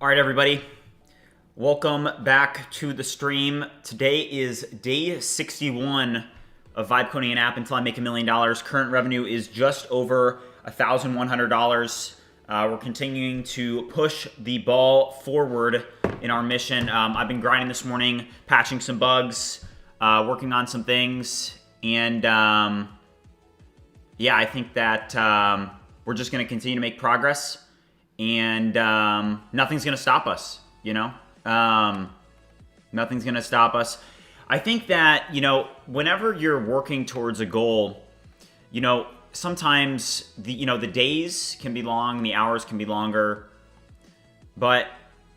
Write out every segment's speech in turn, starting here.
All right, everybody. Welcome back to the stream. Today is day 61 of Vibe Coding an App until I make $1 million. Current revenue is just over $1,100. We're continuing to push the ball forward in our mission. I've been grinding this morning, patching some bugs, working on some things, and yeah, I think that we're just going to continue to make progress, and nothing's going to stop us, you know? Nothing's going to stop us. I think that, you know, whenever you're working towards a goal, you know, sometimes the days can be long, the hours can be longer, but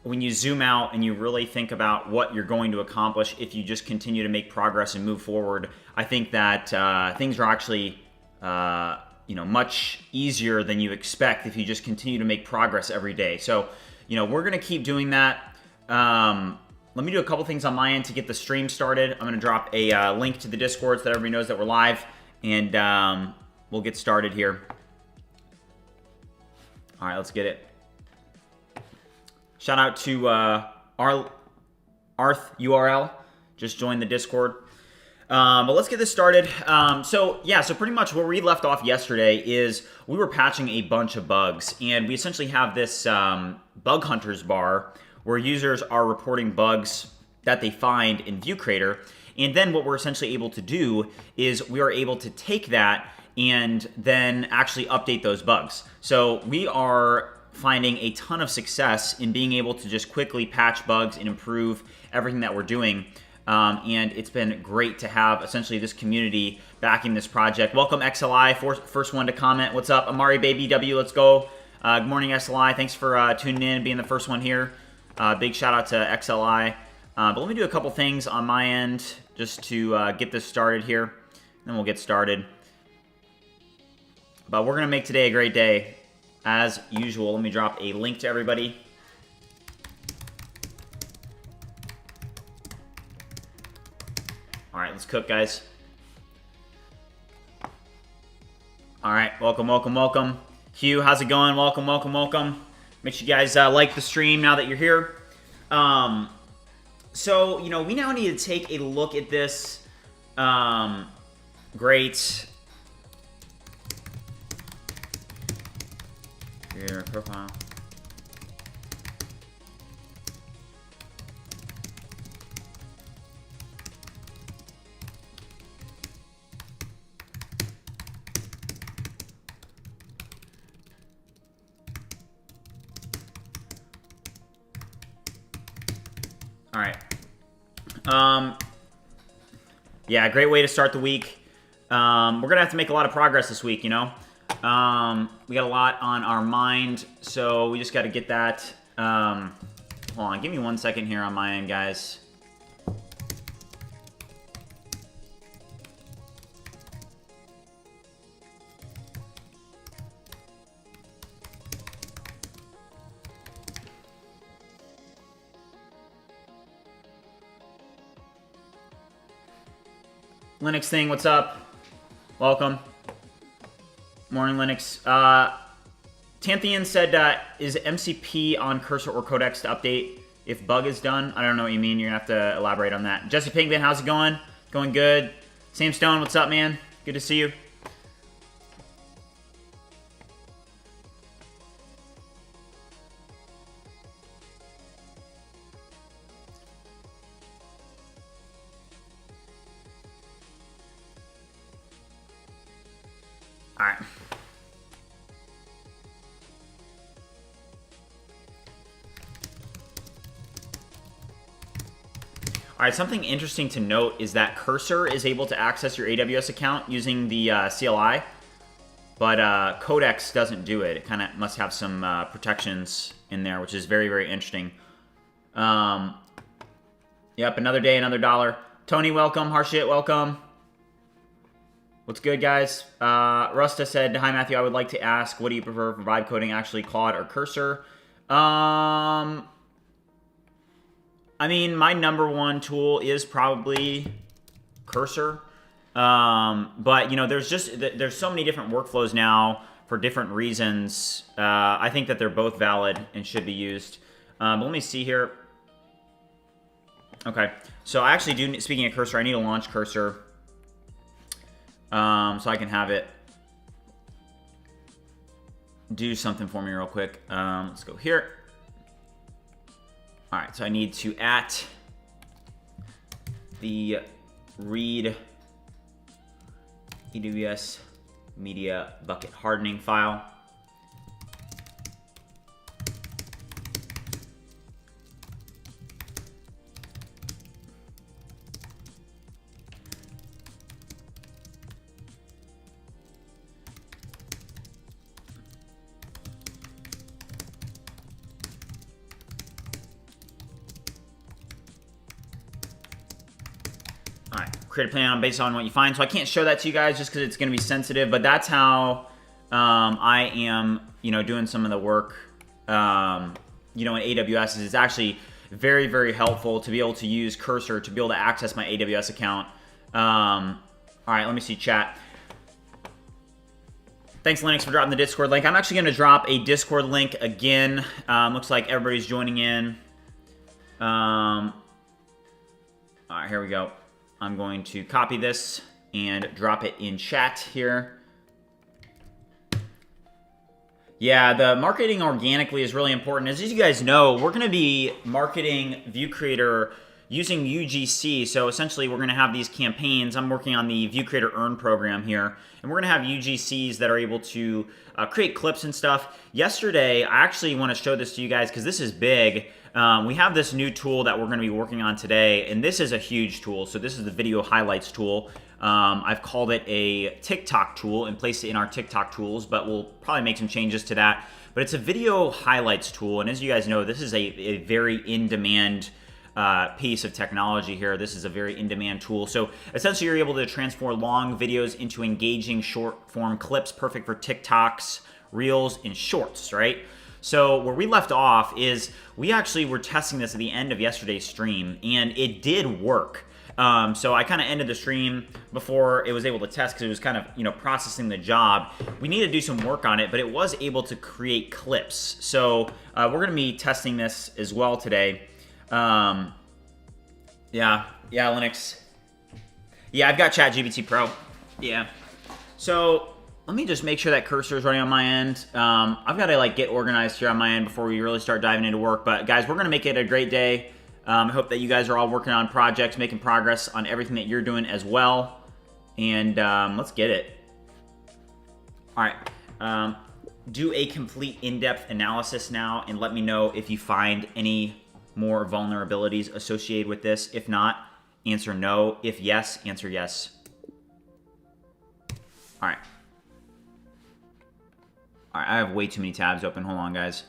when you zoom out and you really think about what you're going to accomplish if you just continue to make progress and move forward, I think that things are actually much easier than you expect if you just continue to make progress every day. So, you know, we're going to keep doing that. Let me do a couple things on my end to get the stream started. I'm going to drop a link to the Discord so that everybody knows that we're live, and we'll get started here. All right, let's get it. Shout out to Arth URL. Just joined the Discord. But let's get this started. So pretty much where we left off yesterday is we were patching a bunch of bugs, and we essentially have this bug hunters bar where users are reporting bugs that they find in ViewCreator. And then what we're essentially able to do is we are able to take that and then actually update those bugs. So we are finding a ton of success in being able to just quickly patch bugs and improve everything that we're doing. And it's been great to have essentially this community backing this project. Welcome XLI, first one to comment. What's up? Amari Baby W, let's go. Good morning, XLI. Thanks for tuning in and being the first one here. Big shout out to XLI. But let me do a couple things on my end just to get this started here. Then we'll get started. But we're going to make today a great day. As usual, let me drop a link to everybody. All right, let's cook, guys. All right, welcome, welcome, welcome. Hugh, how's it going? Welcome, welcome, welcome. Make sure you guys like the stream now that you're here. So, you know, we now need to take a look at this. Great. Your profile. All right. Yeah, great way to start the week. We're gonna have to make a lot of progress this week, you know. We got a lot on our mind, so we just got to get that. Hold on, give me 1 second here on my end, guys. Linux thing, what's up? Welcome. Morning, Linux. Tanthean said, is MCP on Cursor or Codex to update if bug is done? I don't know what you mean. You're going to have to elaborate on that. Jesse Pigman, how's it going? Going good. Sam Stone, what's up, man? Good to see you. All right. All right, something interesting to note is that Cursor is able to access your AWS account using the CLI, but Codex doesn't do it. It kind of must have some protections in there, which is very, very interesting. Yep, another day, another dollar. Tony, welcome. Harshit, welcome. What's good, guys? Rusta said, hi, Matthew. I would like to ask, what do you prefer for vibe coding, actually Claude or Cursor? I mean, my number one tool is probably Cursor. But, you know, there's so many different workflows now for different reasons. I think that they're both valid and should be used. But let me see here. Okay, so I actually do, speaking of cursor, I need a launch cursor. So I can have it do something for me real quick. Let's go here. All right, so I need to at the read AWS media bucket hardening file. All right, create a plan based on what you find. So I can't show that to you guys just because it's going to be sensitive, but that's how I am, doing some of the work, in AWS. It's actually very, very helpful to be able to use Cursor to be able to access my AWS account. All right, let me see chat. Thanks, Linux, for dropping the Discord link. I'm actually going to drop a Discord link again. Looks like everybody's joining in. All right, here we go. I'm going to copy this and drop it in chat here. Yeah, the marketing organically is really important. As you guys know, we're going to be marketing ViewCreator using UGC. So essentially, we're going to have these campaigns. I'm working on the ViewCreator Earn program here. And we're going to have UGCs that are able to create clips and stuff. Yesterday, I actually want to show this to you guys because this is big. We have this new tool that we're going to be working on today, and this is a huge tool. So this is the video highlights tool. I've called it a TikTok tool and placed it in our TikTok tools, but we'll probably make some changes to that. But it's a video highlights tool, and as you guys know, this is a very in-demand piece of technology here. This is a very in-demand tool. So essentially, you're able to transform long videos into engaging short-form clips, perfect for TikToks, Reels, and Shorts, right? So where we left off is we actually were testing this at the end of yesterday's stream, and it did work. So I kind of ended the stream before it was able to test because it was kind of, processing the job. We need to do some work on it, but it was able to create clips. So we're going to be testing this as well today. Yeah, Linux. Yeah, I've got ChatGPT Pro. Yeah. So let me just make sure that cursor is running on my end. I've got to get organized here on my end before we really start diving into work. But guys, we're going to make it a great day. I hope that you guys are all working on projects, making progress on everything that you're doing as well. And let's get it. All right. Do a complete in-depth analysis now and let me know if you find any more vulnerabilities associated with this. If not, answer no. If yes, answer yes. All right. All right, I have way too many tabs open. Hold on, guys.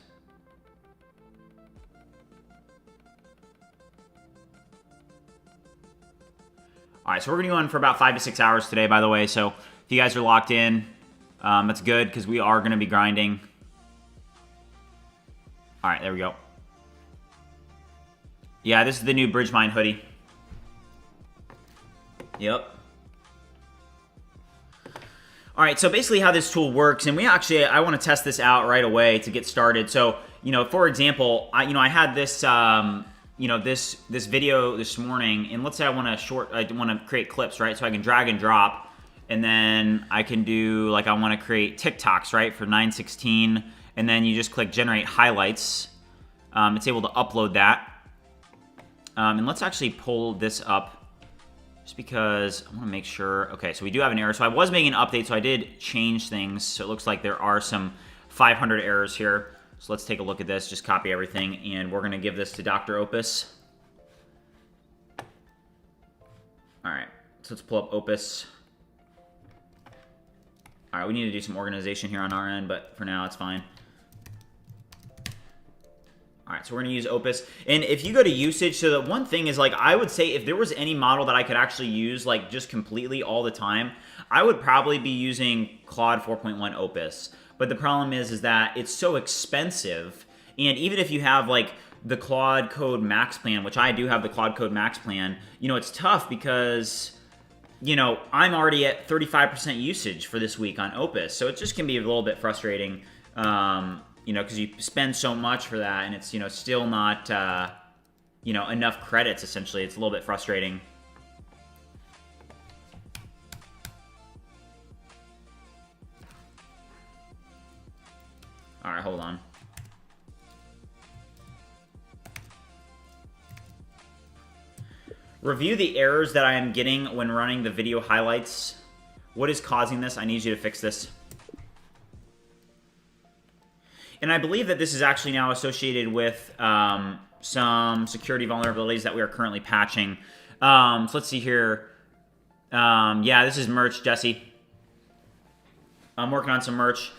All right, so we're going to go on for about 5 to 6 hours today, by the way. So if you guys are locked in, that's good because we are going to be grinding. All right, there we go. Yeah, this is the new BridgeMind hoodie. Yep. All right, so basically how this tool works, and I want to test this out right away to get started. So, for example, I had this, this video this morning, and let's say I want to create clips, right? So I can drag and drop, and then I can do, I want to create TikToks, right, for 916, and then you just click generate highlights. It's able to upload that. And let's actually pull this up just because I want to make sure. Okay, so we do have an error. So I was making an update, so I did change things. So it looks like there are some 500 errors here. So let's take a look at this, just copy everything, and we're going to give this to Dr. Opus. All right, so let's pull up Opus. All right, we need to do some organization here on our end, but for now it's fine. All right, so we're going to use Opus. And if you go to usage, so the one thing is, I would say if there was any model that I could actually use, just completely all the time, I would probably be using Claude 4.1 Opus. But the problem is that it's so expensive. And even if you have, the Claude Code Max plan, which I do have the Claude Code Max plan, it's tough because, I'm already at 35% usage for this week on Opus. So it just can be a little bit frustrating. you know, because you spend so much for that, and it's, you know, still not, you know, enough credits, essentially. It's a little bit frustrating. All right, hold on. Review the errors that I am getting when running the video highlights. What is causing this? I need you to fix this. And I believe that this is actually now associated with some security vulnerabilities that we are currently patching. So let's see here. Yeah, this is merch, Jesse. I'm working on some merch.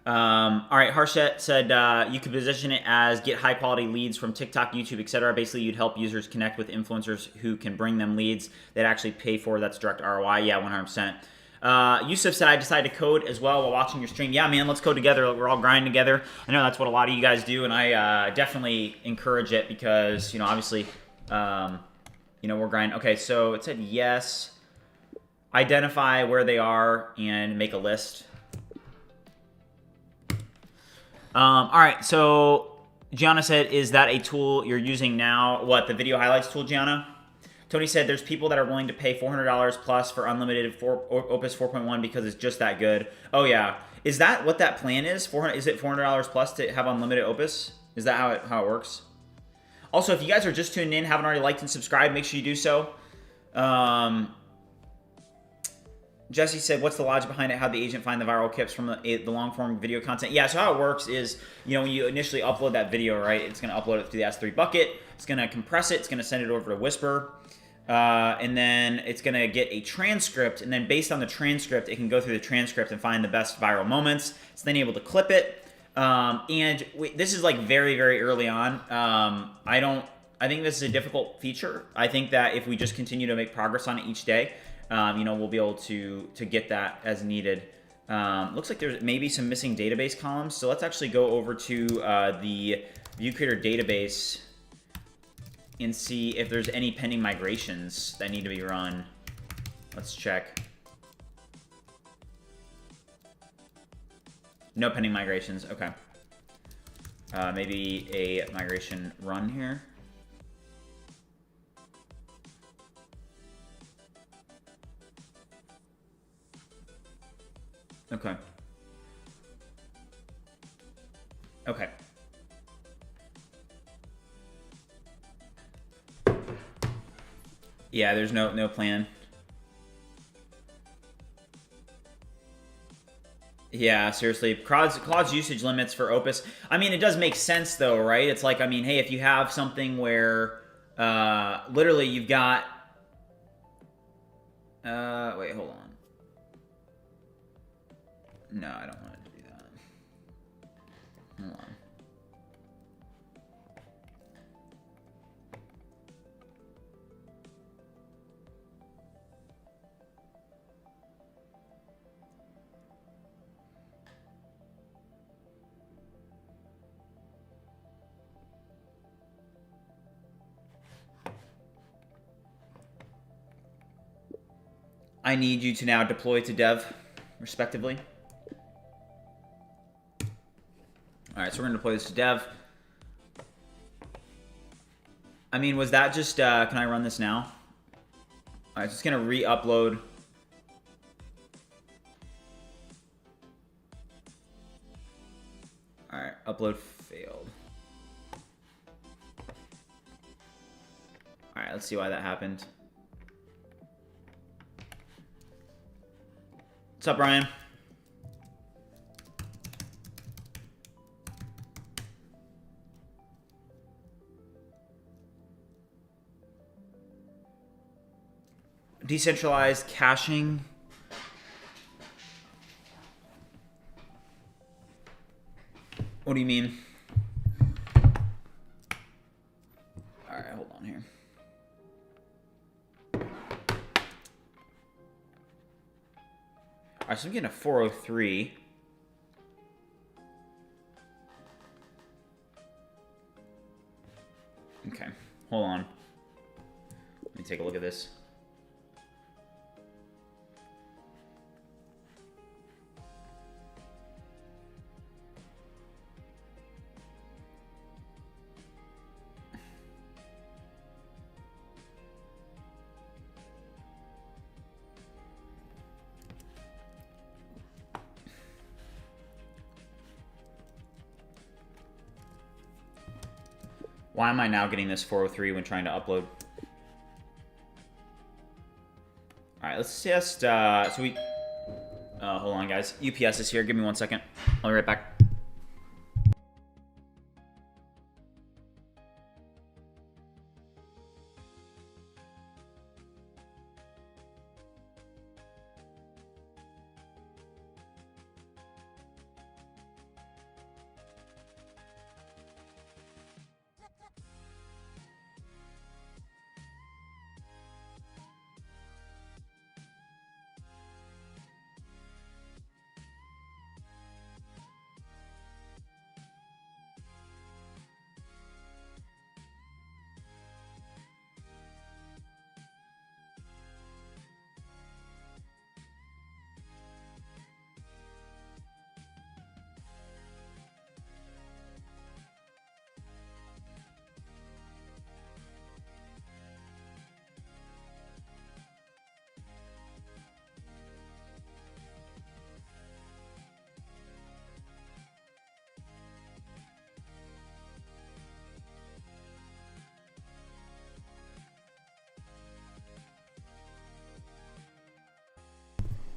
All right, Harshit said you could position it as get high quality leads from TikTok, YouTube, etc. Basically, you'd help users connect with influencers who can bring them leads that actually pay for. That's direct ROI. Yeah, 100%. Yusuf said I decided to code as well while watching your stream. Yeah, man, let's code together. We're all grinding together. I know that's what a lot of you guys do, and I definitely encourage it because, you know, obviously, you know, we're grinding. Okay, so it said yes. Identify where they are and make a list. All right, so Gianna said, is that a tool you're using now? What, the video highlights tool, Gianna? Tony said, there's people that are willing to pay $400 plus for unlimited Opus 4.1 because it's just that good. Oh, yeah. Is that what that plan is? Is it $400 plus to have unlimited Opus? Is that how it works? Also, if you guys are just tuning in, haven't already liked and subscribed, make sure you do so. Jesse said, what's the logic behind it? How'd the agent find the viral clips from the long-form video content? Yeah, so how it works is, you know, when you initially upload that video, right, it's going to upload it to the S3 bucket. It's going to compress it. It's going to send it over to Whisper. And then it's going to get a transcript. And then based on the transcript, it can go through the transcript and find the best viral moments. It's then able to clip it. This is like very, very early on. I think this is a difficult feature. I think that if we just continue to make progress on it each day, you know, we'll be able to get that as needed. Looks like there's maybe some missing database columns. So let's actually go over to the ViewCreator database and see if there's any pending migrations that need to be run. Let's check. No pending migrations. Okay. Maybe a migration run here. Okay. Okay. Yeah, there's no plan. Yeah, seriously. Claude's usage limits for Opus. I mean, it does make sense though, right? It's like, I mean, hey, if you have something where literally you've got wait, hold on. No, I don't want to do that. Hold on. I need you to now deploy to dev, respectively. All right, so we're gonna deploy this to dev. I mean, was that just, can I run this now? All right, so it's gonna re-upload. All right, upload failed. All right, let's see why that happened. What's up, Brian? Decentralized caching. What do you mean? All right, hold on here. All right, so I'm getting a 403. Okay, hold on. Let me take a look at this. Why am I now getting this 403 when trying to upload? All right, let's just, hold on, guys. UPS is here. Give me 1 second. I'll be right back.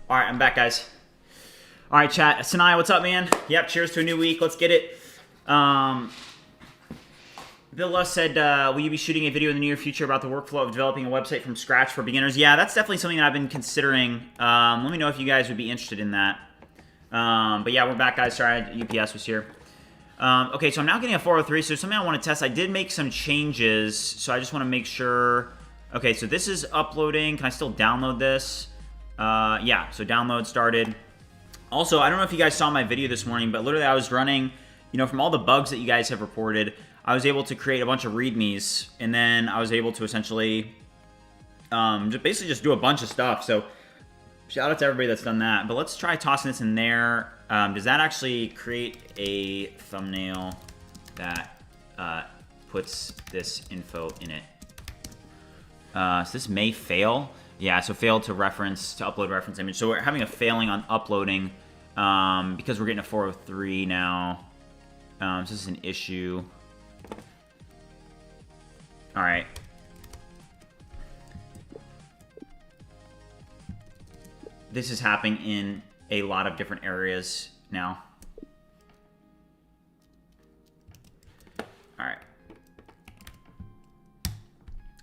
All right, I'm back, guys. All right, chat. Sanaya, what's up, man? Yep, cheers to a new week. Let's get it. Bill Luss said, will you be shooting a video in the near future about the workflow of developing a website from scratch for beginners? Yeah, that's definitely something that I've been considering. Let me know if you guys would be interested in that. But yeah, we're back, guys. Sorry, UPS was here. Okay, so I'm now getting a 403, so something I want to test. I did make some changes, so I just want to make sure. Okay, so this is uploading. Can I still download this? Yeah, so download started. Also, I don't know if you guys saw my video this morning, but literally I was running, from all the bugs that you guys have reported, I was able to create a bunch of readmes, and then I was able to essentially just do a bunch of stuff. So shout out to everybody that's done that. But let's try tossing this in there. Does that actually create a thumbnail that puts this info in it? So this may fail. Yeah, so failed to upload reference image. So we're having a failing on uploading because we're getting a 403 now. So this is an issue. All right. This is happening in a lot of different areas now. All right.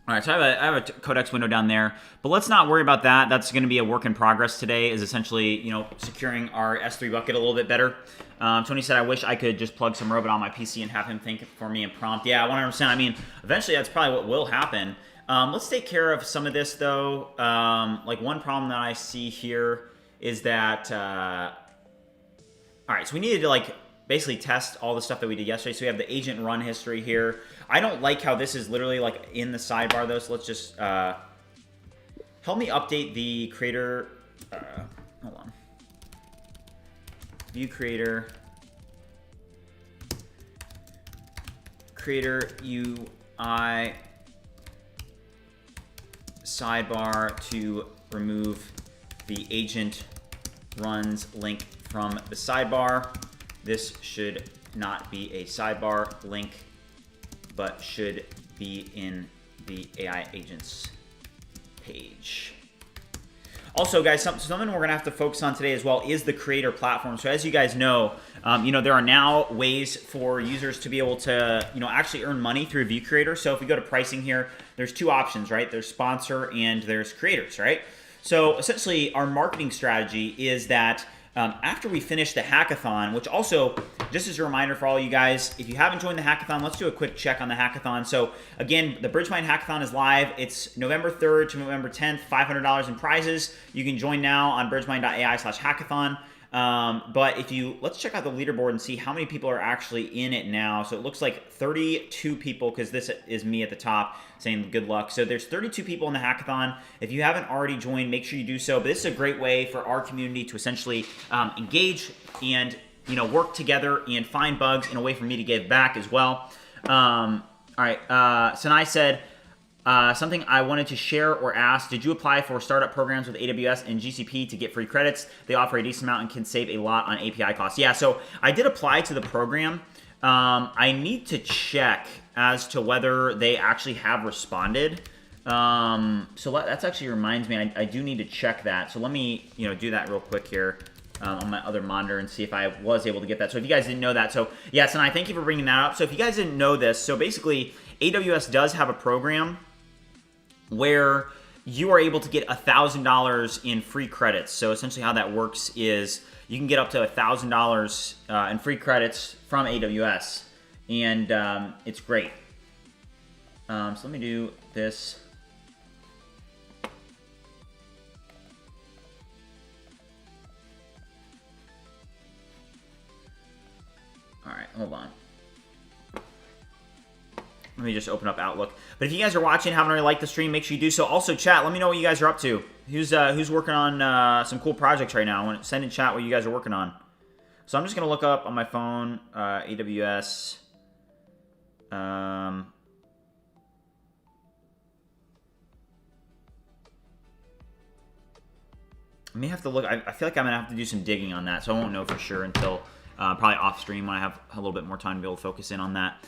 All right, so I have a Codex window down there, but let's not worry about that. That's going to be a work in progress today, is essentially, securing our S3 bucket a little bit better. Tony said, I wish I could just plug some robot on my PC and have him think for me and prompt. Yeah, 100%. I mean, eventually that's probably what will happen. Let's take care of some of this, though. Like one problem that I see here is that, all right, so we needed to basically test all the stuff that we did yesterday. So we have the agent run history here. I don't like how this is literally in the sidebar though. So let's just help me update the creator. Hold on. ViewCreator. Creator UI sidebar to remove the agent runs link from the sidebar. This should not be a sidebar link, but should be in the AI agents page. Also, guys, something we're gonna have to focus on today as well is the creator platform. So as you guys know, there are now ways for users to be able to, actually earn money through ViewCreator. So if we go to pricing here, there's two options, right? There's sponsor and there's creators, right? So essentially, our marketing strategy is that after we finish the hackathon, which also, just as a reminder for all you guys, if you haven't joined the hackathon, let's do a quick check on the hackathon. So again, the BridgeMind Hackathon is live. It's November 3rd to November 10th, $500 in prizes. You can join now on bridgemind.ai/hackathon. But let's check out the leaderboard and see how many people are actually in it now. So it looks like 32 people, because this is me at the top saying good luck. So there's 32 people in the hackathon. If you haven't already joined, make sure you do so. But this is a great way for our community to essentially engage and work together and find bugs in a way for me to give back as well. All right, Sanai said, something I wanted to share or ask, did you apply for startup programs with AWS and GCP to get free credits? They offer a decent amount and can save a lot on API costs. Yeah, so I did apply to the program. I need to check as to whether they actually have responded. So that's actually reminds me, I do need to check that. So let me, do that real quick here on my other monitor and see if I was able to get that. So if you guys didn't know that, so yes, and I thank you for bringing that up. So if you guys didn't know this, so basically AWS does have a program where you are able to get $1,000 in free credits. So essentially how that works is you can get up to $1,000 in free credits from AWS, and it's great. So let me do this. All right, hold on. Let me just open up Outlook. But if you guys are watching, haven't already liked the stream, make sure you do so. Also, chat, let me know what you guys are up to. Who's working on some cool projects right now? I want to send in chat what you guys are working on. So I'm just going to look up on my phone, AWS. I may have to look. I feel like I'm going to have to do some digging on that, so I won't know for sure until probably off stream when I have a little bit more time to be able to focus in on that.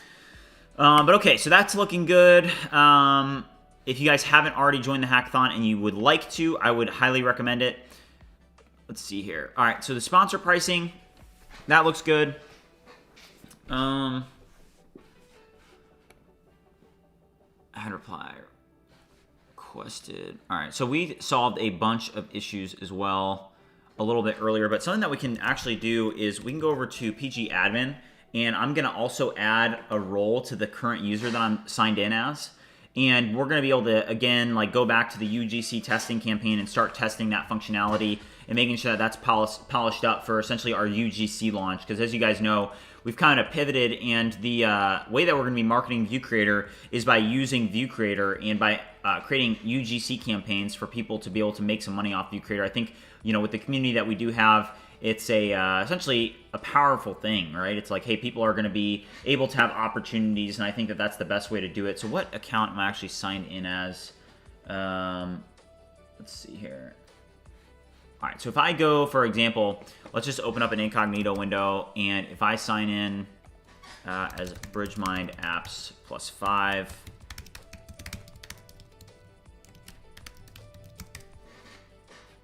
But okay, so that's looking good. If you guys haven't already joined the hackathon and you would like to, I would highly recommend it. Let's see here. All right, so the sponsor pricing, that looks good. Add reply requested. All right, so we solved a bunch of issues as well a little bit earlier, but something that we can actually do is we can go over to PG admin, and I'm going to also add a role to the current user that I'm signed in as. And we're going to be able to, again, like go back to the UGC testing campaign and start testing that functionality and making sure that that's polished up for essentially our UGC launch. Because as you guys know, we've kind of pivoted, and the way that we're going to be marketing ViewCreator is by using ViewCreator and by creating UGC campaigns for people to be able to make some money off ViewCreator. I think, with the community that we do have, it's essentially a powerful thing, right? It's like, hey, people are going to be able to have opportunities, and I think that that's the best way to do it. So what account am I actually signed in as? Let's see here. All right, so if I go, for example, let's just open up an incognito window, and if I sign in as BridgeMind Apps +5,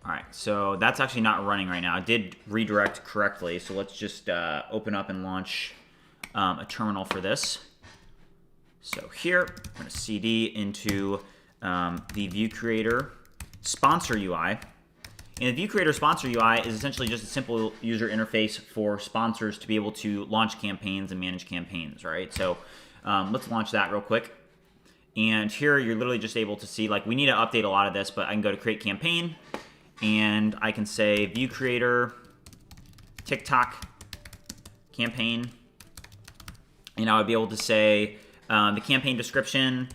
all right, so that's actually not running right now. It did redirect correctly, so let's just open up and launch a terminal for this. So here, I'm going to CD into the ViewCreator sponsor UI. And the ViewCreator sponsor UI is essentially just a simple user interface for sponsors to be able to launch campaigns and manage campaigns, right? So let's launch that real quick. And here, you're literally just able to see, like, we need to update a lot of this, but I can go to Create Campaign, and I can say ViewCreator TikTok campaign, and I would be able to say the campaign description,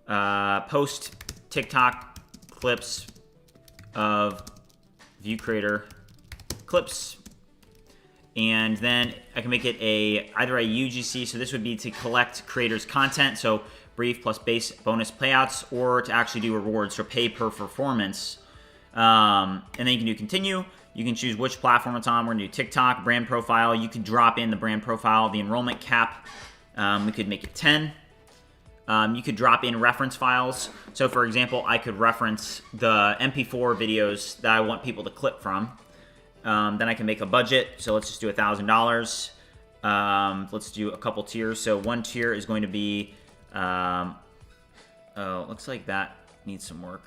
post TikTok clips of ViewCreator clips, and then I can make it either a UGC, so this would be to collect creators' content, so brief plus base bonus payouts, or to actually do rewards, so pay per performance. And then you can do continue. You can choose which platform it's on. We're going to do TikTok, brand profile. You can drop in the brand profile, the enrollment cap. We could make it 10. You could drop in reference files. So for example, I could reference the MP4 videos that I want people to clip from. Then I can make a budget. So let's just do $1,000. Let's do a couple tiers. So one tier is going to be, looks like that needs some work.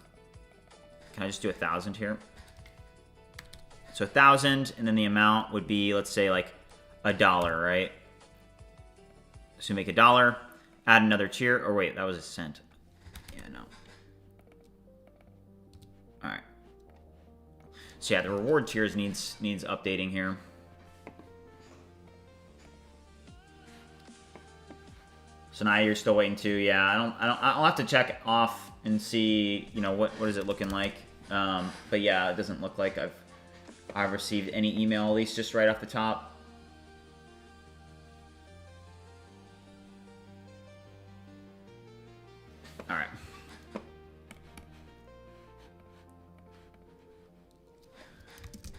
Can I just do 1,000 here? So 1,000, and then the amount would be, let's say, like $1, right? So make $1, add another tier, or wait, that was a cent. Yeah, no. All right. So yeah, the reward tiers needs updating here. So now you're still waiting to, yeah. I'll have to check off and see, what is it looking like. But yeah, it doesn't look like I've received any email, at least just right off the top. All right.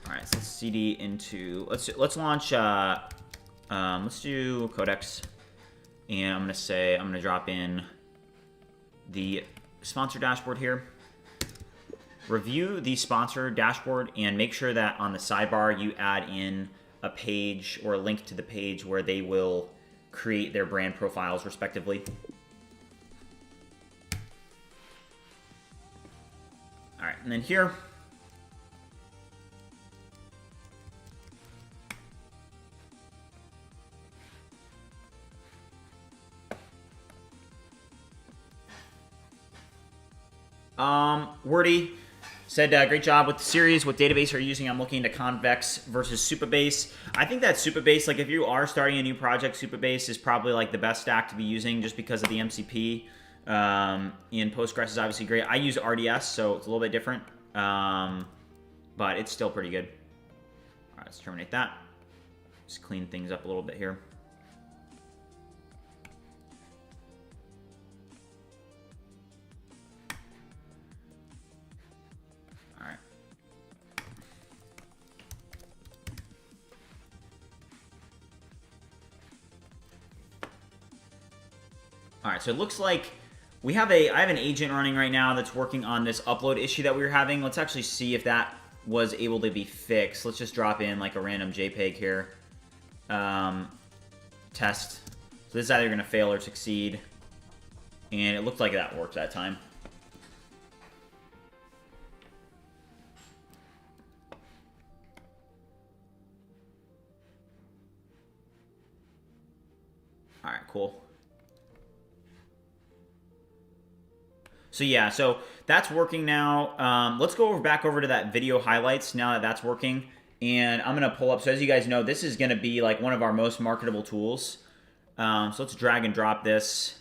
All right, so let's CD into, let's launch Let's do Codex. And I'm going to drop in the sponsor dashboard here. Review the sponsor dashboard and make sure that on the sidebar you add in a page or a link to the page where they will create their brand profiles respectively. All right, and then here, Wordy said, great job with the series. What database are you using? I'm looking into Convex versus Supabase. I think that Supabase, like if you are starting a new project, Supabase is probably like the best stack to be using just because of the MCP. And Postgres is obviously great. I use RDS, so it's a little bit different, but it's still pretty good. All right, let's terminate that. Just clean things up a little bit here. All right, so it looks like I have an agent running right now that's working on this upload issue that we were having. Let's actually see if that was able to be fixed. Let's just drop in like a random JPEG here. Test. So this is either going to fail or succeed. And it looked like that worked that time. All right, cool. So yeah, so that's working now. Let's go back over to that video highlights now that that's working. And I'm going to pull up. So as you guys know, this is going to be like one of our most marketable tools. So let's drag and drop this.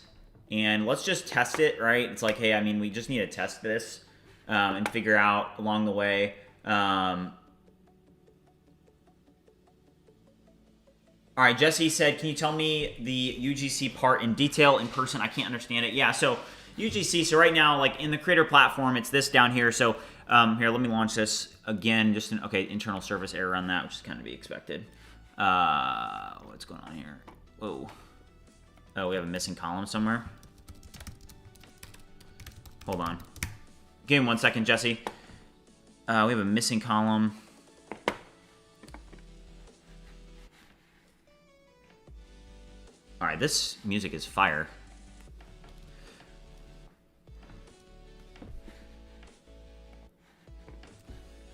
And let's just test it, right? It's like, hey, I mean, we just need to test this and figure out along the way. All right, Jesse said, can you tell me the UGC part in detail in person? I can't understand it. Yeah, so UGC, so right now, like in the creator platform, it's this down here. So here, let me launch this again. Just okay, internal service error on that, which is kind of be expected. What's going on here? Whoa. Oh, we have a missing column somewhere. Hold on. Give me 1 second, Jesse. We have a missing column. All right, this music is fire.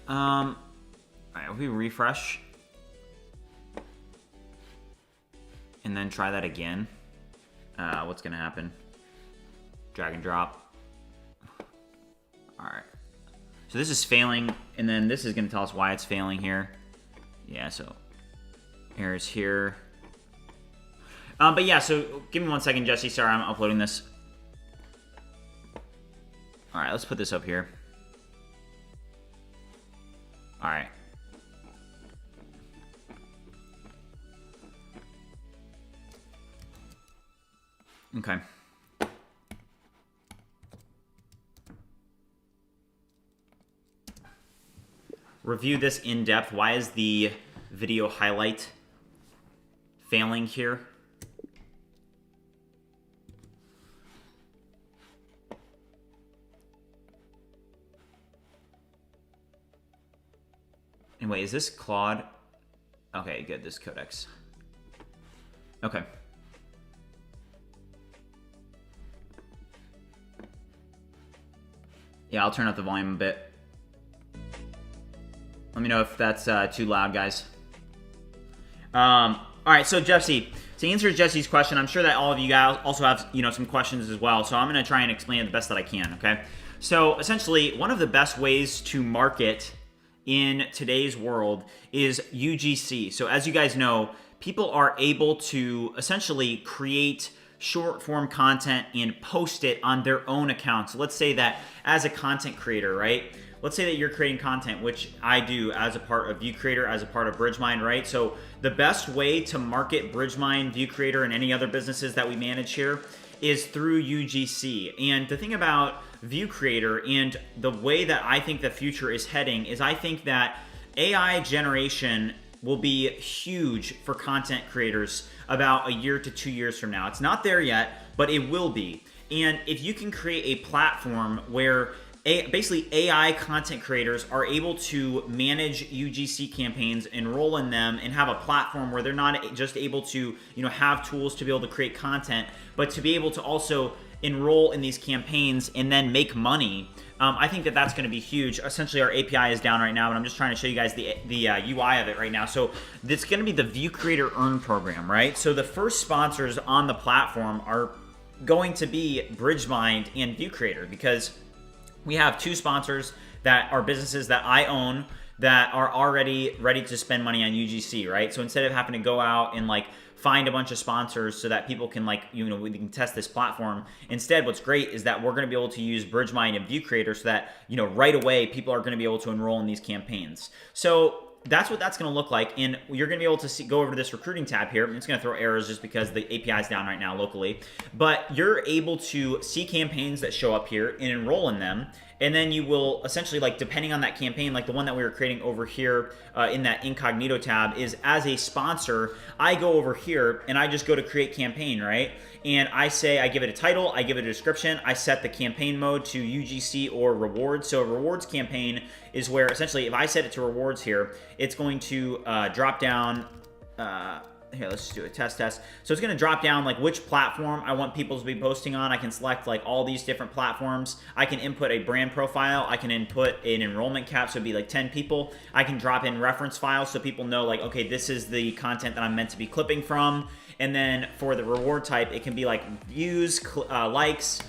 All right, if we refresh and then try that again, what's gonna happen? Drag and drop. All right, so this is failing, and then this is gonna tell us why it's failing here. Yeah, so errors here. But yeah, so give me 1 second, Jesse. Sorry, I'm uploading this. All right, let's put this up here. All right. Okay. Review this in depth. Why is the video highlight failing here? And wait, is this Claude? Okay, good. This Codex. Okay. Yeah, I'll turn up the volume a bit. Let me know if that's too loud, guys. All right, so Jesse, to answer Jesse's question, I'm sure that all of you guys also have, some questions as well. So I'm going to try and explain it the best that I can, okay? So essentially, one of the best ways to market in today's world is UGC. So as you guys know, people are able to essentially create short form content and post it on their own account. So let's say that as a content creator, right? Let's say that you're creating content, which I do as a part of ViewCreator, as a part of BridgeMind, right? So the best way to market BridgeMind, ViewCreator, and any other businesses that we manage here is through UGC. And the thing about ViewCreator and the way that I think the future is heading is I think that AI generation will be huge for content creators about a year to 2 years from now. It's not there yet, but it will be. And if you can create a platform where basically AI content creators are able to manage UGC campaigns, enroll in them, and have a platform where they're not just able to, have tools to be able to create content, but to be able to also enroll in these campaigns and then make money. I think that that's going to be huge. Essentially, our API is down right now, but I'm just trying to show you guys the UI of it right now. So it's going to be the ViewCreator Earn program, right? So the first sponsors on the platform are going to be BridgeMind and ViewCreator, because we have two sponsors that are businesses that I own that are already ready to spend money on UGC, right? So instead of having to go out and find a bunch of sponsors so that people can we can test this platform, instead what's great is that we're going to be able to use BridgeMind and ViewCreator so that right away people are going to be able to enroll in these campaigns. So that's what that's going to look like, and you're going to be able to go over to this recruiting tab here. It's going to throw errors just because the API is down right now locally, but you're able to see campaigns that show up here and enroll in them. And then you will essentially, depending on that campaign, like the one that we were creating over here in that incognito tab, is as a sponsor, I go over here and I just go to create campaign, right? And I give it a title, I give it a description, I set the campaign mode to UGC or rewards. So a rewards campaign is where essentially if I set it to rewards here, it's going to drop down, here, let's just do a test. So it's going to drop down which platform I want people to be posting on. I can select all these different platforms. I can input a brand profile. I can input an enrollment cap, so it'd be 10 people. I can drop in reference files so people know okay, this is the content that I'm meant to be clipping from. And then for the reward type, it can be views, likes,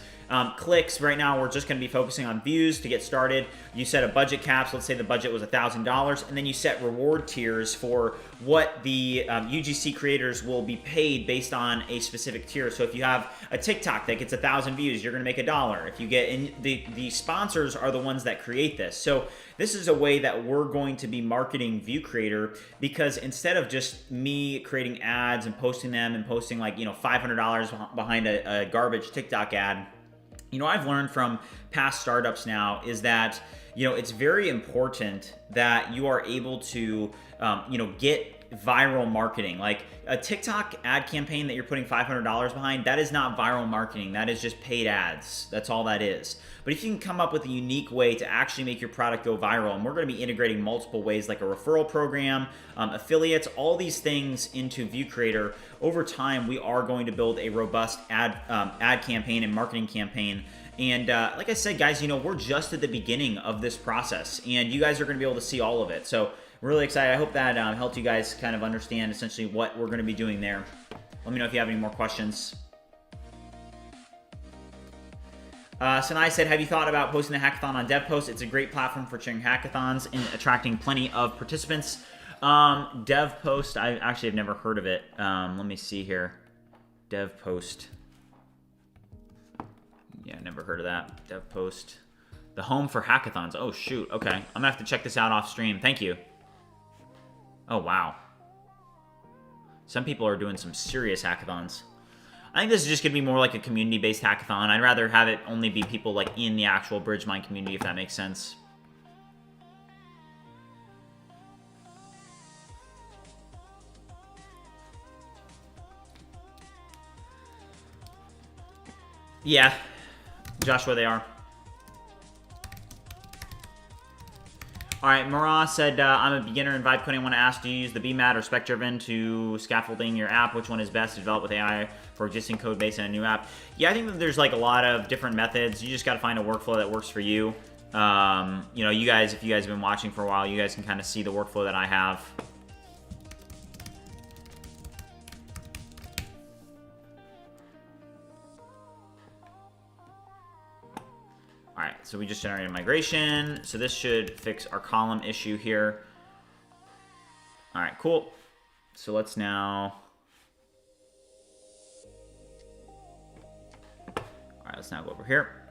clicks. Right now we're just going to be focusing on views to get started. You set a budget cap, so let's say the budget was $1,000, and then you set reward tiers for what the UGC creators will be paid based on a specific tier. So if you have a TikTok that gets 1,000 views, you're going to make $1. If you get in, the sponsors are the ones that create this. So this is a way that we're going to be marketing ViewCreator, because instead of just me creating ads and posting them and posting $500 behind a garbage TikTok ad, I've learned from past startups now is that, it's very important that you are able to, get viral marketing. Like a TikTok ad campaign that you're putting $500 behind, that is not viral marketing. That is just paid ads. That's all that is. But if you can come up with a unique way to actually make your product go viral, and we're going to be integrating multiple ways like a referral program, affiliates, all these things into ViewCreator, over time we are going to build a robust ad campaign and marketing campaign. And like I said, guys, we're just at the beginning of this process, and you guys are going to be able to see all of it. So really excited. I hope that helped you guys kind of understand essentially what we're going to be doing there. Let me know if you have any more questions. Sanai said, have you thought about posting a hackathon on DevPost? It's a great platform for sharing hackathons and attracting plenty of participants. DevPost, I actually have never heard of it. Let me see here. DevPost. Yeah, never heard of that. DevPost. The home for hackathons. Oh, shoot. Okay. I'm going to have to check this out off stream. Thank you. Oh, wow. Some people are doing some serious hackathons. I think this is just going to be more like a community-based hackathon. I'd rather have it only be people in the actual BridgeMind community, if that makes sense. Yeah. Joshua, they are. All right, Marah said, I'm a beginner in vibe coding. I want to ask, do you use the BMAT or spec-driven to scaffolding your app? Which one is best to develop with AI for existing code base and a new app? Yeah, I think that there's a lot of different methods. You just got to find a workflow that works for you. You guys, if you guys have been watching for a while, you guys can kind of see the workflow that I have. All right, so we just generated a migration. So this should fix our column issue here. All right, cool. So let's now... All right, let's now go over here.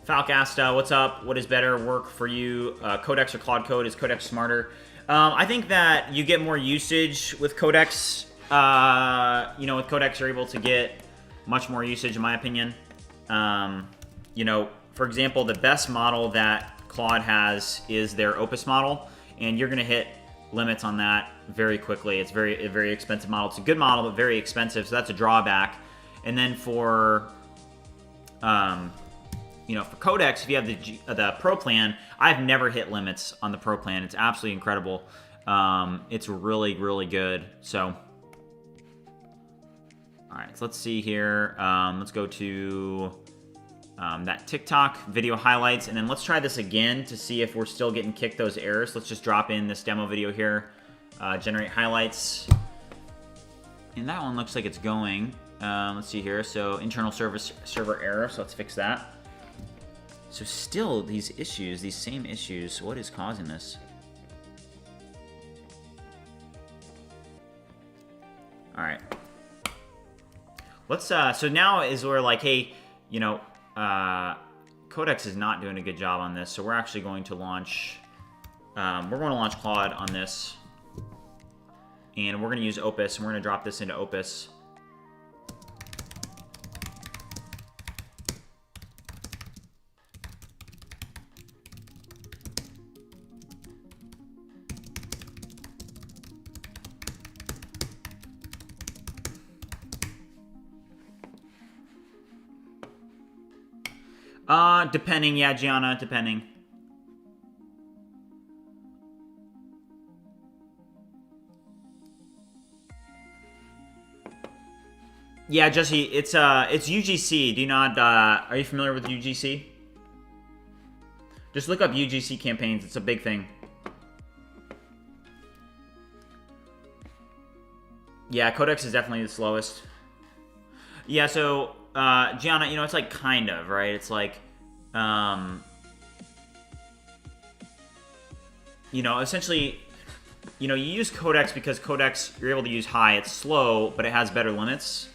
Falk asked, what's up? What is better work for you, Codex or Claude Code? Is Codex smarter? I think that you get more usage with Codex. You know, with Codex, you're able to get much more usage, in my opinion. You know, for example, the best model that Claude has is their Opus model, and you're going to hit limits on that very quickly. It's a very expensive model. It's a good model, but very expensive, so that's a drawback. And then for you know, for Codex, if you have the Pro plan, I've never hit limits on the Pro plan. It's absolutely incredible. It's really, really good. So, all right, so let's see here. Let's go to that TikTok video highlights, and then let's try this again to see if we're still getting kicked those errors. Let's just drop in this demo video here, generate highlights, and that one looks like it's going. Let's see here. So internal server error. So let's fix that. So still these issues, these same issues. What is causing this? All right. Let's. So now is where like, hey, you know, Codex is not doing a good job on this. So we're actually going to launch. We're going to launch Claude on this, and we're going to use Opus, and we're going to drop this into Opus. Depending, yeah, Gianna, depending. Yeah, Jesse, it's UGC. Do you not, are you familiar with UGC? Just look up UGC campaigns. It's a big thing. Yeah, Codex is definitely the slowest. Yeah, so, Gianna, you know, it's like kind of, right? It's like, you know, essentially, you know, you use Codex because Codex, you're able to use high. It's slow, but it has better limits.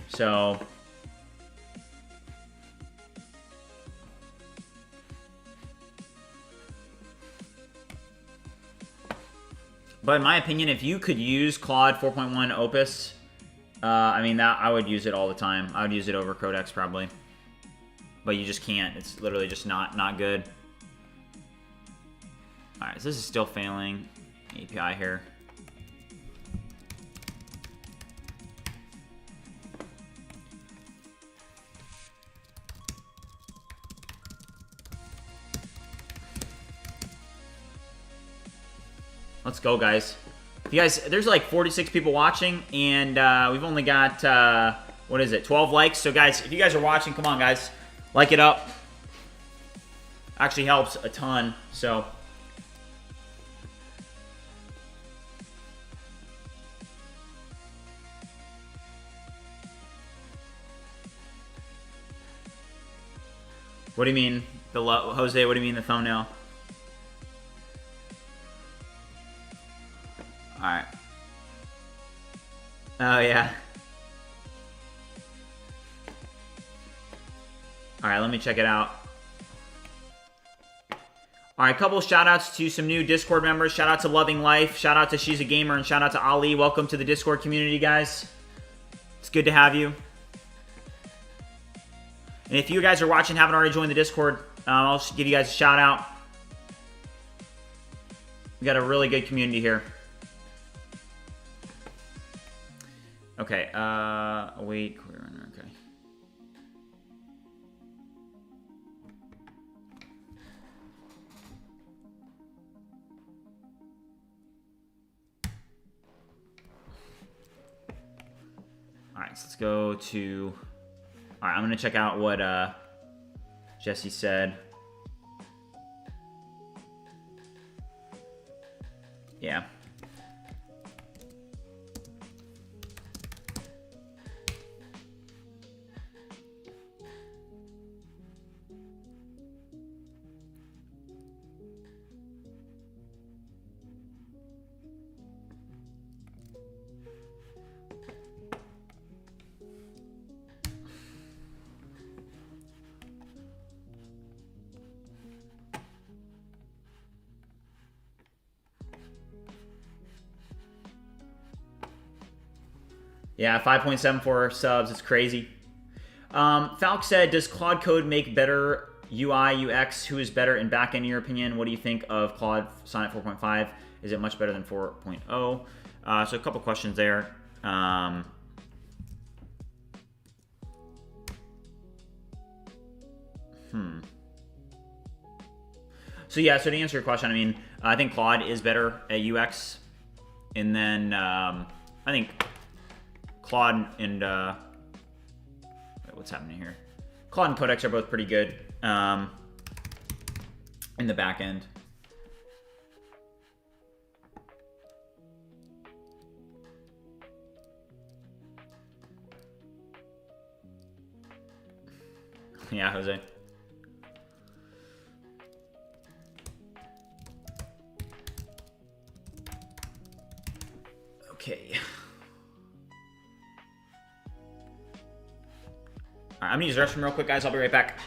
So, but in my opinion, if you could use Claude 4.1 Opus, I mean, that I would use it all the time. I would use it over Codex probably, but you just can't. It's literally just not good. All right, so this is still failing API here. Let's go, guys. If you guys, there's like 46 people watching, and we've only got, what is it, 12 likes. So, guys, if you guys are watching, come on, guys. Like it up. Actually helps a ton, so. What do you mean, Jose, what do you mean the thumbnail? Alright. Oh, yeah. Alright, let me check it out. Alright, a couple shout outs to some new Discord members. Shout out to Loving Life. Shout out to She's a Gamer. And shout out to Ali. Welcome to the Discord community, guys. It's good to have you. And if you guys are watching and haven't already joined the Discord, I'll give you guys a shout out. We got a really good community here. Okay, await query runner, okay. Alright, so let's go to... Alright, I'm gonna check out what Jesse said. Yeah. Yeah, 5.74 subs. It's crazy. Falk said, does Claude Code make better UI, UX? Who is better in backend in your opinion? What do you think of Claude Sonnet 4.5? Is it much better than 4.0? So a couple questions there. So yeah, so to answer your question, I mean, I think Claude is better at UX. And then I think Claude and what's happening here? Claude and Codex are both pretty good in the back end. Yeah, Jose. Okay. All right, I'm gonna use the restroom real quick, guys. I'll be right back.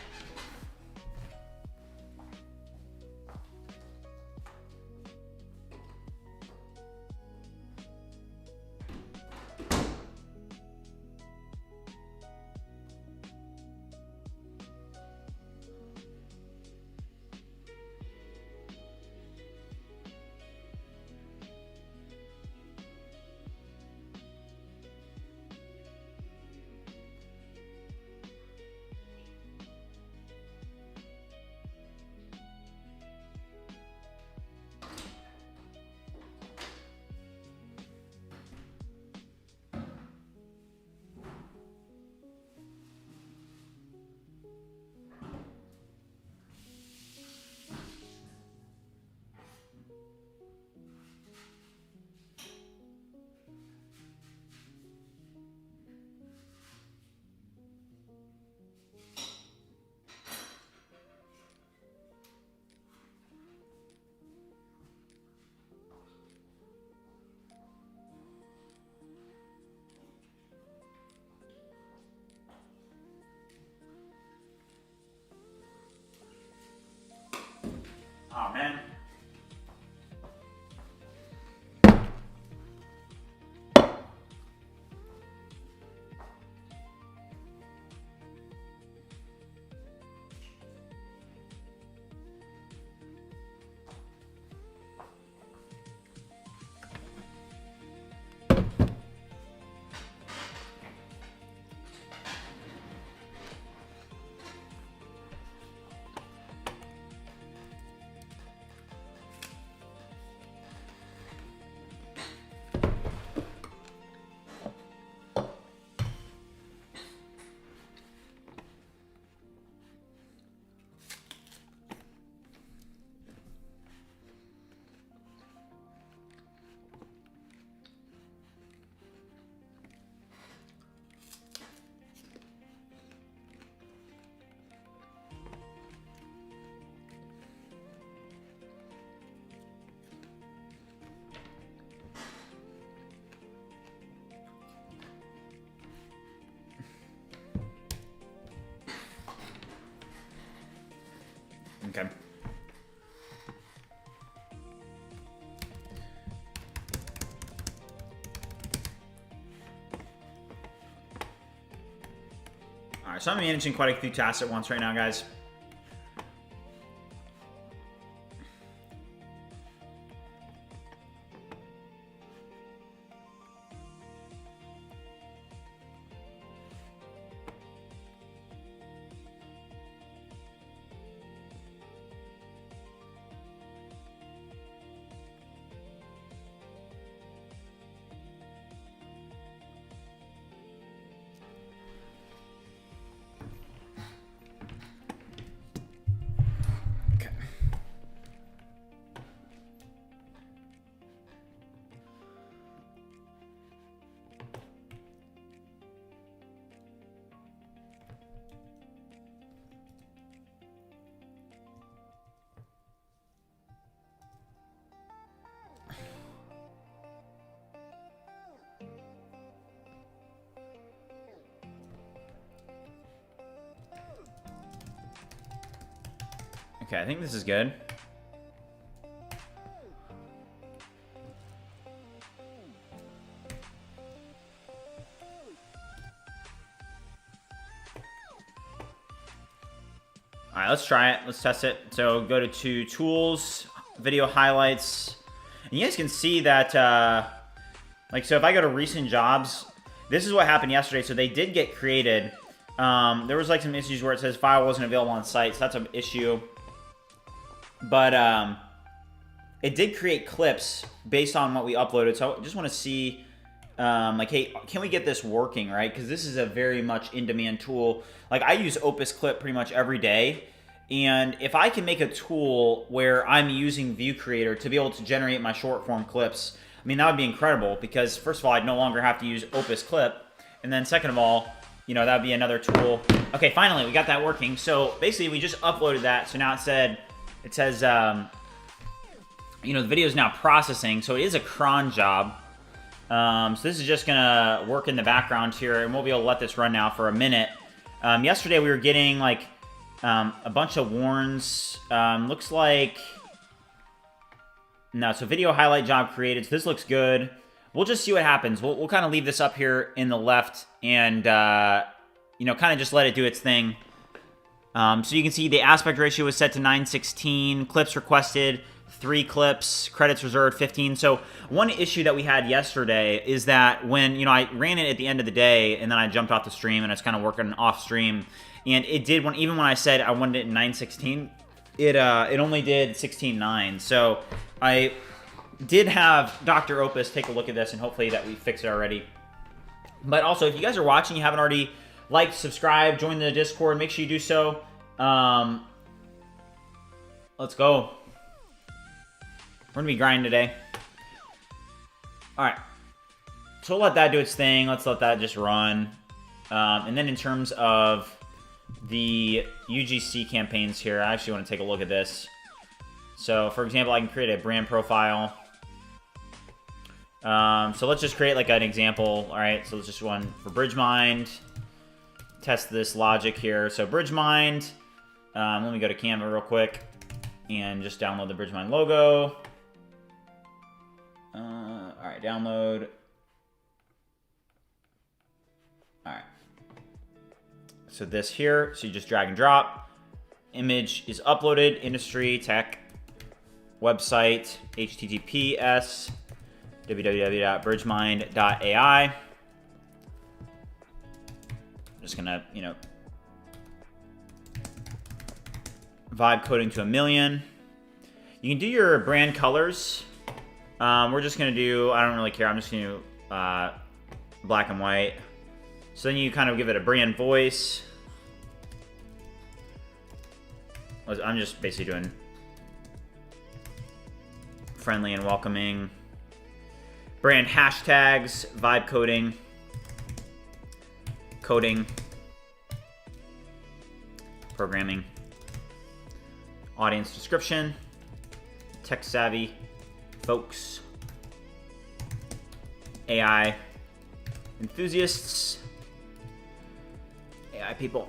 Oh, man. Okay. All right, so I'm managing quite a few tasks at once right now, guys. Okay, I think this is good. All right, let's try it. Let's test it. So go to Tools, Video Highlights. And you guys can see that, so if I go to Recent Jobs, this is what happened yesterday. So they did get created. There was like some issues where it says file wasn't available on site. So that's an issue. But it did create clips based on what we uploaded. So I just want to see, hey, can we get this working, right? Because this is a very much in-demand tool. Like, I use Opus Clip pretty much every day. And if I can make a tool where I'm using ViewCreator to be able to generate my short-form clips, I mean, that would be incredible. Because, first of all, I'd no longer have to use Opus Clip. And then, second of all, that would be another tool. Okay, finally, we got that working. So, basically, we just uploaded that. So now it says, the video is now processing. So, it is a cron job. So this is just gonna work in the background here, and we'll be able to let this run now for a minute. Yesterday we were getting like a bunch of warns. Looks like no. So video highlight job created. So this looks good. We'll just see what happens. We'll kind of leave this up here in the left, and kind of just let it do its thing. So you can see the aspect ratio was set to 9:16. Clips requested 3 clips, credits reserved 15. So one issue that we had yesterday is that when, I ran it at the end of the day and then I jumped off the stream and it's kind of working off stream, and it did, even when I said I wanted it in 9:16, it only did 16:9. So I did have Dr. Opus take a look at this, and hopefully that we fixed it already. But also, if you guys are watching, you haven't already liked, subscribed, joined the Discord, make sure you do so. Let's go. We're going to be grinding today. Alright. So we'll let that do its thing. Let's let that just run. And then in terms of the UGC campaigns here, I actually want to take a look at this. So, for example, I can create a brand profile. So let's just create like an example. Alright, so let's just run for BridgeMind. Test this logic here. So BridgeMind. Let me go to Canva real quick and just download the BridgeMind logo. Alright, download. Alright. So this here, so you just drag and drop. Image is uploaded, industry, tech, website, https, www.bridgemind.ai. I'm just gonna, vibe coding to 1,000,000. You can do your brand colors. We're just going to do, I don't really care, I'm just going to do black and white. So then you kind of give it a brand voice. I'm just basically doing friendly and welcoming. Brand hashtags, vibe coding, coding, programming, audience description, tech savvy, folks, AI enthusiasts, AI people.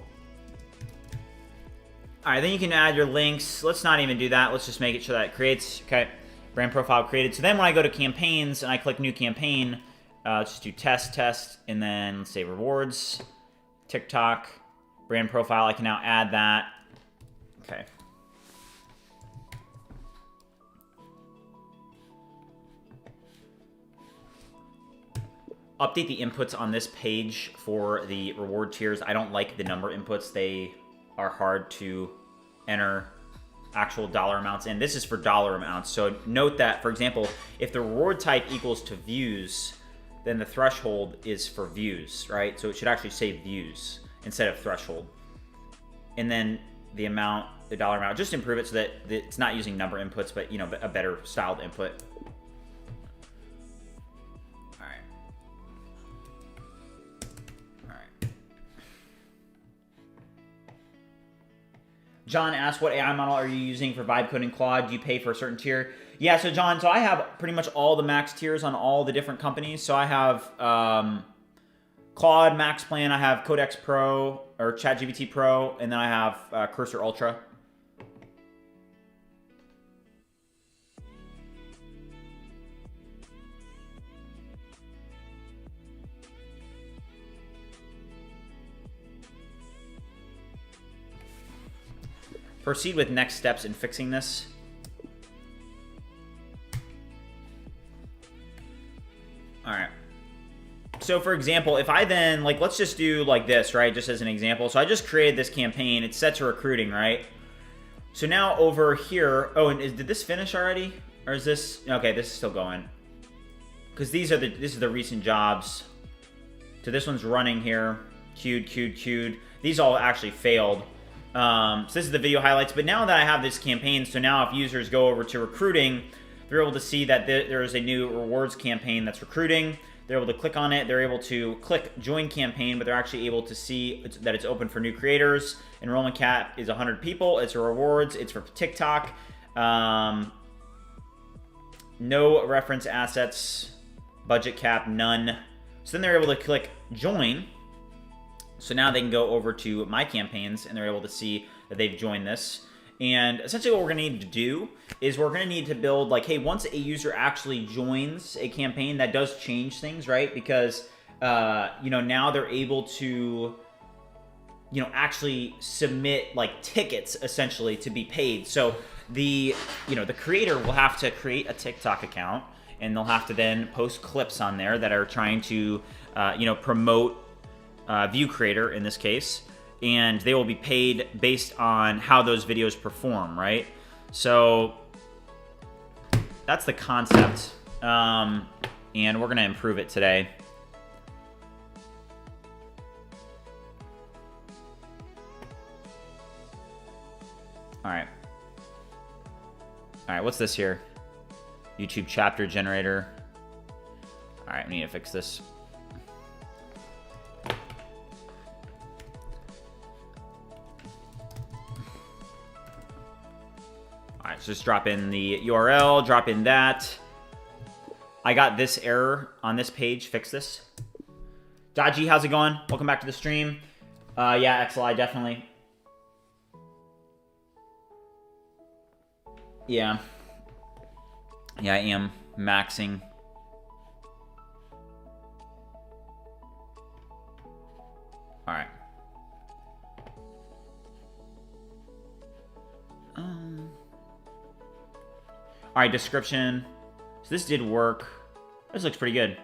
All right, then you can add your links. Let's not even do that. Let's just make it so that it creates. Okay, brand profile created. So then when I go to campaigns and I click new campaign, let's just do test, and then let's say rewards, TikTok, brand profile. I can now add that. Okay. Update the inputs on this page for the reward tiers. I don't like the number inputs. They are hard to enter actual dollar amounts in. This is for dollar amounts. So note that, for example, if the reward type equals to views, then the threshold is for views, right? So it should actually say views instead of threshold. And then the amount, the dollar amount, just improve it so that it's not using number inputs, but a better styled input. John asked, what AI model are you using for vibe coding Claude? Do you pay for a certain tier? Yeah, so John, I have pretty much all the max tiers on all the different companies. So I have Claude Max Plan, I have Codex Pro, or ChatGPT Pro, and then I have Cursor Ultra. proceed with next steps in fixing this. All right. So for example, if I then, like, let's just do like this, right? Just as an example. So I just created this campaign. It's set to recruiting, right? So now over here, oh, and did this finish already? Or is this, okay, this is still going. Because this is the recent jobs. So this one's running here. Queued. These all actually failed. So this is the video highlights. But now that I have this campaign, so now if users go over to recruiting, they're able to see that there is a new rewards campaign that's recruiting. They're able to click on it. They're able to click join campaign, but they're actually able to see that it's open for new creators. Enrollment cap is 100 people. It's for rewards. It's for TikTok. No reference assets. Budget cap, none. So then they're able to click join. So now they can go over to my campaigns and they're able to see that they've joined this. And essentially what we're going to need to do is we're going to need to build, like, hey, once a user actually joins a campaign, that does change things, right? Because, you know, now they're able to, you know, actually submit, like, tickets, essentially, to be paid. So the creator will have to create a TikTok account, and they'll have to then post clips on there that are trying to, you know, promote ViewCreator in this case. And they will be paid based on how those videos perform, right? So that's the concept, and we're gonna improve it today. All right, what's this here? YouTube chapter generator. All right, we need to fix this. Alright, so just drop in the URL, drop in that. I got this error on this page, fix this. Dodgy, how's it going? Welcome back to the stream. Yeah, XLI, definitely. Yeah. Yeah, I am maxing. Alright. Alright, description. So this did work. This looks pretty good.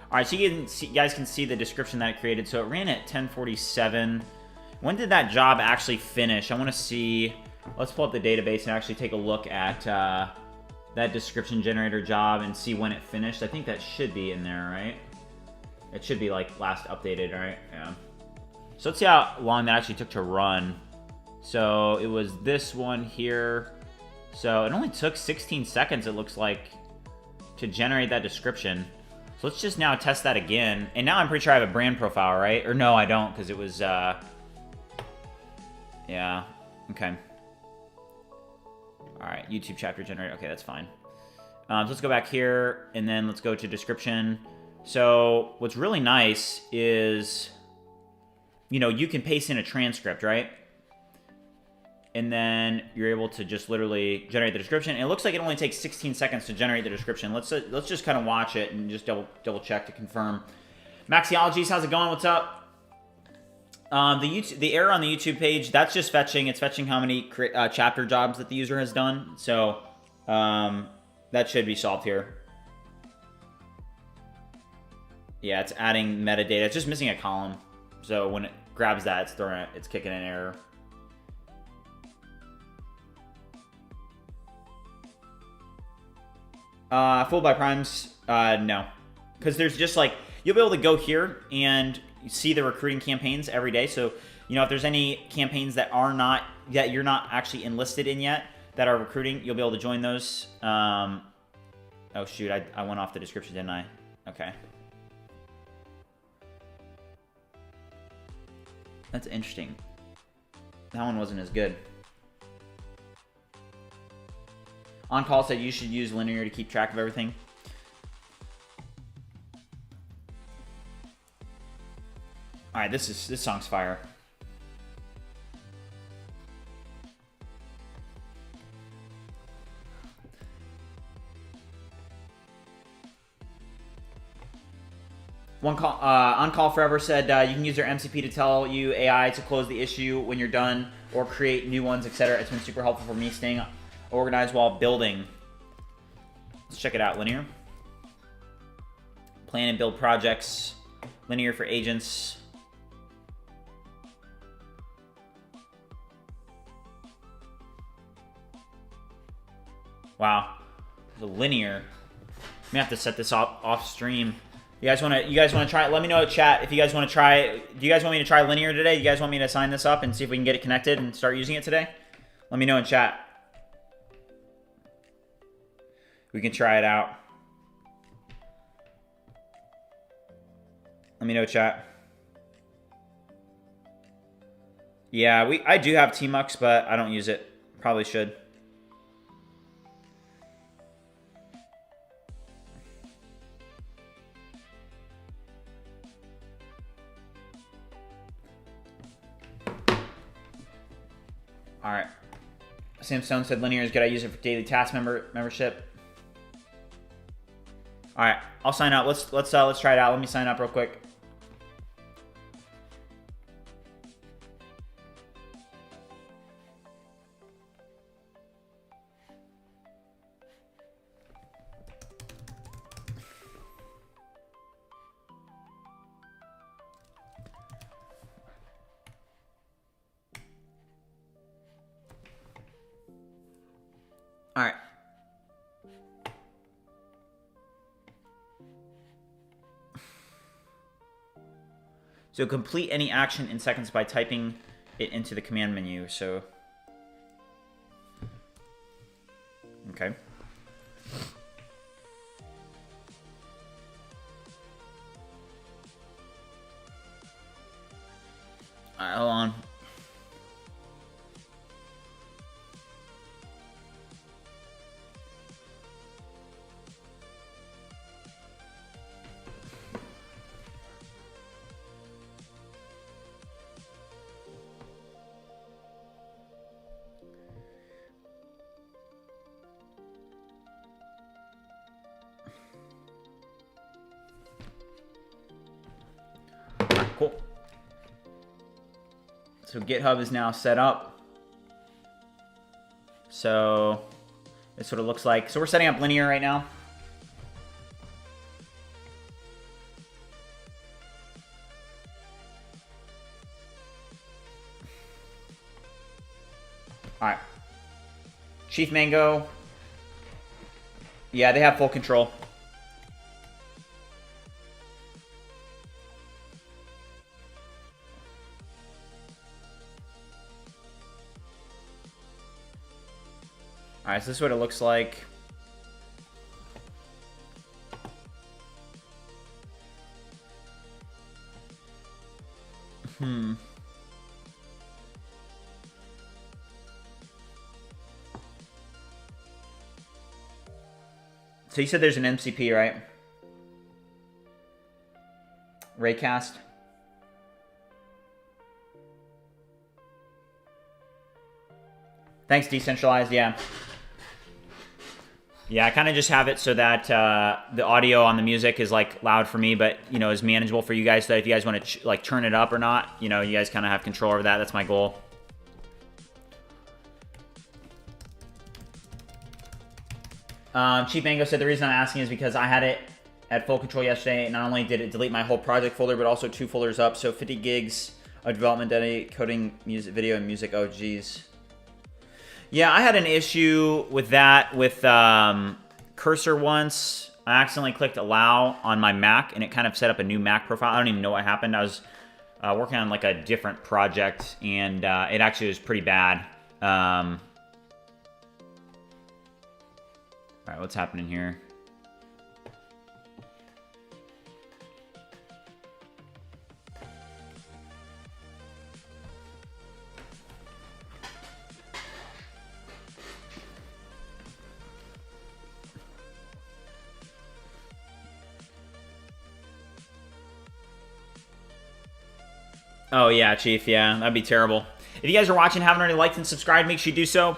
Alright, so you guys can see the description that it created. So it ran at 10:47. When did that job actually finish? I want to see. Let's pull up the database and actually take a look at that description generator job and see when it finished. I think that should be in there, right? It should be like last updated, right? Yeah. So let's see how long that actually took to run. So it was this one here. So it only took 16 seconds, it looks like, to generate that description. So let's just now test that again. And now I'm pretty sure I have a brand profile, right? Or no, I don't, because it was, yeah. Okay. All right, YouTube chapter generator. Okay, that's fine. So let's go back here, and then let's go to description. So what's really nice is, you know, you can paste in a transcript, right? And then you're able to just literally generate the description. And it looks like it only takes 16 seconds to generate the description. Let's just kind of watch it and just double check to confirm. Maxiologies, how's it going? What's up? The error on the YouTube page, that's just fetching. It's fetching how many chapter jobs that the user has done. So that should be solved here. Yeah, it's adding metadata. It's just missing a column. So when it grabs that, it's kicking an error. Fooled by primes? No. Because there's just like, you'll be able to go here and see the recruiting campaigns every day. So, you know, if there's any campaigns that you're not actually enlisted in yet that are recruiting, you'll be able to join those. Oh shoot, I went off the description, didn't I? Okay. That's interesting. That one wasn't as good. On Call said you should use linear to keep track of everything. All right, this song's fire. On Call Forever said you can use their MCP to tell you AI to close the issue when you're done or create new ones, etc. It's been super helpful for me staying organized while building. Let's check it out. Linear. Plan and build projects. Linear for agents. Wow. The linear. I'm gonna have to set this off stream. You guys wanna try it? Let me know in chat if you guys wanna try. Do you guys want me to try linear today? You guys want me to sign this up and see if we can get it connected and start using it today? Let me know in chat. We can try it out. Let me know, chat. Yeah, I do have Tmux, but I don't use it. Probably should. All right. Sam Stone said linear is good. I use it for daily task membership. All right, I'll sign up. Let's try it out. Let me sign up real quick. All right. So complete any action in seconds by typing it into the command menu. So, okay. All right, hold on. Cool. So GitHub is now set up. So this sort of looks like, so we're setting up linear right now. All right. Chief Mango. Yeah, they have full control. All right, so this is what it looks like. So you said there's an MCP, right? Raycast. Thanks, Decentralized, yeah. Yeah, I kind of just have it so that the audio on the music is like loud for me, but you know, is manageable for you guys. So that if you guys want to like turn it up or not, you know, you guys kind of have control over that. That's my goal. Chief Mango said the reason I'm asking is because I had it at full control yesterday. Not only did it delete my whole project folder, but also 2 folders up. So 50 gigs of development data, coding, music, video, and music. Oh, geez. Yeah, I had an issue with that with Cursor once. I accidentally clicked allow on my Mac, and it kind of set up a new Mac profile. I don't even know what happened. I was working on like a different project, and it actually was pretty bad. All right, what's happening here? Oh yeah, Chief, yeah, that'd be terrible. If you guys are watching, haven't already liked and subscribed, make sure you do so.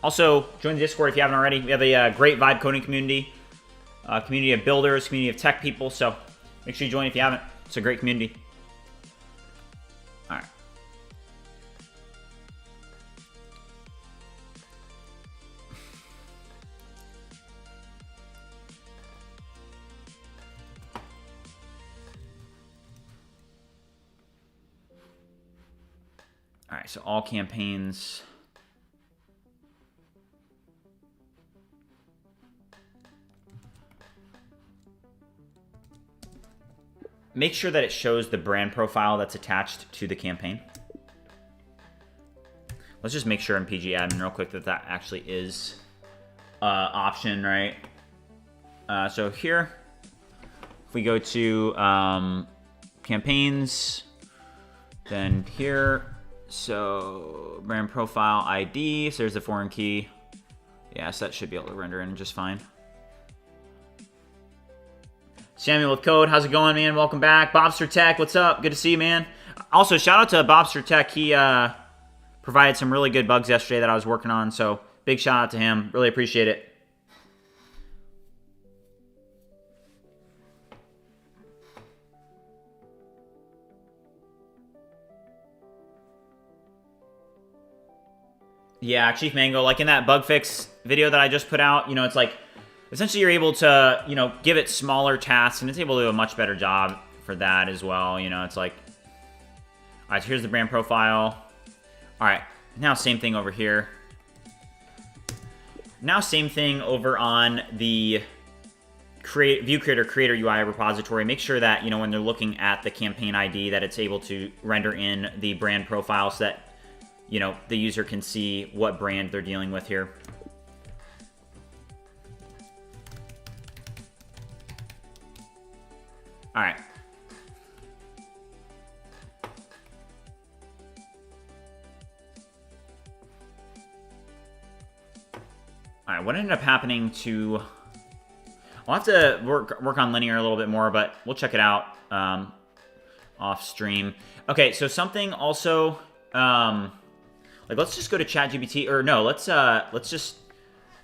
Also, join the Discord if you haven't already. We have a great vibe coding community, community of builders, community of tech people. So make Make sure you join if you haven't. It's a great community. All right. All right, so all campaigns. Make sure that it shows the brand profile that's attached to the campaign. Let's just make sure in PG admin real quick that that actually is option, right? So here, if we go to campaigns, then here, so brand profile ID, so there's the foreign key. Yeah, so that should be able to render in just fine. Samuel with Code, how's it going, man? Welcome back. Bobster Tech, what's up? Good to see you, man. Also, shout out to Bobster Tech. He provided some really good bugs yesterday that I was working on, so big shout out to him. Really appreciate it. Yeah, Chief Mango, like in that bug fix video that I just put out, you know, it's like, essentially you're able to, you know, give it smaller tasks, and it's able to do a much better job for that as well. You know, it's like, all right, so here's the brand profile. All right, now same thing over here. Now same thing over on the ViewCreator Creator UI repository. Make sure that, you know, when they're looking at the campaign ID, that it's able to render in the brand profile so that, you know, the user can see what brand they're dealing with here. All right. All right, what ended up happening to... I'll have to work on linear a little bit more, but we'll check it out off stream. Okay, so something also... like, let's just go to ChatGPT, or no, let's just...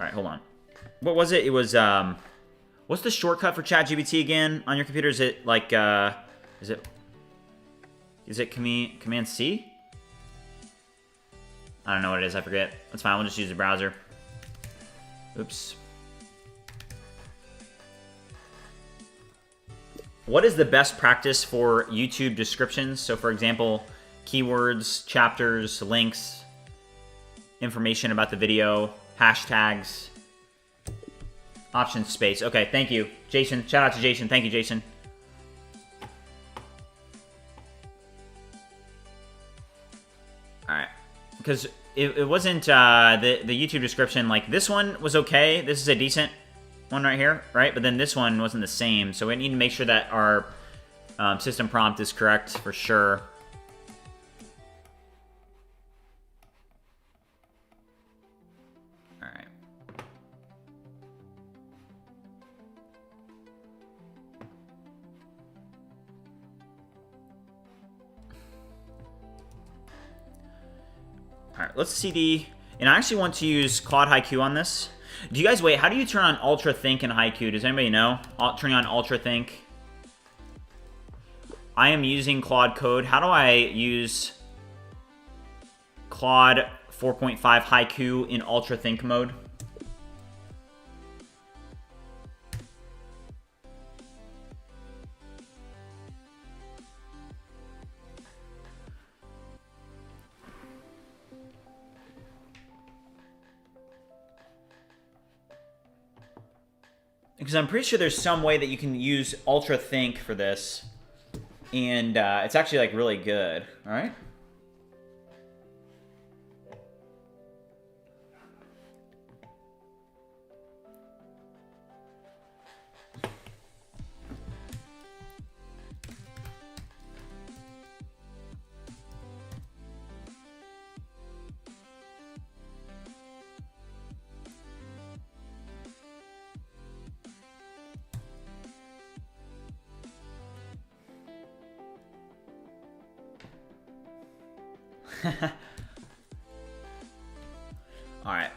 All right, hold on. What was it? It was... what's the shortcut for ChatGPT again on your computer? Is it like, is it Command C? I don't know what it is, I forget. That's fine, we'll just use the browser. Oops. What is the best practice for YouTube descriptions? So for example, keywords, chapters, links, information about the video, hashtags, options space. Okay, thank you. Jason, shout out to Jason. Thank you, Jason. All right, because it wasn't the YouTube description, like this one was okay. This is a decent one right here, right? But then this one wasn't the same. So we need to make sure that our system prompt is correct for sure. All right, let's see the... And I actually want to use Claude Haiku on this. Do you guys... Wait, how do you turn on Ultra Think in Haiku? Does anybody know? Turning on Ultra Think. I am using Claude Code. How do I use Claude 4.5 Haiku in Ultra Think mode? Because I'm pretty sure there's some way that you can use Ultra Think for this, and it's actually like really good. All right. All right.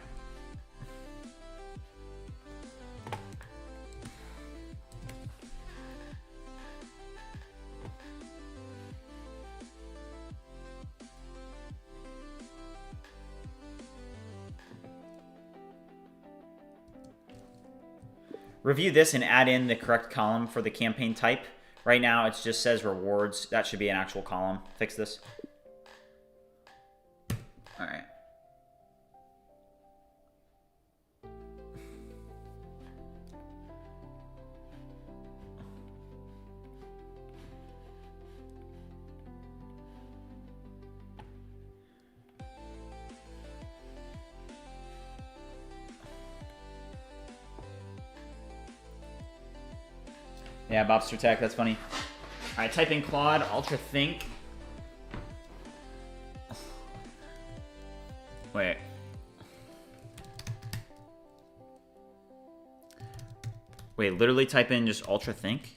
Review this and add in the correct column for the campaign type. Right now, it just says rewards. That should be an actual column. Fix this. All right. Yeah, Bobster Tech, that's funny. All right, type in Claude, Ultra Think. Wait. Wait, literally type in just Ultra Think?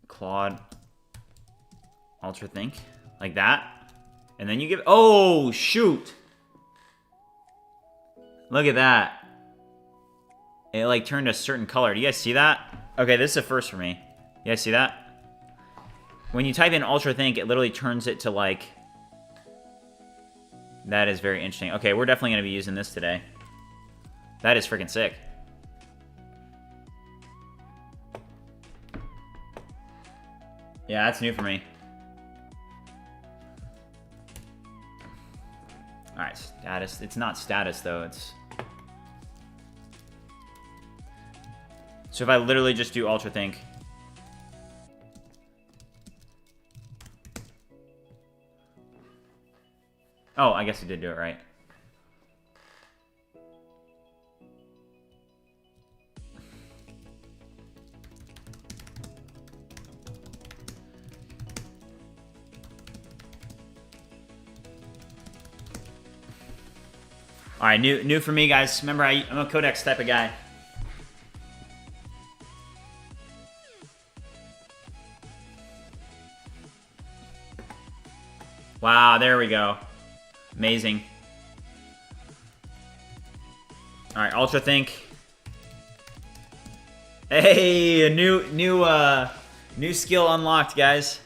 Claude, Ultra Think? Like that? And then you give, oh, shoot. Look at that. It like turned a certain color. Do you guys see that? Okay, this is a first for me. You guys see that? When you type in Ultra Think, it literally turns it to like... That is very interesting. Okay, we're definitely going to be using this today. That is freaking sick. Yeah, that's new for me. Alright, status. It's not status, though. It's... So if I literally just do Ultra Think. Oh, I guess it did do it right. All right, new for me, guys. Remember, I'm a Codex type of guy. Wow, there we go. Amazing. All right, Ultra Think. Hey, a new skill unlocked, guys.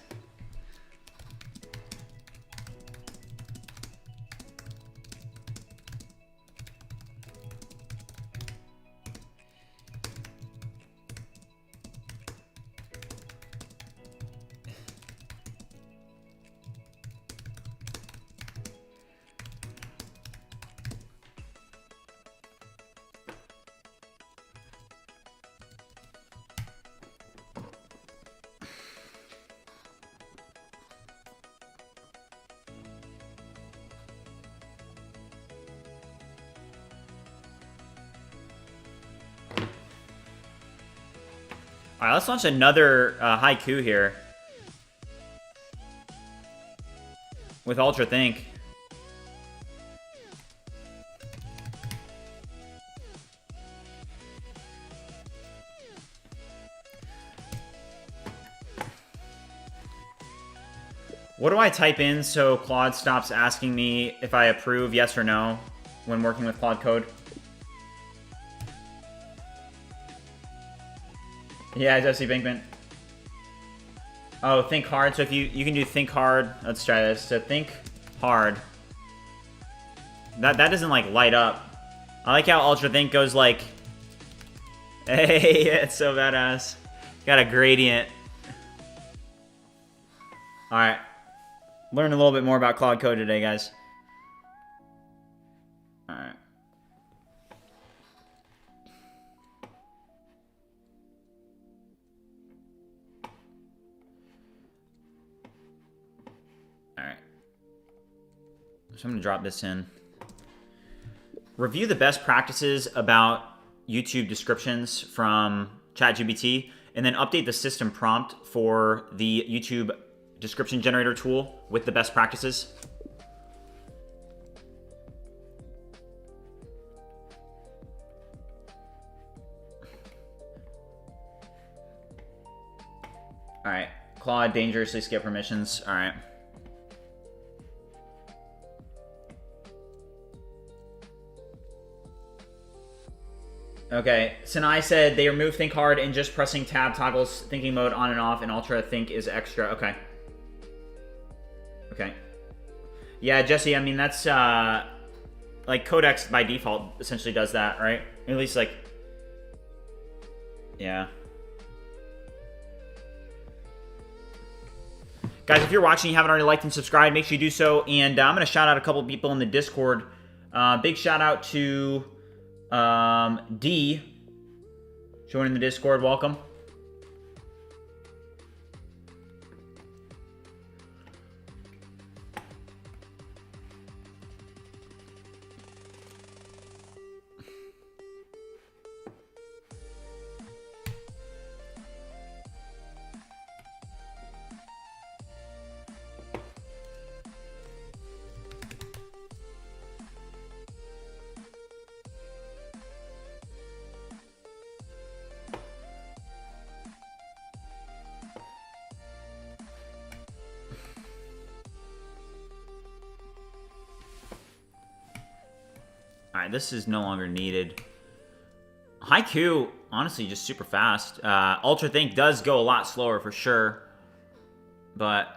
All right, let's launch another haiku here with Ultra Think. What do I type in so Claude stops asking me if I approve yes or no when working with Claude Code? Yeah, Jesse Binkman. Oh, think hard. So if you can do think hard. Let's try this. So think hard. That doesn't like light up. I like how Ultra Think goes like, hey, it's so badass. Got a gradient. All right, learn a little bit more about Claude Code today, guys. All right. So I'm going to drop this in. Review the best practices about YouTube descriptions from ChatGPT, and then update the system prompt for the YouTube description generator tool with the best practices. All right. Claude, dangerously skip permissions. All right. Okay, Sinai said they remove think hard and just pressing tab toggles thinking mode on and off, and Ultra Think is extra. Okay. Okay. Yeah, Jesse, I mean, that's like Codex by default essentially does that, right? Or at least like, yeah. Guys, if you're watching, you haven't already liked and subscribed, make sure you do so. And I'm going to shout out a couple people in the Discord. Big shout out to D joining the Discord. Welcome. Alright, this is no longer needed. Haiku, honestly, just super fast. Ultra Think does go a lot slower for sure. But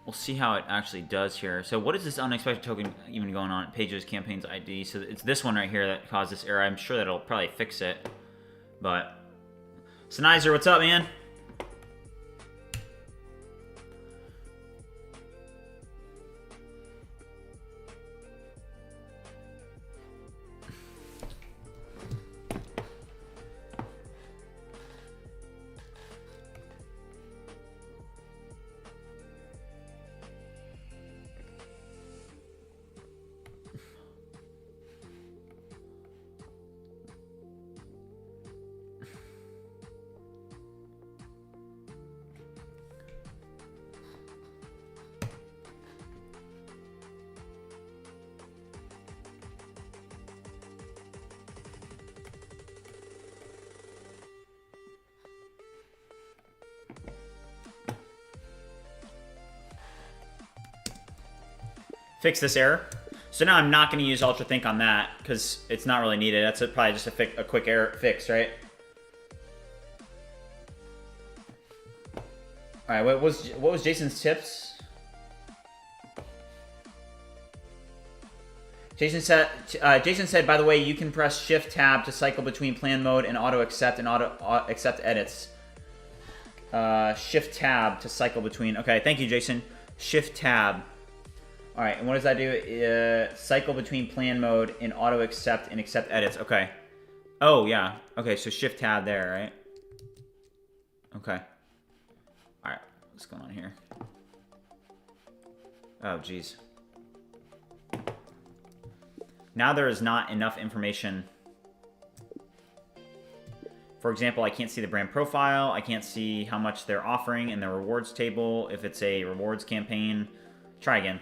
we'll see how it actually does here. So what is this unexpected token even going on? Pages, campaigns, ID. So it's this one right here that caused this error. I'm sure that'll probably fix it. But Sennheiser, what's up, man? Fix this error. So now I'm not going to use Ultra Think on that because it's not really needed. That's probably just a quick error fix, right? All right, what was Jason's tips? Jason said, by the way, you can press Shift Tab to cycle between plan mode and auto accept edits. Shift Tab to cycle between. Okay, thank you, Jason. Shift Tab. All right, and what does that do? Cycle between plan mode and auto accept and accept edits. Okay. Oh, yeah. Okay, so Shift Tab there, right? Okay. All right, what's going on here? Oh, geez. Now there is not enough information. For example, I can't see the brand profile. I can't see how much they're offering in the rewards table. If it's a rewards campaign, try again.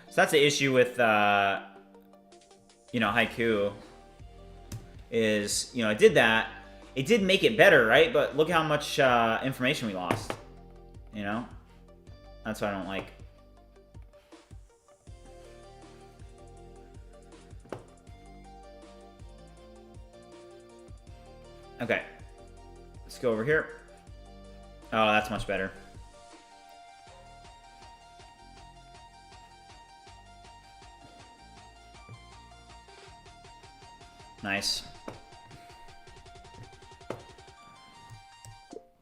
So that's the issue with, Haiku. Is, I did that. It did make it better, right? But look how much information we lost. That's what I don't like. Okay. Let's go over here. Oh, that's much better. Nice.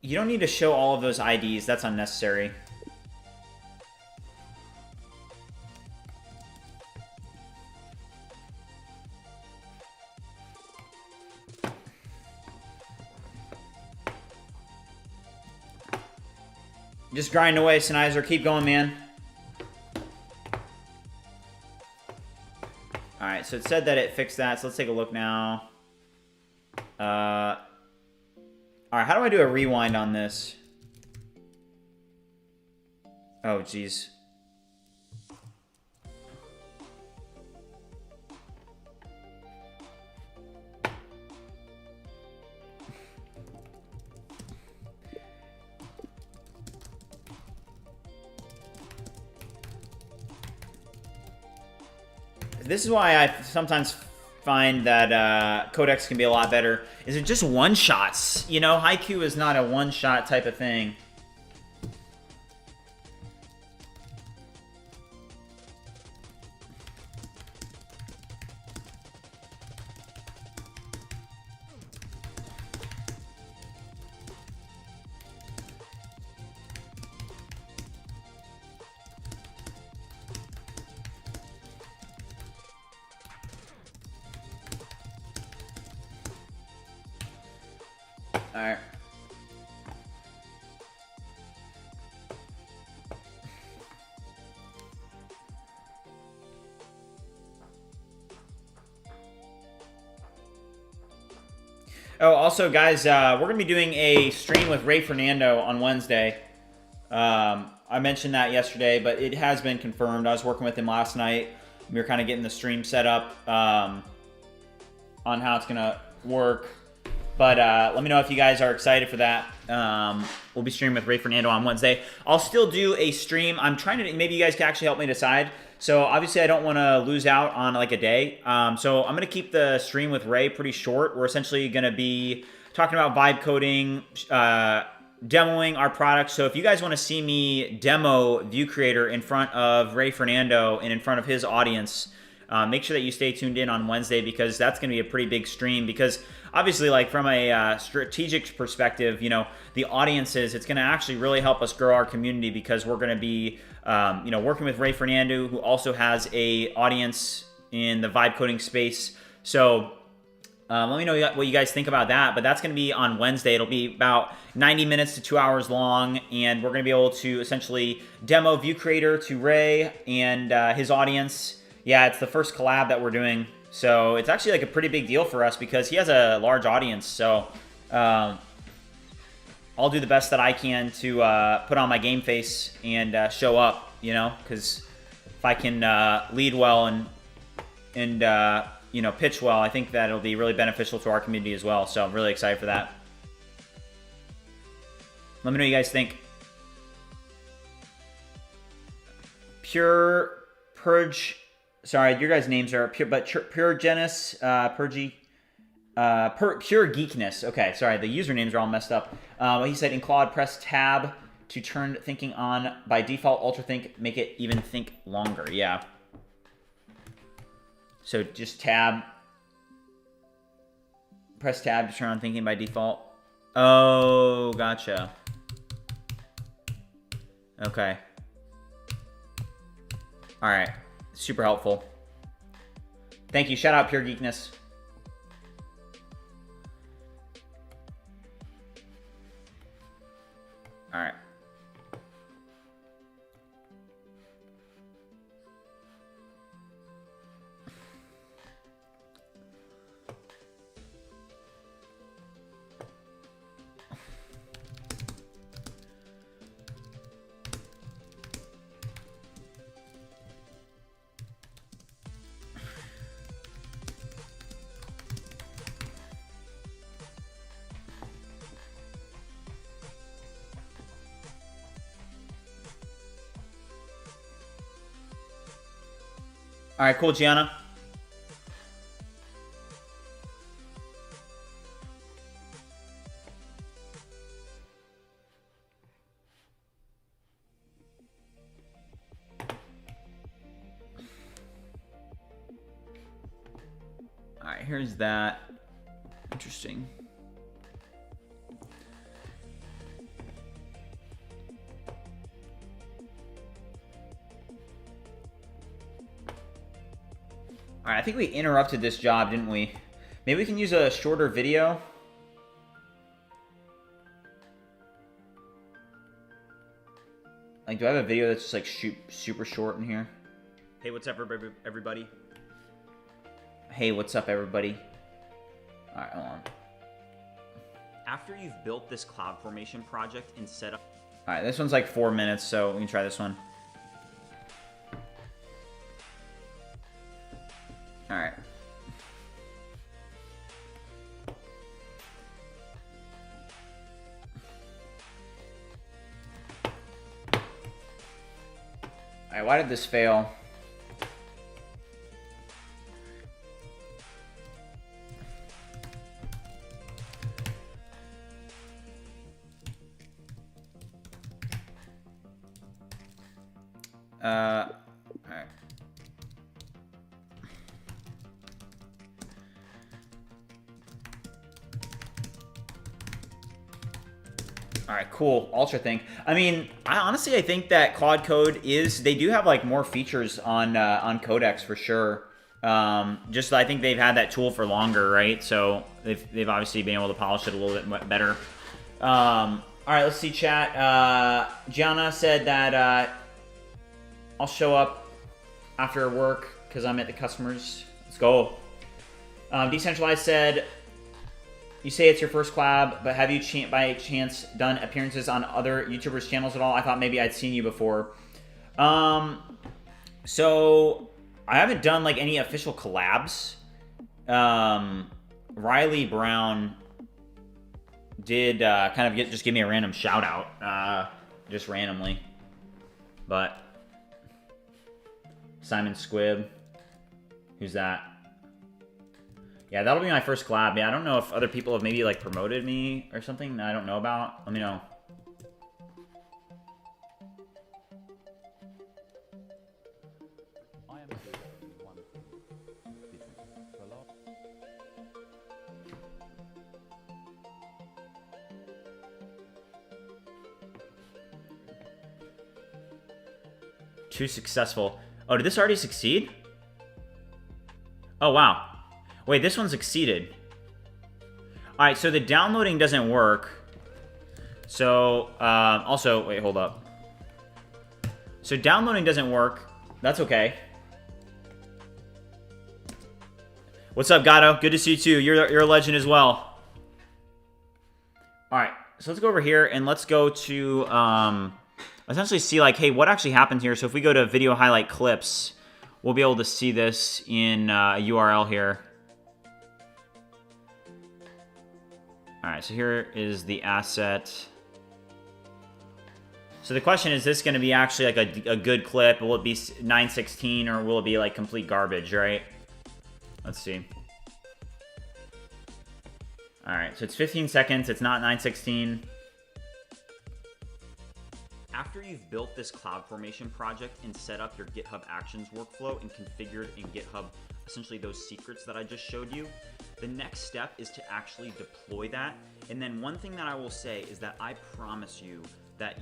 You don't need to show all of those IDs. That's unnecessary. Just grind away, Sennheiser. Keep going, man. Alright, so it said that it fixed that, so let's take a look now. Alright, how do I do a rewind on this? Oh, jeez. This is why I sometimes find that Codex can be a lot better. Is it just one-shots? Haiku is not a one-shot type of thing. All right. Oh, also, guys, we're going to be doing a stream with Ray Fernando on Wednesday. I mentioned that yesterday, but it has been confirmed. I was working with him last night. We were kind of getting the stream set up on how it's going to work. But let me know if you guys are excited for that. We'll be streaming with Ray Fernando on Wednesday. I'll still do a stream. I'm trying to, maybe you guys can actually help me decide. So obviously I don't want to lose out on like a day. So I'm going to keep the stream with Ray pretty short. We're essentially going to be talking about vibe coding, demoing our products. So if you guys want to see me demo ViewCreator in front of Ray Fernando and in front of his audience, make sure that you stay tuned in on Wednesday, because that's going to be a pretty big stream. Because obviously, like from a strategic perspective, you know, the audiences, it's going to actually really help us grow our community, because we're going to be, you know, working with Ray Fernando, who also has a audience in the vibe coding space. So let me know what you guys think about that. But that's going to be on Wednesday. It'll be about 90 minutes to 2 hours long, and we're going to be able to essentially demo ViewCreator to Ray and his audience. Yeah, it's the first collab that we're doing. So it's actually like a pretty big deal for us, because he has a large audience. So I'll do the best that I can to put on my game face and show up, you know, because if I can lead well and you know, pitch well, I think that it'll be really beneficial to our community as well. So I'm really excited for that. Let me know what you guys think. Purge. Sorry, your guys' names are Pure Genus, Pure Geekness. Okay, sorry, the usernames are all messed up. He said in Claude, press tab to turn thinking on. By default, ultra think, make it even think longer. Yeah. So just tab. Press tab to turn on thinking by default. Oh, gotcha. Okay. All right. Super helpful. Thank you. Shout out Pure Geekness. All right. All right, cool, Gianna. All right, here's that. Interesting. All right, I think we interrupted this job, didn't we? Maybe we can use a shorter video. Like, do I have a video that's just like super short in here? Hey, what's up, everybody? Hey, what's up, everybody? All right, hold on. After you've built this CloudFormation project and set up... All right, this one's like 4 minutes, so we can try this one. All right. All right, why did this fail? All right. All right, cool. Ultra think. I mean, I think that Claude Code is, they do have like more features on Codex for sure. Just I think they've had that tool for longer, right? So they've obviously been able to polish it a little bit better. All right, let's see chat. Gianna said that I'll show up after work because I'm at the customers. Let's go. Decentralized said, you say it's your first collab, but have you by chance done appearances on other YouTubers' channels at all? I thought maybe I'd seen you before. So I haven't done like any official collabs. Riley Brown did kind of just give me a random shout out, just randomly. But Simon Squibb, who's that? Yeah, that'll be my first collab. Yeah, I don't know if other people have maybe like promoted me or something that I don't know about. Let me know. Too successful. Oh, did this already succeed? Oh, wow. Wait, this one succeeded. All right, so the downloading doesn't work. So, also, wait, hold up. So downloading doesn't work. That's okay. What's up, Gato? Good to see you too. You're a legend as well. All right, so let's go over here and let's go to essentially see like, hey, what actually happened here? So if we go to video highlight clips, we'll be able to see this in a URL here. All right, so here is the asset. So the question is this going to be actually like a good clip? Will it be 916 or will it be like complete garbage, right? Let's see. All right, so it's 15 seconds. It's not 916. After you've built this CloudFormation project and set up your GitHub Actions workflow and configured in GitHub essentially those secrets that I just showed you, the next step is to actually deploy that. And then one thing that I will say is that I promise you that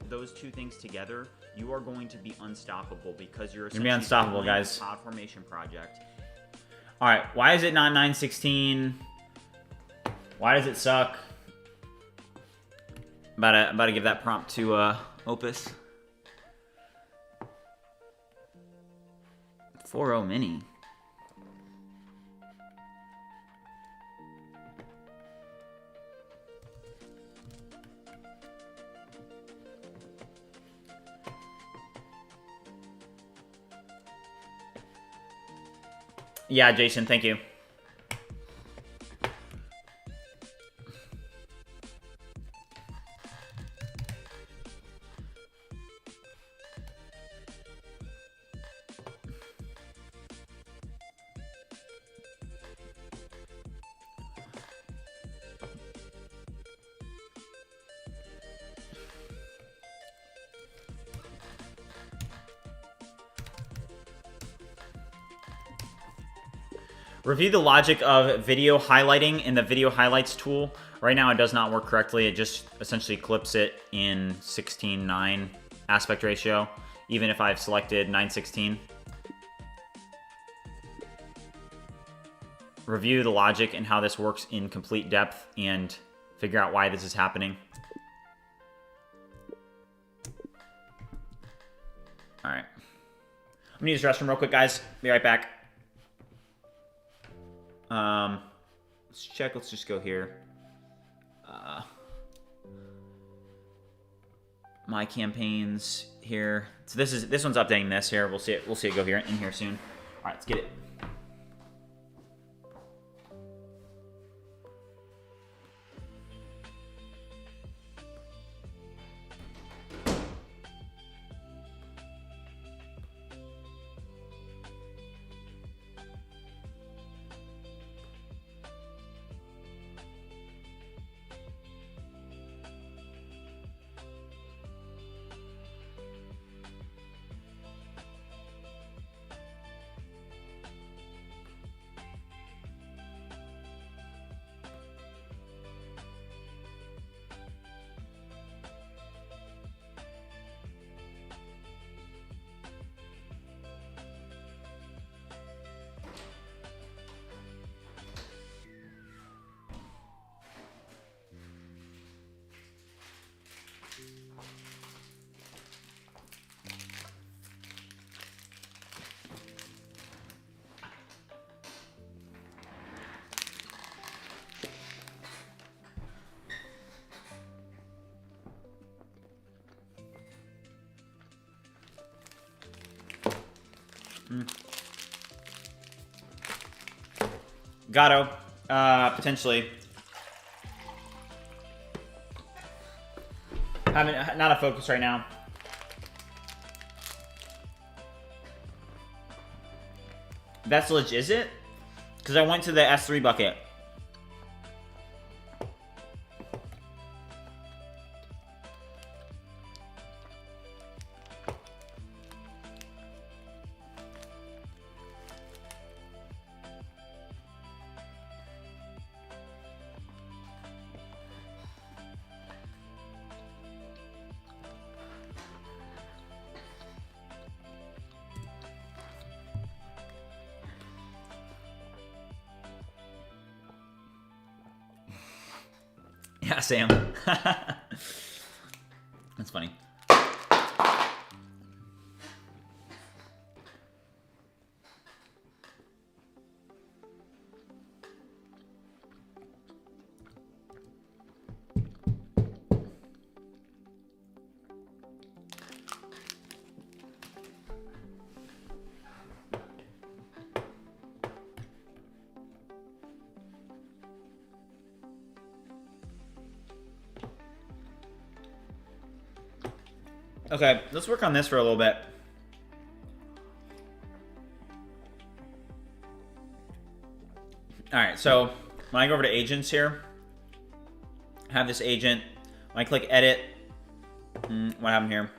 those two things together, you are going to be unstoppable because you're essentially unstoppable, guys. CloudFormation project. All right, why is it not 916? Why does it suck? About to give that prompt to Opus. 4.0 mini. Yeah, Jason, thank you. Review the logic of video highlighting in the video highlights tool. Right now it does not work correctly. It just essentially clips it in 16:9 aspect ratio, even if I've selected 916. Review the logic and how this works in complete depth and figure out why this is happening. All right. I'm gonna use the restroom real quick, guys. Be right back. Let's check. Let's just go here. My campaigns here. So this one's updating this here. We'll see it. We'll see it go here in here soon. All right, let's get it. Gatto, potentially. Not a focus right now. Vestige, is it? Because I went to the S3 bucket. Yeah, Sam. That's funny. Okay, let's work on this for a little bit. All right, so when I go over to agents here, I have this agent. When I click edit, what happened here?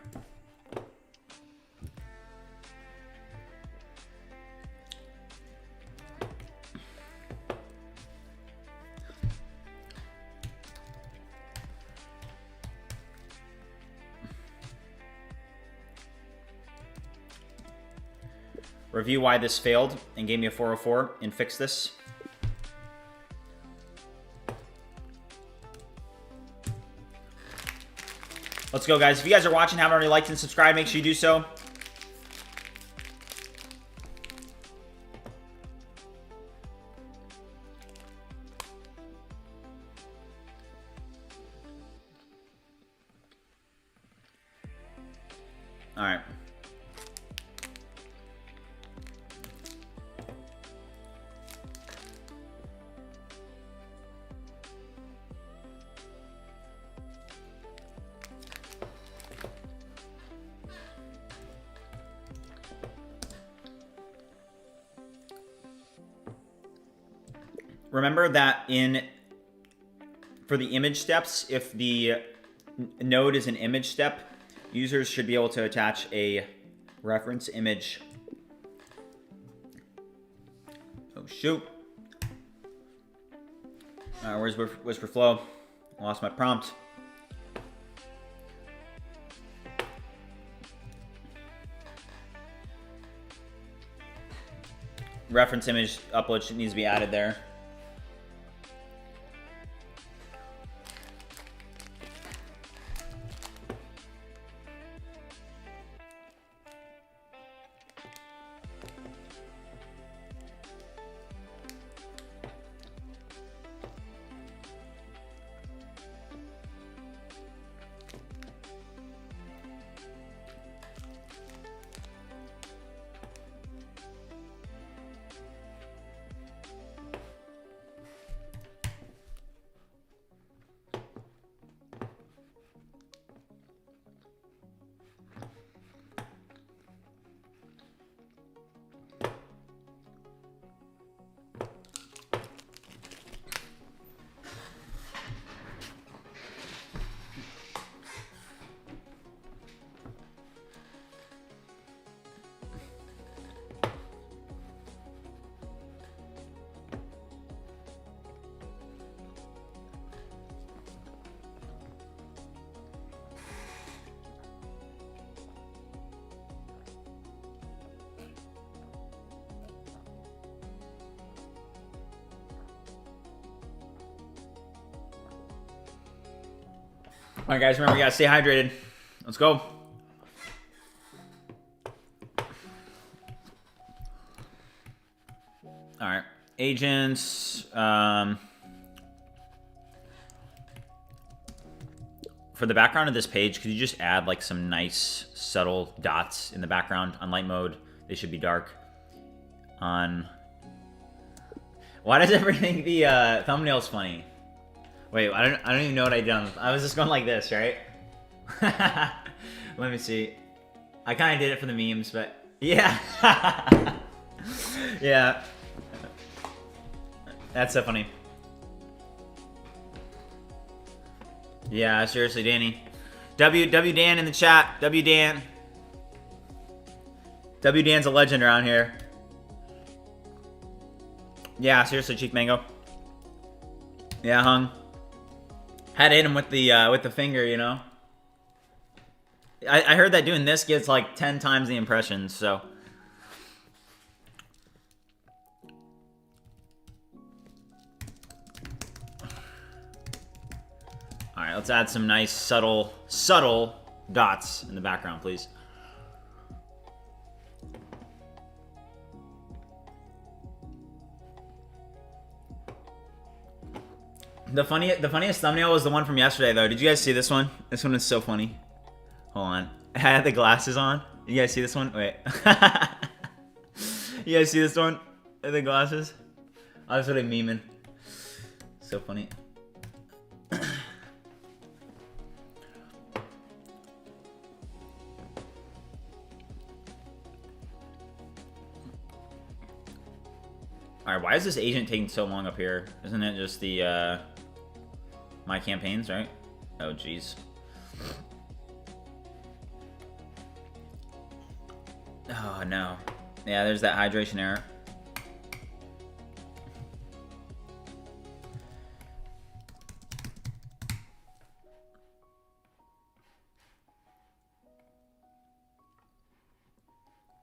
Review why this failed and gave me a 404 and fix this. Let's go, guys. If you guys are watching, haven't already liked and subscribed, make sure you do so. All right. Remember that for the image steps, if the node is an image step, users should be able to attach a reference image. Oh shoot. All right, where's Whisper Flow? I lost my prompt. Reference image upload needs to be added there. All right, guys, remember, we gotta stay hydrated. Let's go. All right, agents. For the background of this page, could you just add like some nice subtle dots in the background? On light mode, they should be dark. On Why does everything the thumbnail's funny? Wait, I don't even know what I done. I was just going like this, right? Let me see. I kind of did it for the memes, but yeah. Yeah. That's so funny. Yeah, seriously, Danny. W Dan in the chat. W Dan. W Dan's a legend around here. Yeah, seriously, Chief Mango. Yeah, Hung. Had to hit him with the finger, you know. I heard that doing this gets like 10 times the impressions, so. All right, let's add some nice subtle dots in the background, please. The funniest thumbnail was the one from yesterday, though. Did you guys see this one? This one is so funny. Hold on. I had the glasses on. You guys see this one? Wait. You guys see this one? The glasses? I was really memeing. So funny. Alright, why is this agent taking so long up here? Isn't it just the, my campaigns, right? Oh, jeez. Oh, no. Yeah, there's that hydration error.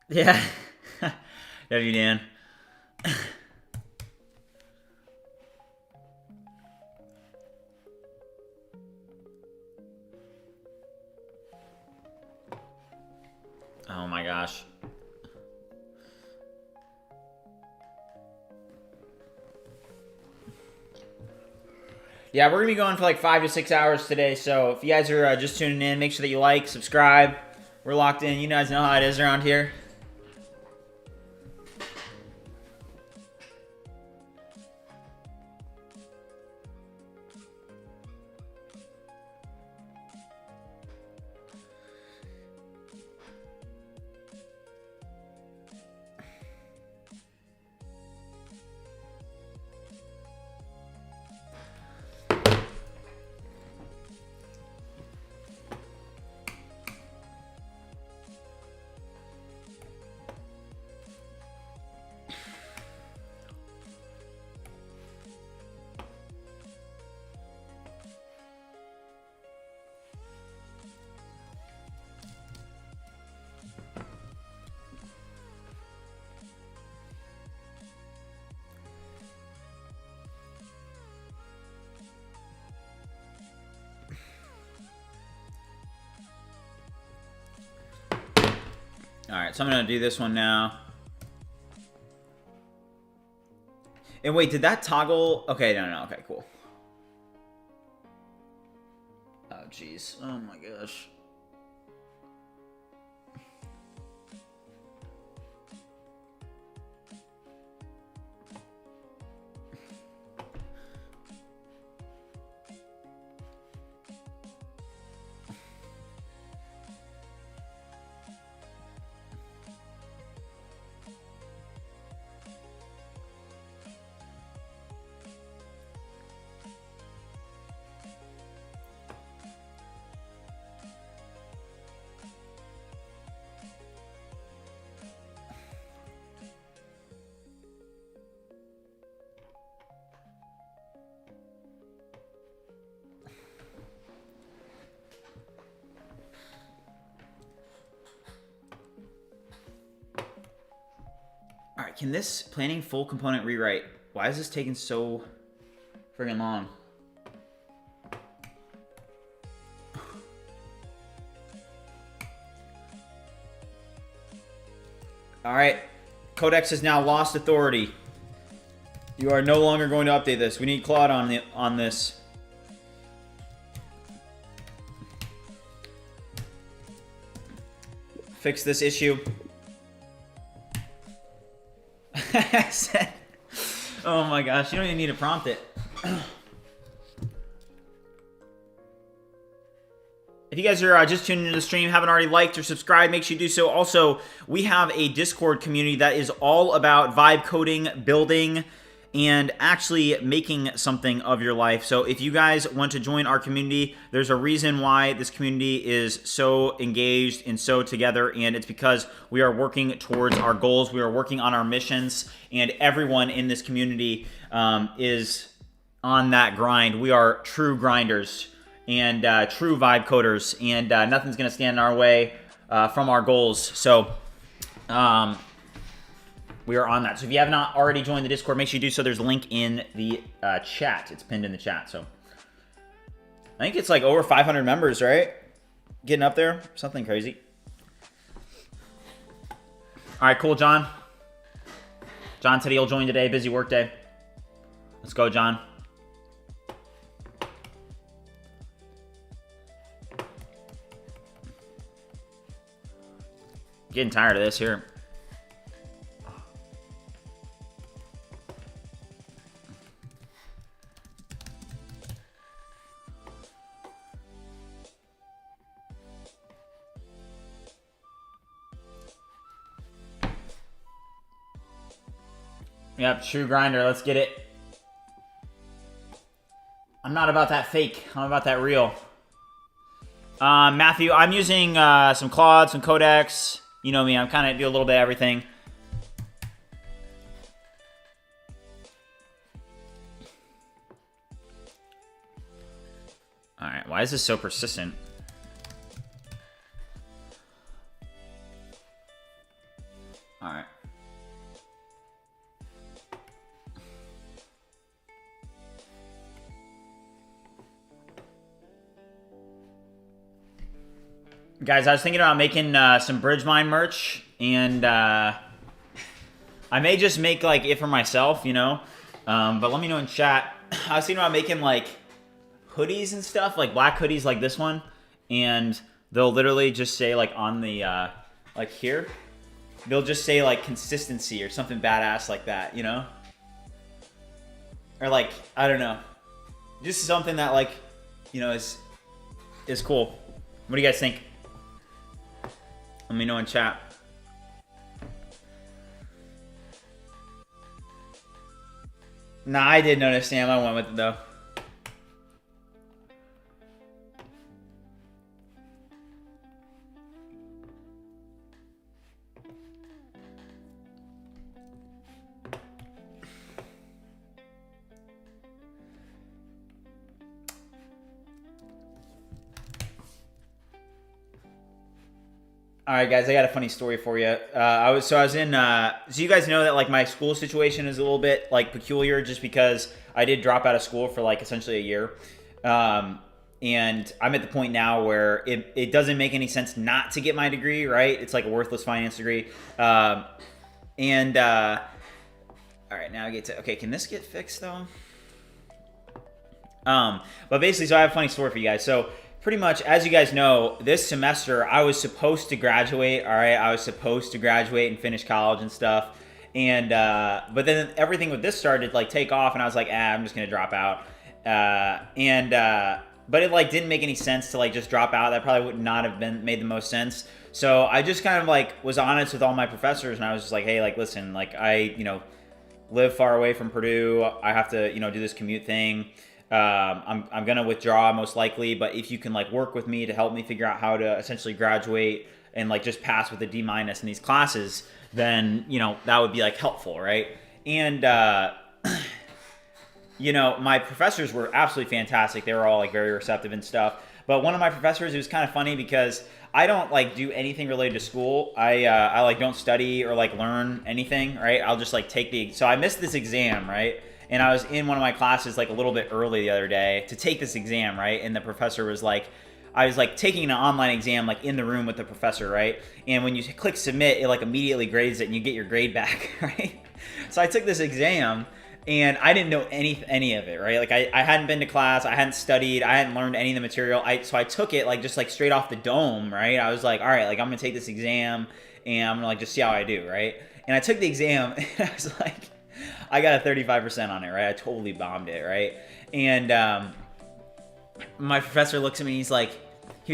Yeah. W Dan. Oh my gosh. Yeah, we're gonna be going for like 5 to 6 hours today, so if you guys are just tuning in, make sure that you like, subscribe. We're locked in. You guys know how it is around here. Alright, so I'm going to do this one now. And wait, did that toggle? Okay, no, okay, cool. Oh, jeez. Oh, my gosh. Alright, can this planning full component rewrite? Why is this taking so friggin' long? Alright, Codex has now lost authority. You are no longer going to update this. We need Claude on this. Fix this issue. I said, Oh my gosh, you don't even need to prompt it. If you guys are just tuning into the stream, haven't already liked or subscribed, make sure you do so. Also, we have a Discord community that is all about vibe coding, building, and actually making something of your life. So if you guys want to join our community, there's a reason why this community is so engaged and so together, and it's because we are working towards our goals. We are working on our missions, and everyone in this community is on that grind. We are true grinders and true vibe coders, and nothing's going to stand in our way from our goals. So we are on that. So if you have not already joined the Discord, make sure you do so. There's a link in the chat. It's pinned in the chat. So I think it's like over 500 members, right? Getting up there. Something crazy. All right, cool, John. John said he'll join today. Busy work day. Let's go, John. Getting tired of this here. Yep, true grinder. Let's get it. I'm not about that fake. I'm about that real. Matthew, I'm using some Claude, some Codex. You know me, I'm kind of do a little bit of everything. All right, why is this so persistent? All right. Guys, I was thinking about making some BridgeMind merch, and I may just make like it for myself, you know. But let me know in chat. I was thinking about making like hoodies and stuff, like black hoodies like this one, and they'll literally just say like on the like here, they'll just say like consistency or something badass like that, you know. Or like I don't know, just something that like you know is cool. What do you guys think? Let me know in chat. Nah, I didn't understand. I went with it though. All right, guys, I got a funny story for you. I was in. So you guys know that like my school situation is a little bit like peculiar, just because I did drop out of school for like essentially a year, and I'm at the point now where it doesn't make any sense not to get my degree. Right? It's like a worthless finance degree, all right, now I get to okay. Can this get fixed though? But basically, so I have a funny story for you guys. So pretty much, as you guys know, this semester I was supposed to graduate. All right, I was supposed to graduate and finish college and stuff. And but then everything with this started like take off, and I was like, I'm just gonna drop out. But it like didn't make any sense to like just drop out. That probably would not have been made the most sense. So I just kind of like was honest with all my professors, and I was just like, hey, like listen, like I live far away from Purdue. I have to do this commute thing. I'm gonna withdraw most likely, but if you can like work with me to help me figure out how to essentially graduate and like just pass with a D- in these classes, then that would be like helpful, right? And my professors were absolutely fantastic. They were all like very receptive and stuff. But one of my professors, it was kind of funny because I don't like do anything related to school. I like don't study or like learn anything, right? I'll just like take so I missed this exam, right? And I was in one of my classes like a little bit early the other day to take this exam, right? And the professor was like, I was like taking an online exam like in the room with the professor, right? And when you click submit, it like immediately grades it and you get your grade back, right? So I took this exam and I didn't know any of it, right? Like I hadn't been to class, I hadn't studied, I hadn't learned any of the material. So I took it like just like straight off the dome, right? I was like, all right, like I'm gonna take this exam and I'm gonna like just see how I do, right? And I took the exam and I was like, I got a 35% on it, right? I totally bombed it, right? And my professor looks at me, he was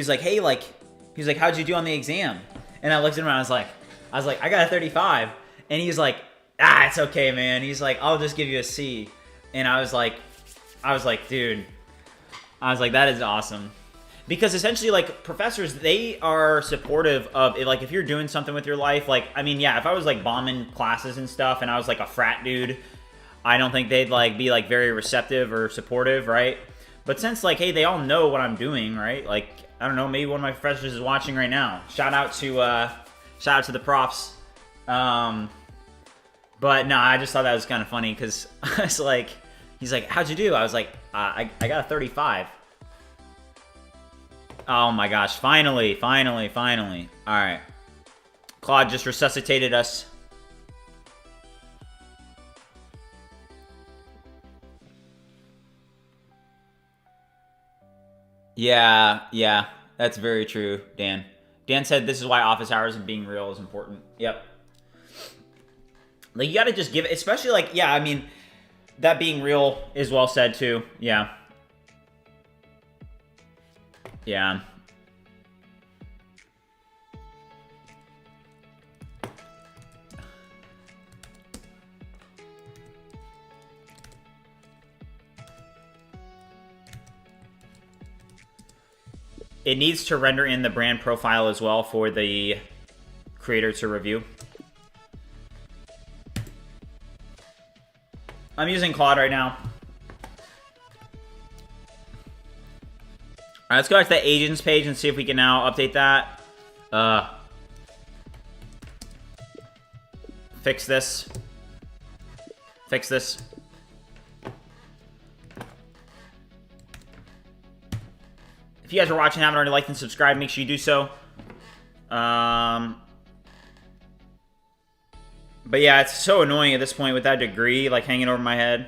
like, hey, like, he was like, how'd you do on the exam? And I looked at him and I was like, I got a 35. And he's like, it's okay, man. He's like, I'll just give you a C. And I was like, dude, that is awesome. Because essentially, like, professors, they are supportive of, like, if you're doing something with your life, like, I mean, yeah, if I was, like, bombing classes and stuff and I was, like, a frat dude, I don't think they'd, like, be, like, very receptive or supportive, right? But since, like, hey, they all know what I'm doing, right? Like, I don't know, maybe one of my professors is watching right now. Shout out to the profs. But, no, I just thought that was kind of funny because I was like, he's like, how'd you do? I was like, I got a 35. Oh my gosh, finally. Alright. Claude just resuscitated us. Yeah, that's very true, Dan. Dan said this is why office hours and being real is important. Yep. Like, you gotta just give it, especially, like, yeah, I mean, that being real is well said, too. Yeah. Yeah. It needs to render in the brand profile as well for the creator to review. I'm using Claude right now. Alright, let's go back to the agents page and see if we can now update that. Fix this. Fix this. If you guys are watching and haven't already liked and subscribed, make sure you do so. But yeah, it's so annoying at this point with that degree, like, hanging over my head.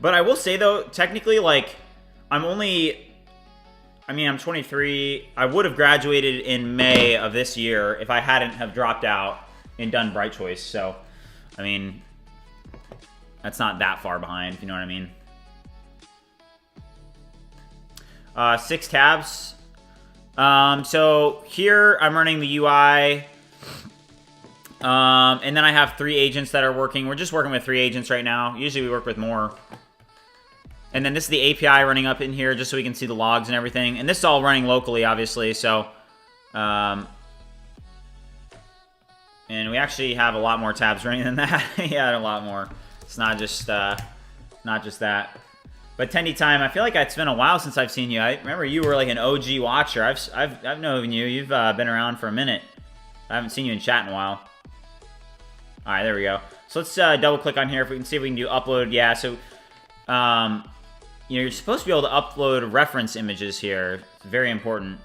But I will say, though, technically, like, I'm 23. I would have graduated in May of this year if I hadn't have dropped out and done Bright Choice. So, I mean, that's not that far behind, if you know what I mean. 6 tabs. So here I'm running the UI. And then I have 3 agents that are working. We're just working with 3 agents right now. Usually we work with more. And then this is the API running up in here just so we can see the logs and everything. And this is all running locally, obviously. So, and we actually have a lot more tabs running than that. Yeah, a lot more. It's not just that. But Tendy Time, I feel like it's been a while since I've seen you. I remember you were like an OG watcher. I've known you. You've been around for a minute. I haven't seen you in chat in a while. All right, there we go. So let's double click on here if we can see if we can do upload. Yeah, so you know, you're supposed to be able to upload reference images here. It's very important.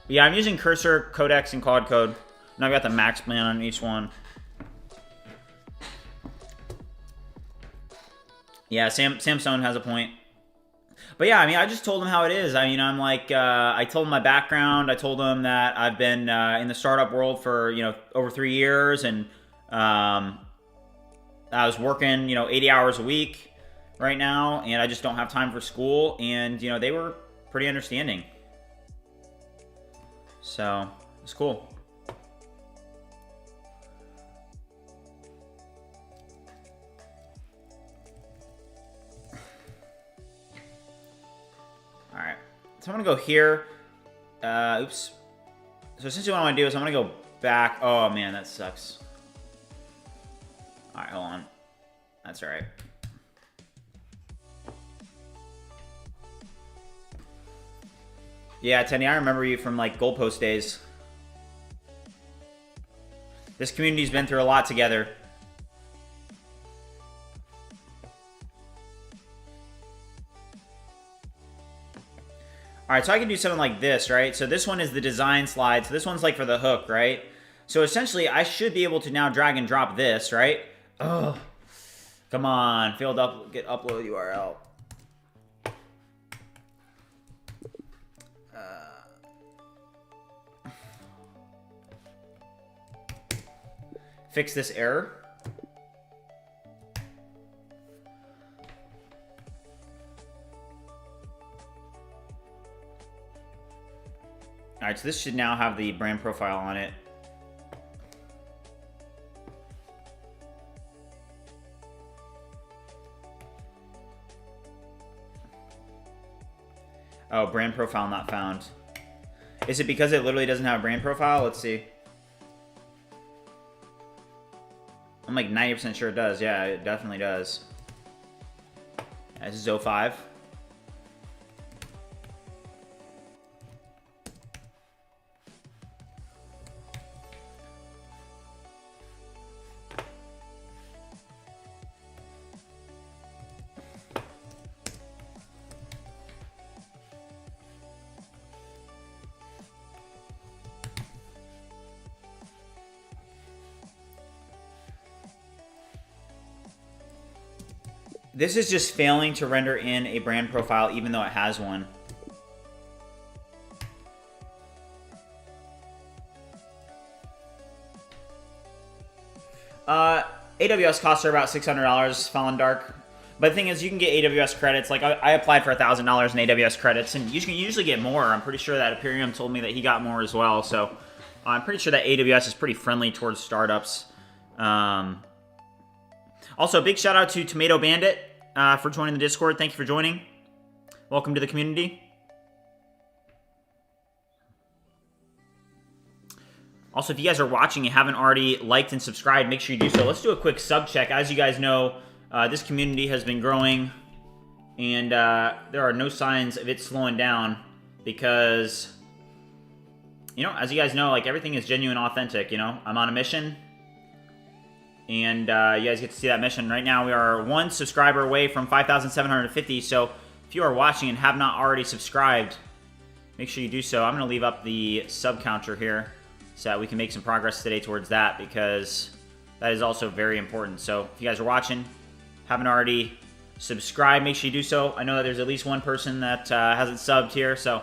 Yeah, I'm using Cursor, Codex, and Claude Code. And I've got the max plan on each one. Yeah, Samsung has a point. But yeah, I mean, I just told him how it is. I'm like, I told him my background. I told him that I've been in the startup world for, over 3 years. And I was working, 80 hours a week right now. And I just don't have time for school. And, they were pretty understanding. So, it's cool. Alright, so I'm going to go here. Oops. So essentially what I want to do is I'm going to go back. Oh, man, that sucks. Alright, hold on. That's alright. Yeah, Tenny, I remember you from, like, Goalpost days. This community's been through a lot together. Alright, so I can do something like this, right? So this one is the design slide. So this one's like for the hook, right? So essentially, I should be able to now drag and drop this, right? Oh, come on. Failed get upload URL. fix this error. All right, so this should now have the brand profile on it. Oh, brand profile not found. Is it because it literally doesn't have a brand profile? Let's see. I'm like 90% sure it does. Yeah, it definitely does. This is 05. This is just failing to render in a brand profile even though it has one. AWS costs are about $600, Fallen Dark. But the thing is, you can get AWS credits. Like, I applied for $1,000 in AWS credits, and you can usually get more. I'm pretty sure that Imperium told me that he got more as well. So I'm pretty sure that AWS is pretty friendly towards startups. Also, big shout out to Tomato Bandit for joining the Discord. Thank you for joining. Welcome to the community. Also, if you guys are watching and haven't already liked and subscribed, make sure you do so. Let's do a quick sub check. As you guys know, this community has been growing, and there are no signs of it slowing down because, you know, as you guys know, like, everything is genuine, authentic. You know, I'm on a mission, and you guys get to see that mission. Right now, we are 1 subscriber away from 5,750. So if you are watching and have not already subscribed, make sure you do so. I'm going to leave up the sub counter here so that we can make some progress today towards that, because that is also very important. So if you guys are watching, haven't already subscribed, make sure you do so. I know that there's at least one person that hasn't subbed here, so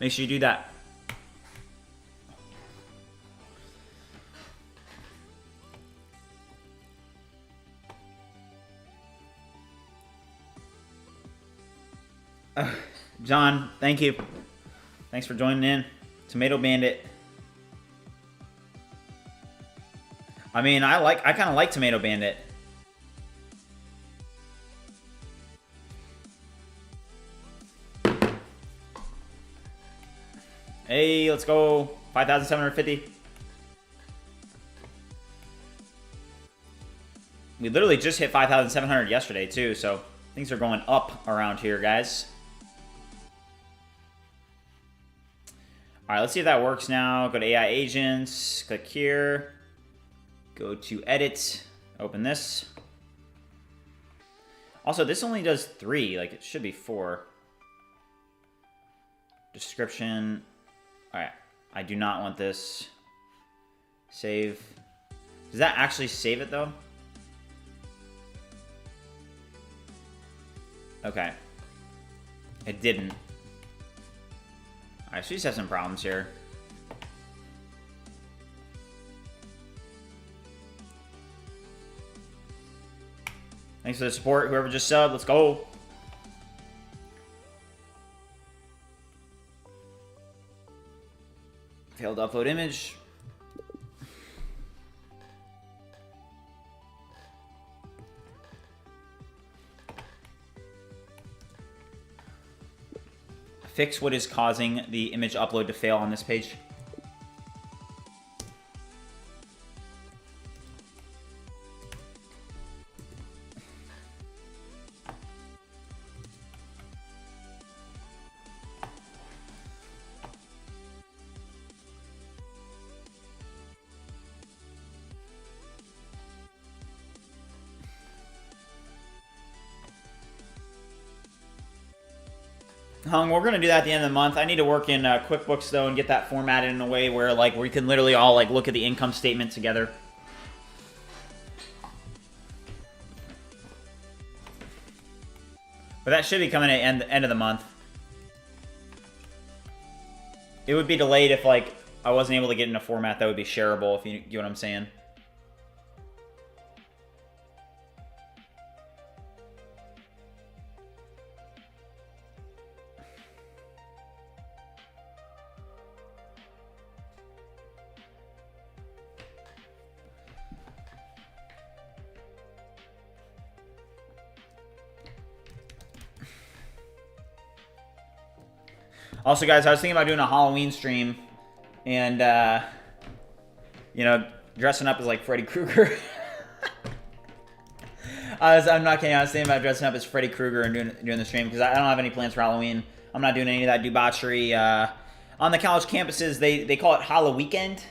make sure you do that. John, thank you. Thanks for joining in. Tomato Bandit. I mean, I kind of like Tomato Bandit. Hey, let's go. 5,750. We literally just hit 5,700 yesterday, too, so things are going up around here, guys. All right, let's see if that works now. Go to AI Agents, click here. Go to Edit, open this. Also, this only does 3, like it should be 4. Description. All right, I do not want this. Save. Does that actually save it though? Okay. It didn't. All right, so we just have some problems here. Thanks for the support, whoever just subbed. Let's go. Failed to upload image. Fix what is causing the image upload to fail on this page. Hung, we're gonna do that at the end of the month. I need to work in QuickBooks though and get that formatted in a way where like we can literally all like look at the income statement together. But that should be coming at end of the month. It would be delayed if like I wasn't able to get in a format that would be shareable, if you get what I'm saying. Also, guys, I was thinking about doing a Halloween stream and, you know, dressing up as like Freddy Krueger. I'm not kidding. I was thinking about dressing up as Freddy Krueger and doing the stream because I don't have any plans for Halloween. I'm not doing any of that debauchery. On the college campuses, they call it Hollow Weekend.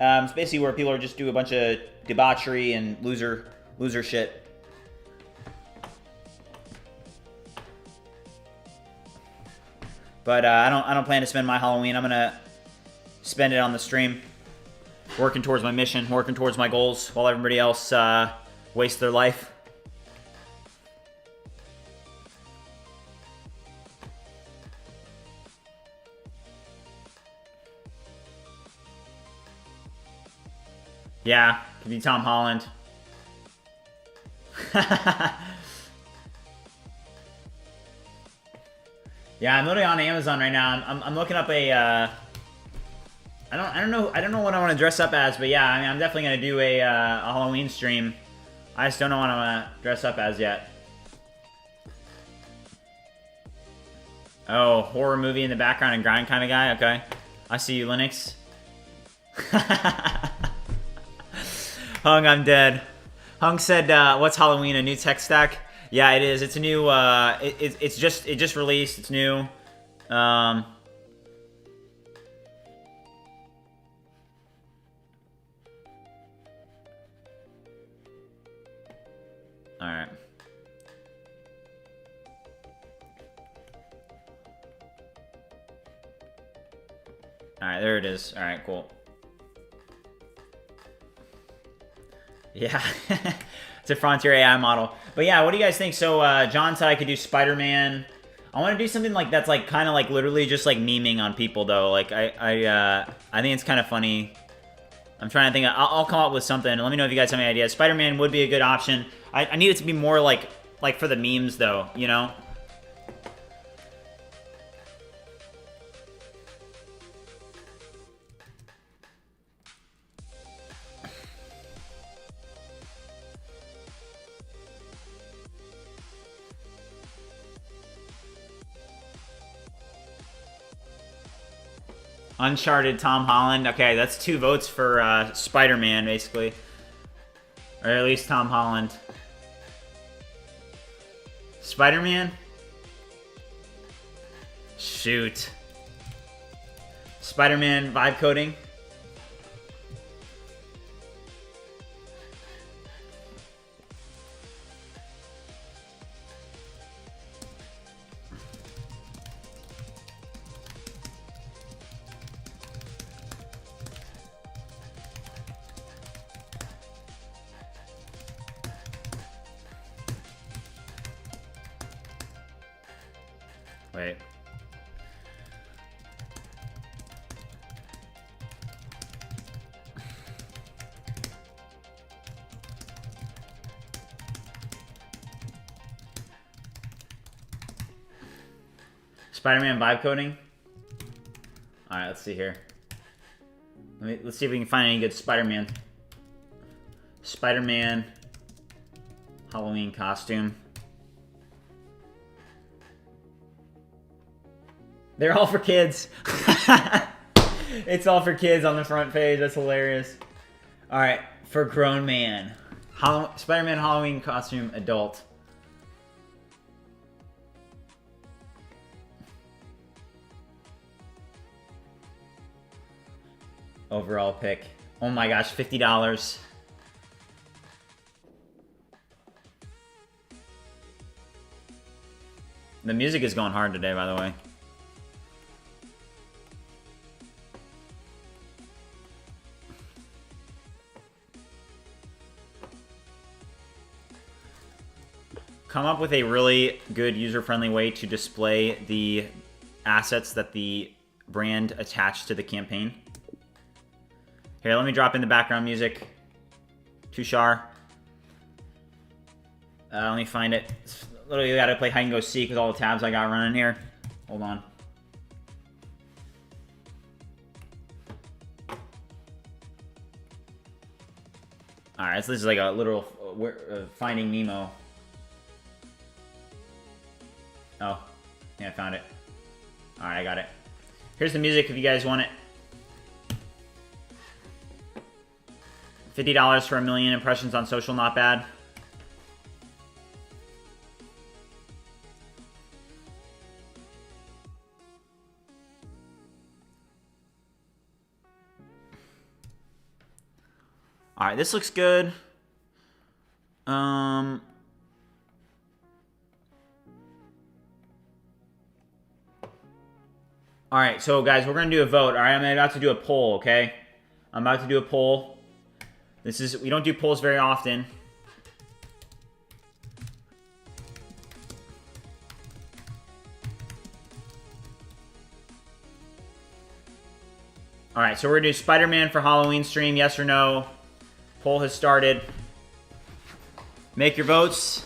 It's basically where people are just do a bunch of debauchery and loser shit. But I don't plan to spend my Halloween. I'm gonna spend it on the stream, working towards my mission, working towards my goals, while everybody else wastes their life. Yeah, could be Tom Holland. Yeah, I'm literally on Amazon right now. I'm looking up a. I don't know what I want to dress up as, but yeah, I mean, I'm definitely gonna do a Halloween stream. I just don't know what I want to dress up as yet. Oh, horror movie in the background and grind kind of guy. Okay, I see you, Linux. Hung, I'm dead. Hung said, "What's Halloween? A new tech stack?" Yeah, it is. It's a new. It just released. It's new. All right. All right, there it is. All right, cool. Yeah, it's a Frontier AI model. But yeah, what do you guys think? So John said I could do Spider-Man. I want to do something like that's like kind of like literally just like memeing on people though. Like I think it's kind of funny. I'm trying to think. I'll come up with something. Let me know if you guys have any ideas. Spider-Man would be a good option. I need it to be more like for the memes though, you know? Uncharted, Tom Holland. Okay, that's 2 votes for Spider-Man, basically. Or at least Tom Holland. Spider-Man? Shoot. Spider-Man vibe coding? Wait. Spider-Man vibe coding? Alright, let's see here. Let's see if we can find any good Spider-Man. Spider-Man Halloween costume. They're all for kids. It's all for kids on the front page. That's hilarious. All right, for grown man. Spider-Man Halloween costume adult. Overall pick. Oh my gosh, $50. The music is going hard today, by the way. Come up with a really good user-friendly way to display the assets that the brand attached to the campaign. Here, let me drop in the background music. Tushar. Let me find it. Literally gotta play hide and go seek with all the tabs I got running here. Hold on. Alright, so this is like a literal Finding Nemo. Oh, yeah, I found it. Alright, I got it. Here's the music if you guys want it. $50 for 1 million impressions on social, not bad. All right, this looks good. All right, so guys, we're gonna do a vote. All right, I'm about to do a poll. Okay, I'm about to do a poll. We don't do polls very often. All right, so we're gonna do Spider-Man for Halloween stream. Yes or no? Poll has started. Make your votes.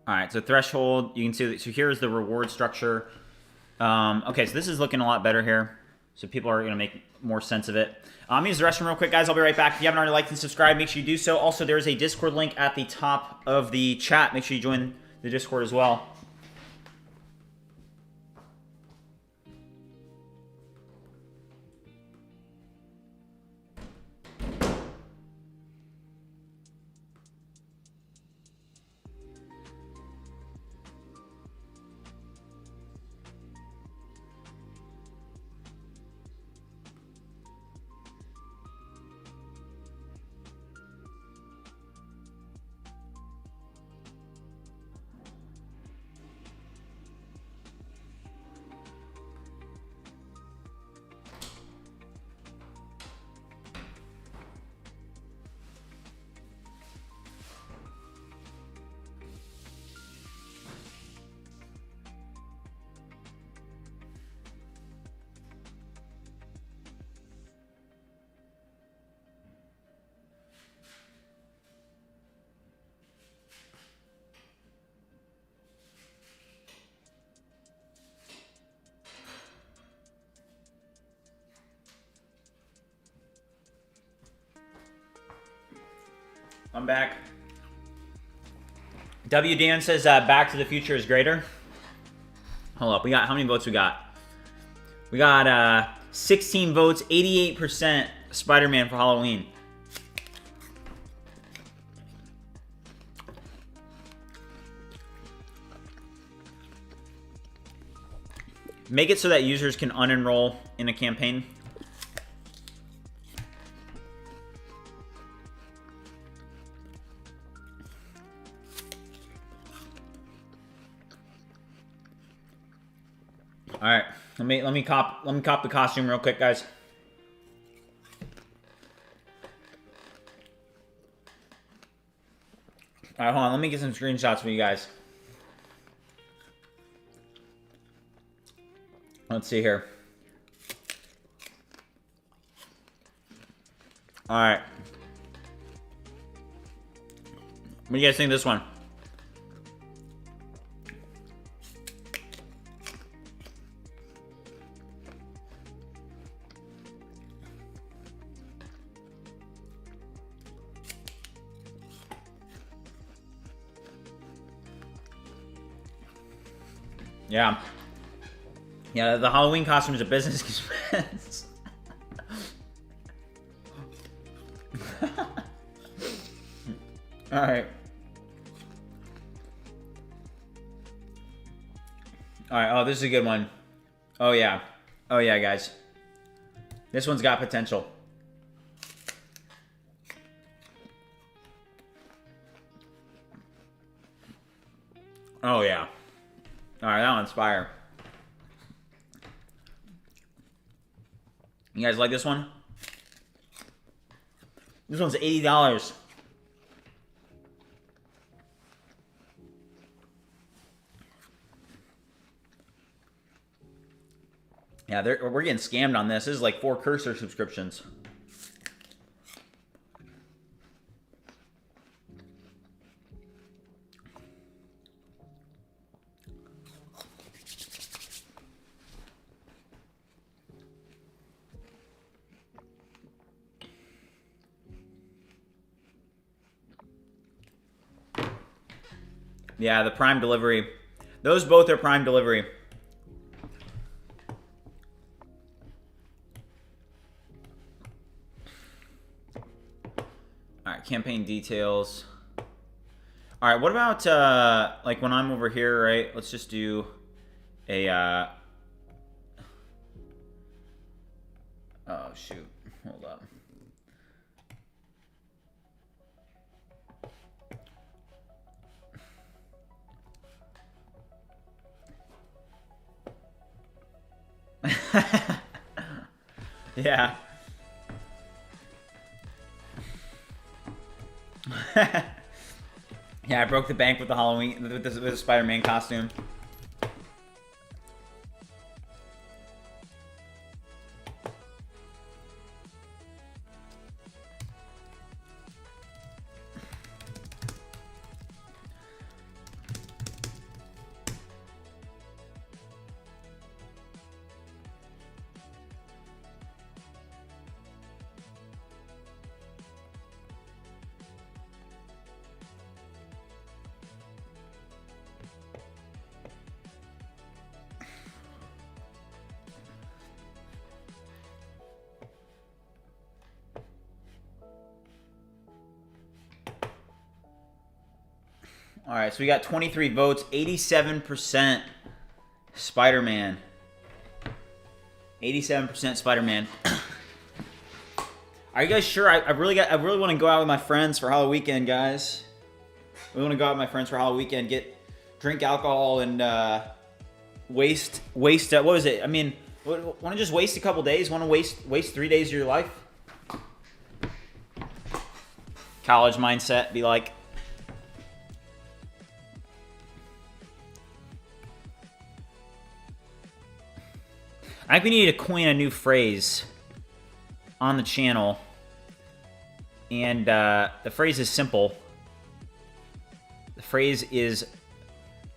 All right, so threshold, you can see, so here's the reward structure. Okay, so this is looking a lot better here. So people are gonna make more sense of it. Use the restroom real quick, guys. I'll be right back. If you haven't already liked and subscribed, make sure you do so. Also, there's a Discord link at the top of the chat. Make sure you join the Discord as well. I'm back. W. Dan says Back to the Future is greater. Hold up, we got, how many votes we got? We got 16 votes, 88% Spider-Man for Halloween. Make it so that users can unenroll in a campaign. All right, let me cop the costume real quick, guys. All right, hold on. Let me get some screenshots for you guys. Let's see here. All right. What do you guys think of this one? Yeah. Yeah, the Halloween costume is a business expense. All right. All right. Oh, this is a good one. Oh, yeah. Oh, yeah, guys. This one's got potential. Oh, yeah. All right, that one's fire. You guys like this one? This one's $80. Yeah, we're getting scammed on this. This is like 4 cursor subscriptions. Yeah, the Prime delivery. Those both are Prime delivery. All right, campaign details. All right, what about like when I'm over here, right? Let's just do a. Oh shoot! Hold up. Yeah. Yeah, I broke the bank with the Halloween with the Spider-Man costume. All right, so we got 23 votes, 87% Spider-Man. 87% Spider-Man. Are you guys sure? I really want to go out with my friends for Halloween weekend, guys. We want to go out with my friends for Halloween weekend, drink alcohol and waste. What was it? I mean, want to just waste a couple days? Want to waste 3 days of your life? College mindset, be like. I think we need to coin a new phrase on the channel. And the phrase is simple. The phrase is,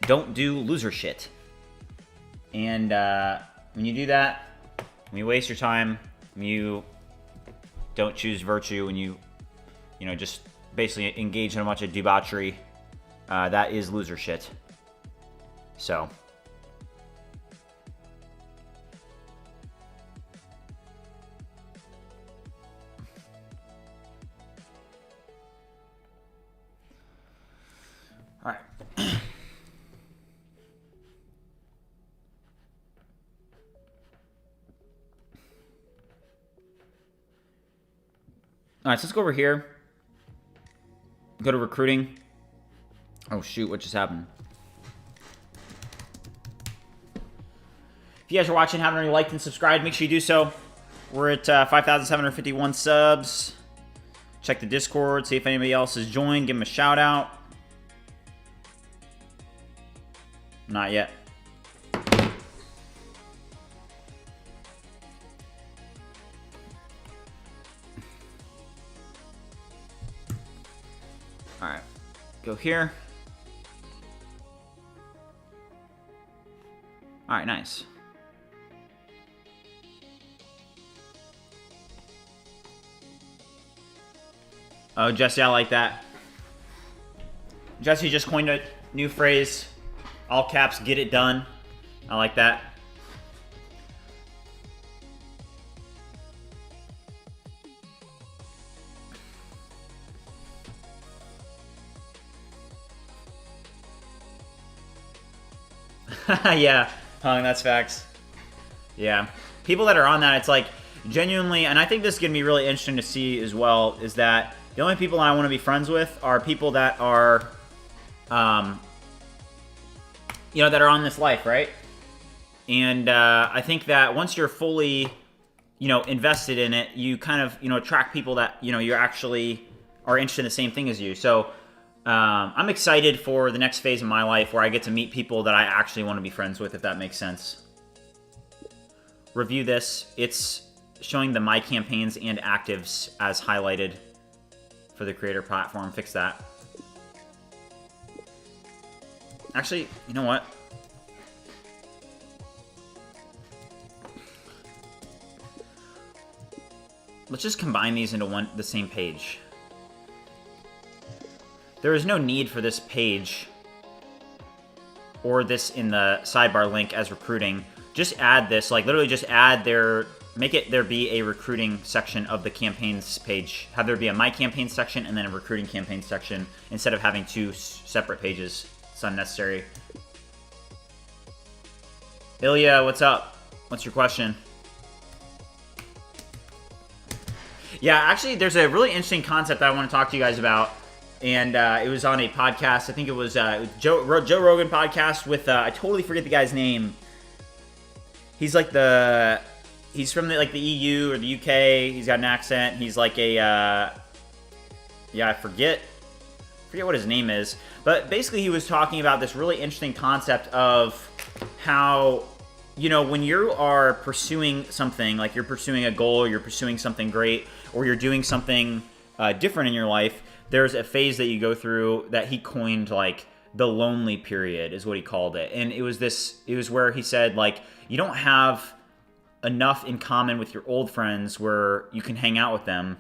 don't do loser shit. And when you do that, when you waste your time, when you don't choose virtue, when you just basically engage in a bunch of debauchery, that is loser shit. So. All right. All right, so let's go over here. Go to recruiting. Oh, shoot, what just happened? If you guys are watching, haven't already liked and subscribed, make sure you do so. We're at 5,751 subs. Check the Discord, see if anybody else has joined. Give them a shout out. Not yet. All right, go here. All right, nice. Oh, Jesse, I like that. Jesse just coined a new phrase. All caps, get it done. I like that. Yeah, Hung, that's facts. Yeah. People that are on that, it's like genuinely, and I think this is going to be really interesting to see as well, is that the only people I want to be friends with are people that are, that are on this life, right? And I think that once you're fully, invested in it, you kind of, attract people that, you actually are interested in the same thing as you. So I'm excited for the next phase of my life where I get to meet people that I actually want to be friends with, if that makes sense. Review this. It's showing the My Campaigns and Actives as highlighted for the creator platform. Fix that. Actually, you know what? Let's just combine these into the same page. There is no need for this page or this in the sidebar link as recruiting. Just add this, like literally just add make it there be a recruiting section of the campaigns page. Have there be a My Campaign section and then a recruiting campaign section instead of having two separate pages. It's unnecessary. Ilya, what's up? What's your question? Yeah, actually, there's a really interesting concept that I want to talk to you guys about. And it was on a podcast. I think it was Joe Rogan podcast with, I totally forget the guy's name. He's like he's from the EU or the UK. He's got an accent. He's like a, yeah, I forget what his name is. But basically he was talking about this really interesting concept of how, you know, when you are pursuing something, like you're pursuing a goal, or you're pursuing something great, or you're doing something different in your life, there's a phase that you go through that he coined, like, the lonely period is what he called it. And it was where he said, like, you don't have enough in common with your old friends where you can hang out with them,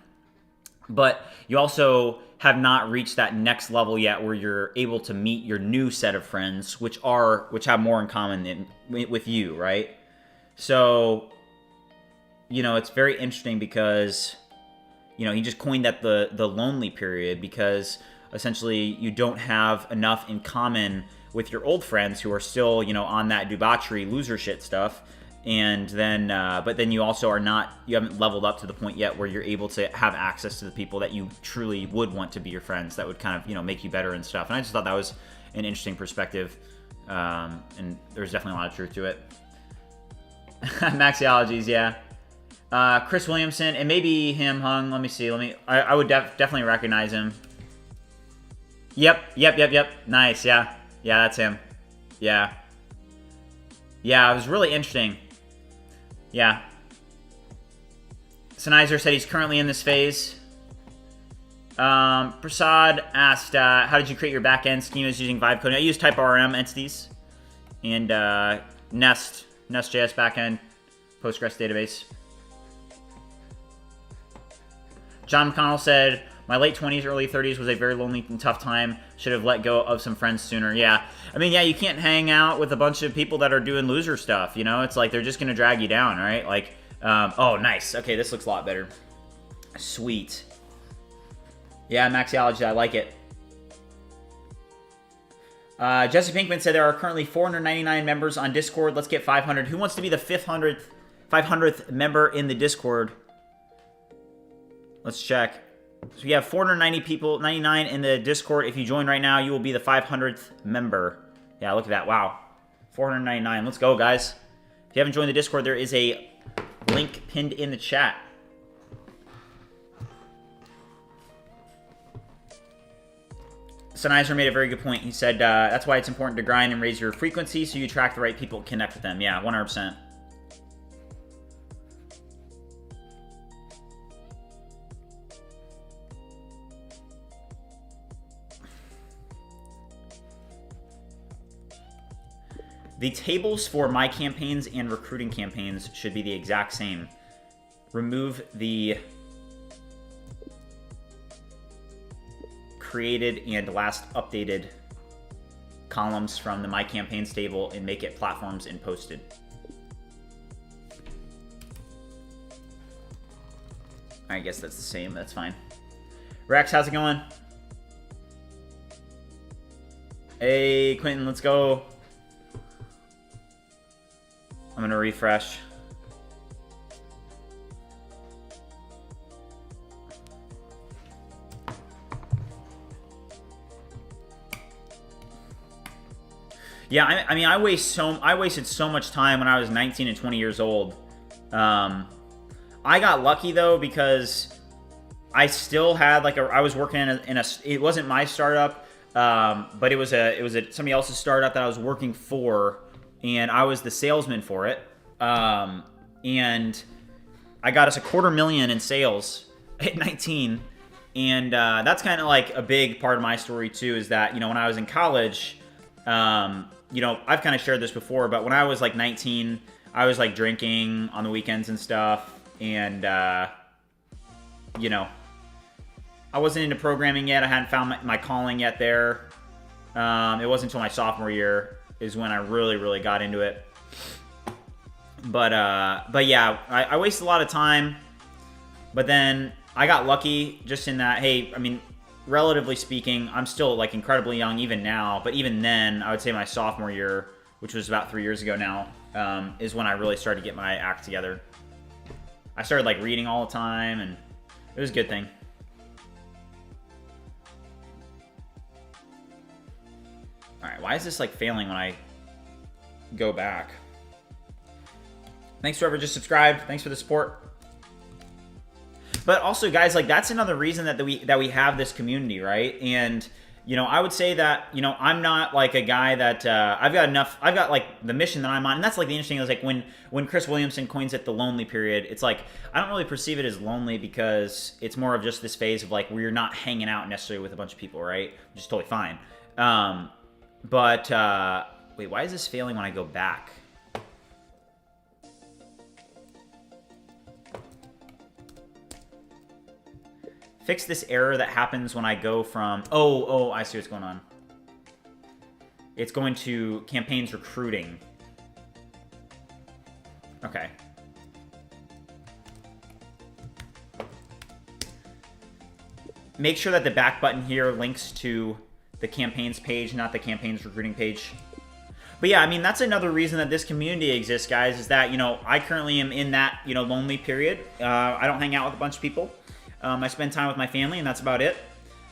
but you also have not reached that next level yet where you're able to meet your new set of friends, which have more in common with you, right? So, you know, it's very interesting because, you know, he just coined that the lonely period, because essentially you don't have enough in common with your old friends who are still, you know, on that debauchery loser shit stuff. And then, but then you also you haven't leveled up to the point yet where you're able to have access to the people that you truly would want to be your friends, that would kind of, you know, make you better and stuff. And I just thought that was an interesting perspective. And there's definitely a lot of truth to it. Maxiologies, yeah. Chris Williamson, it may be him, Hung. Let me see. I would definitely recognize him. Yep. Nice, yeah. Yeah, that's him. Yeah. Yeah, it was really interesting. Yeah. Sennheiser said he's currently in this phase. Prasad asked, how did you create your backend schemas using Vibe coding? I use TypeRM entities and Nest.js backend, Postgres database. John McConnell said, my late 20s, early 30s was a very lonely and tough time. Should have let go of some friends sooner. Yeah. I mean, yeah, you can't hang out with a bunch of people that are doing loser stuff, you know? It's like they're just going to drag you down, right? Like, oh, nice. Okay, this looks a lot better. Sweet. Yeah, Maxiology, I like it. Jesse Pinkman said there are currently 499 members on Discord. Let's get 500. Who wants to be the 500th member in the Discord? Let's check. So we have 499 in the Discord. If you join right now, you will be the 500th member. Yeah, look at that. Wow. 499. Let's go, guys. If you haven't joined the Discord, there is a link pinned in the chat. Sennheiser made a very good point. He said, that's why it's important to grind and raise your frequency so you attract the right people, connect with them. Yeah, 100%. The tables for my campaigns and recruiting campaigns should be the exact same. Remove the created and last updated columns from the My Campaigns table and make it platforms and posted. I guess that's the same. That's fine. Rex, how's it going? Hey, Quentin, let's go. I'm going to refresh. Yeah, I mean, I wasted so much time when I was 19 and 20 years old. I got lucky though because I still had I was working in a it wasn't my startup, but it was somebody else's startup that I was working for. And I was the salesman for it. And I got us $250,000 in sales at 19. And that's kind of like a big part of my story too, is that, you know, when I was in college, you know, I've kind of shared this before, but when I was like 19, I was like drinking on the weekends and stuff. And, you know, I wasn't into programming yet. I hadn't found my calling yet there. It wasn't until my sophomore year. is when I really got into it. But yeah, I wasted a lot of time. But then I got lucky just in that, hey, I mean, relatively speaking, I'm still like incredibly young even now. But even then, I would say my sophomore year, which was about 3 years ago now, is when I really started to get my act together. I started like reading all the time, and it was a good thing. All right, why is this like failing when I go back? Thanks, whoever just subscribed. Thanks for the support. But also, guys, like that's another reason that we have this community, right? And you know, I would say that, you know, I'm not like a guy that I've got like the mission that I'm on, and that's like the interesting thing is like when Chris Williamson coins it the lonely period, it's like I don't really perceive it as lonely because it's more of just this phase of like where you're not hanging out necessarily with a bunch of people, right? Which is totally fine. But wait, why is this failing when I go back? Fix this error that happens when I go from... Oh, I see what's going on. It's going to campaigns recruiting. Okay. Make sure that the back button here links to the campaigns page, not the campaigns recruiting page. But yeah, I mean, that's another reason that this community exists, guys, is that, you know, I currently am in that, you know, lonely period. I don't hang out with a bunch of people. I spend time with my family, and that's about it.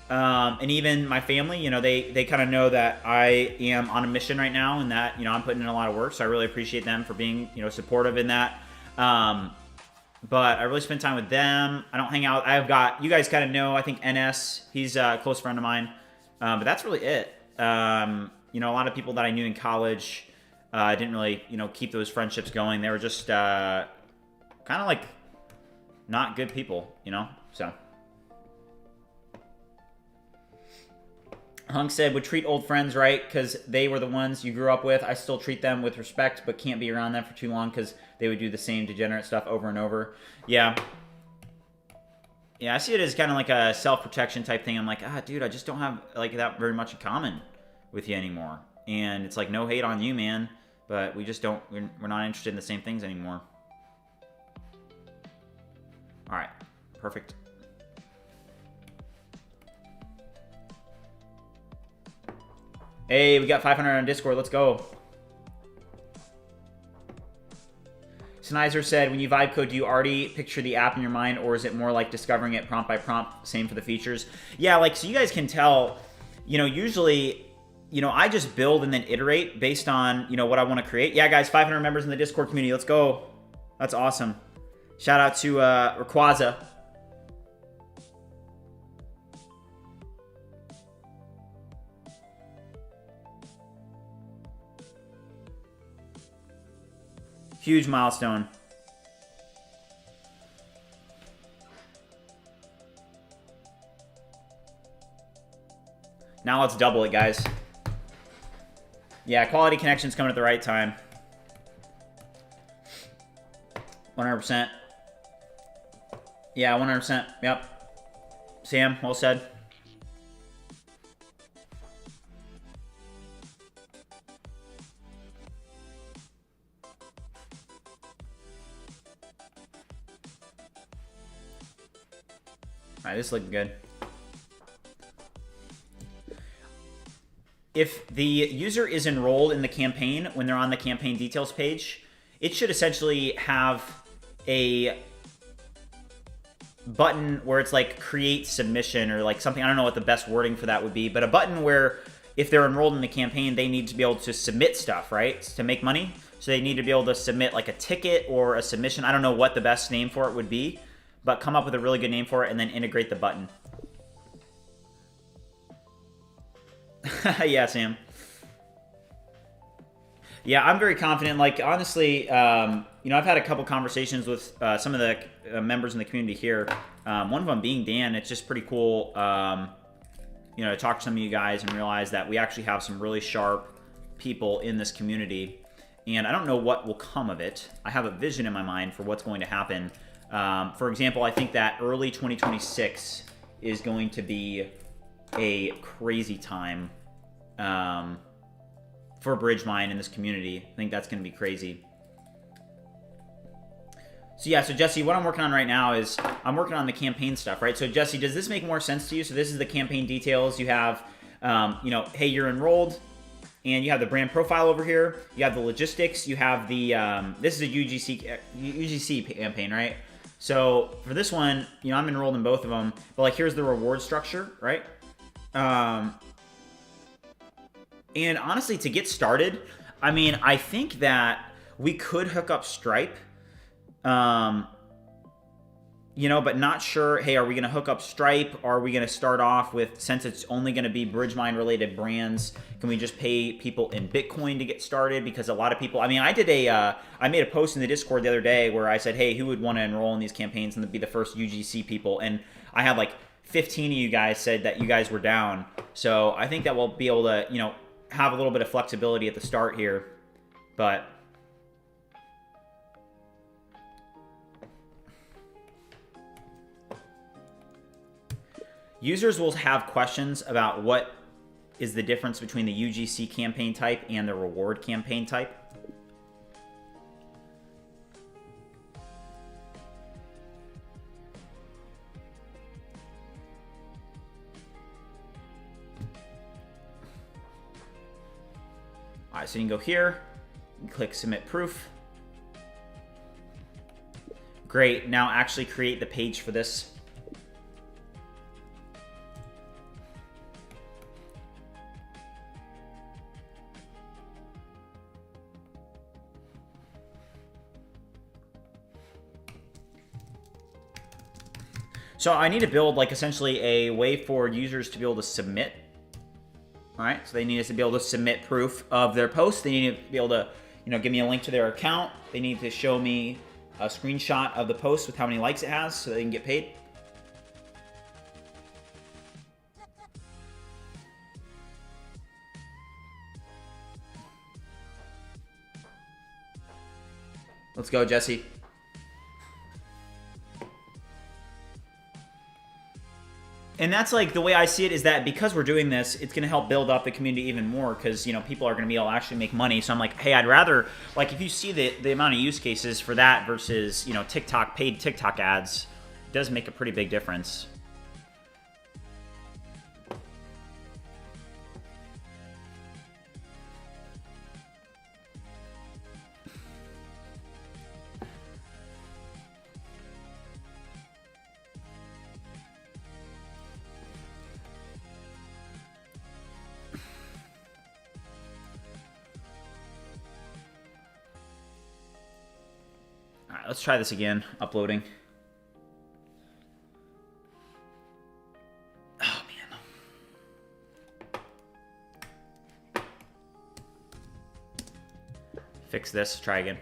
And even my family, you know, they kind of know that I am on a mission right now and that, you know, I'm putting in a lot of work. So I really appreciate them for being, you know, supportive in that. But I really spend time with them. I don't hang out. I've got, you guys kind of know, I think NS, he's a close friend of mine. But that's really it. You know, a lot of people that I knew in college didn't really, you know, keep those friendships going. They were just kind of like not good people, you know? So. Hunk said, would treat old friends right because they were the ones you grew up with. I still treat them with respect, but can't be around them for too long because they would do the same degenerate stuff over and over. Yeah. Yeah, I see it as kind of like a self-protection type thing. I'm like, dude, I just don't have like that very much in common with you anymore. And it's like, no hate on you, man, but we just don't, we're not interested in the same things anymore. All right, perfect. Hey, we got 500 on Discord. Let's go. Snizer said, when you vibe code, do you already picture the app in your mind, or is it more like discovering it prompt by prompt? Same for the features. Yeah, like, so you guys can tell, you know, usually, you know, I just build and then iterate based on, you know, what I want to create. Yeah, guys, 500 members in the Discord community. Let's go. That's awesome. Shout out to Rayquaza. Huge milestone. Now let's double it, guys. Yeah, quality connection's coming at the right time. 100%. Yeah, 100%. Yep. Sam, well said. Alright, this is looking good. If the user is enrolled in the campaign when they're on the campaign details page, it should essentially have a button where it's like create submission or like something. I don't know what the best wording for that would be, but a button where if they're enrolled in the campaign, they need to be able to submit stuff, right? To make money. So they need to be able to submit like a ticket or a submission. I don't know what the best name for it would be, but come up with a really good name for it and then integrate the button. Yeah, Sam. Yeah, I'm very confident. Like, honestly, you know, I've had a couple conversations with some of the members in the community here. One of them being Dan. It's just pretty cool, you know, to talk to some of you guys and realize that we actually have some really sharp people in this community. And I don't know what will come of it. I have a vision in my mind for what's going to happen. For example, I think that early 2026 is going to be a crazy time for BridgeMind in this community. I think that's going to be crazy. So yeah, so Jesse, what I'm working on right now is I'm working on the campaign stuff, right? So Jesse, does this make more sense to you? So this is the campaign details. You have, you know, hey, you're enrolled, and you have the brand profile over here. You have the logistics. You have the, this is a UGC campaign, right? So for this one, you know, I'm enrolled in both of them, but like here's the reward structure, right? And honestly, to get started, I mean, I think that we could hook up Stripe, you know, but not sure, hey, are we going to hook up Stripe? Or are we going to start off with, since it's only going to be BridgeMind related brands, can we just pay people in Bitcoin to get started? Because a lot of people, I mean, I made a post in the Discord the other day where I said, hey, who would want to enroll in these campaigns and be the first UGC people? And I had like 15 of you guys said that you guys were down. So I think that we'll be able to, you know, have a little bit of flexibility at the start here. But users will have questions about what is the difference between the UGC campaign type and the reward campaign type. All right, so you can go here, and click Submit Proof. Great, now actually create the page for this. So I need to build like essentially a way for users to be able to submit. All right, so they need us to be able to submit proof of their post. They need to be able to, you know, give me a link to their account. They need to show me a screenshot of the post with how many likes it has so they can get paid. Let's go, Jesse. And that's like the way I see it, is that because we're doing this, it's going to help build up the community even more, because, you know, people are going to be able to actually make money. So I'm like, hey, I'd rather, like, if you see the amount of use cases for that versus, you know, TikTok, paid TikTok ads, it does make a pretty big difference. Let's try this again, uploading. Oh, man. Fix this, try again.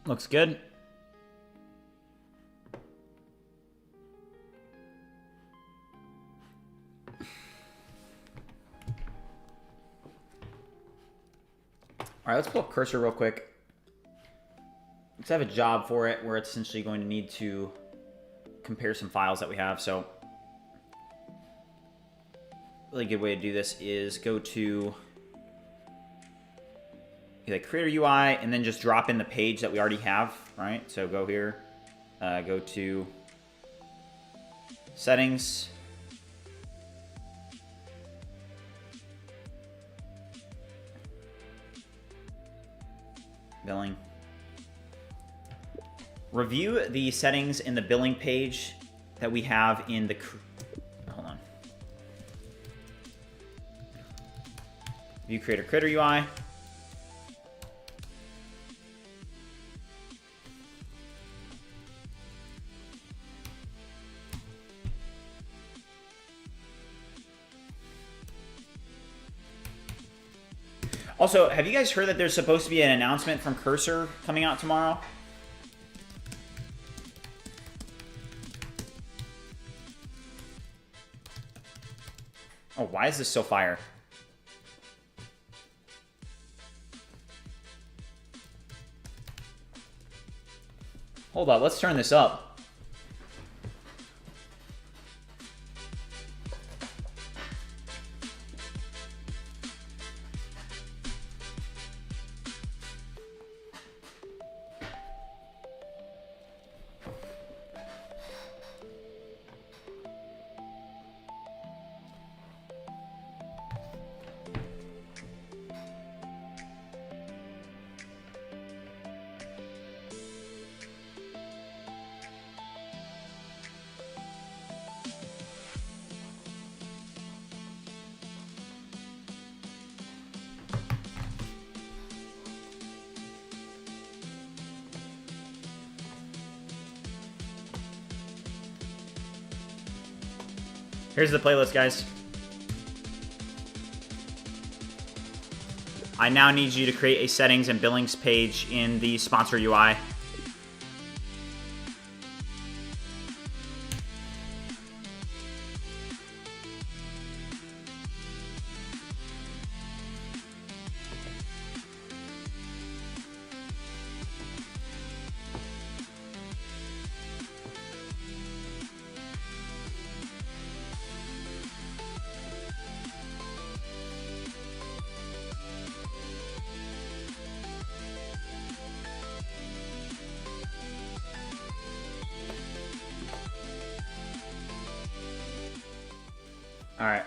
Looks good. All right, let's pull up Cursor real quick. Let's have a job for it where it's essentially going to need to compare some files that we have. So a really good way to do this is go to the Creator UI and then just drop in the page that we already have, right? So go here, go to Settings, billing. Review the settings in the billing page that we have in the... Hold on. ViewCreator Critter UI. Also, have you guys heard that there's supposed to be an announcement from Cursor coming out tomorrow? Oh, why is this so fire? Hold up, let's turn this up. Here's the playlist, guys. I now need you to create a settings and billings page in the sponsor UI. All right.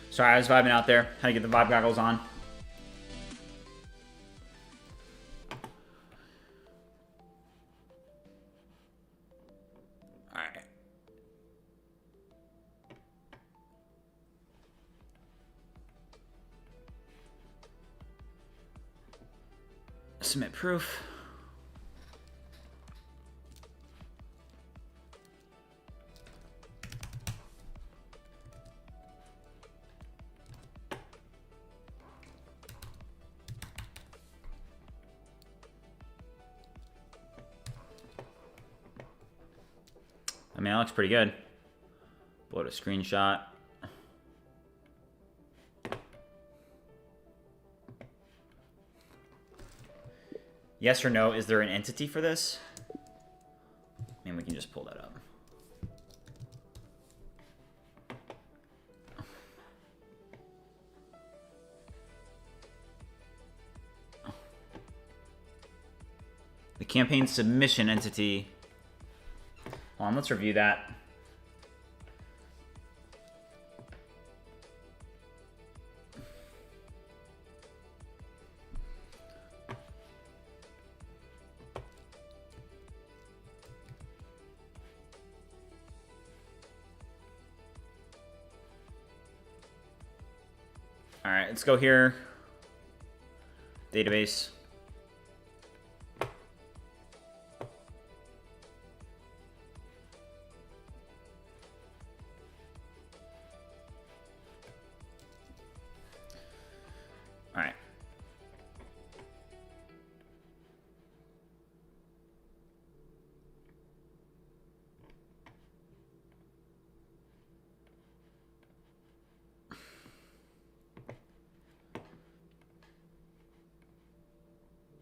Sorry, I was vibing out there. Had to get the vibe goggles on. All right. Submit proof. I mean, that looks pretty good. Upload a screenshot. Yes or no, is there an entity for this? And we can just pull that up. The campaign submission entity. Hold on, let's review that. All right, let's go here. Database. All right.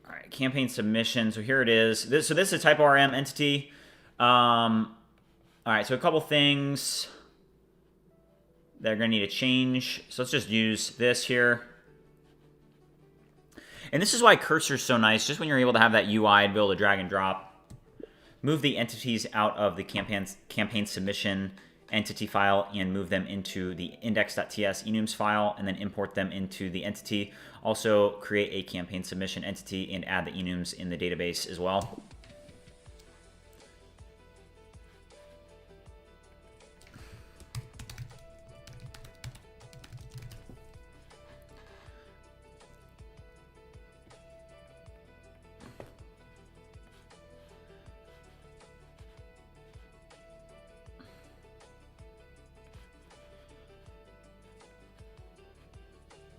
All right, campaign submission. So here it is. So this is a type RM entity. All right, so a couple things that are going to need to change. So let's just use this here. And this is why Cursor's so nice, just when you're able to have that UI and be able to drag and drop. Move the entities out of the campaign submission entity file and move them into the index.ts enums file and then import them into the entity. Also create a campaign submission entity and add the enums in the database as well.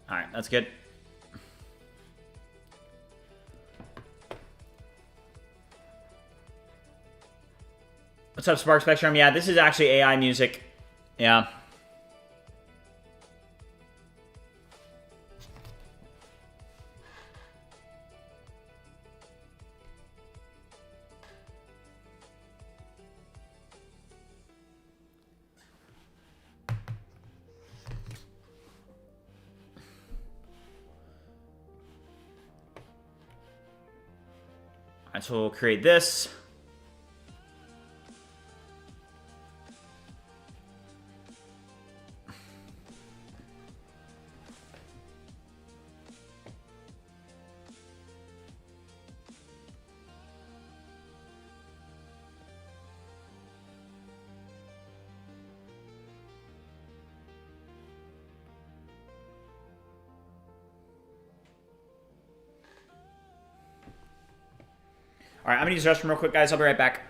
All right, that's good. What's up, Spark Spectrum? Yeah, this is actually AI music. Yeah. All right, so we'll create this. All right, I'm gonna use the restroom real quick, guys. I'll be right back.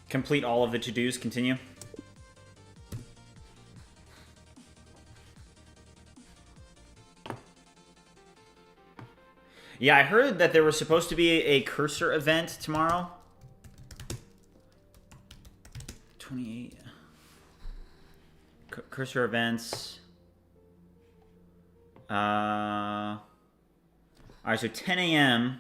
Complete all of the to-dos. Continue. Yeah, I heard that there was supposed to be a cursor event tomorrow. 28. Cursor events. All right, so 10 a.m.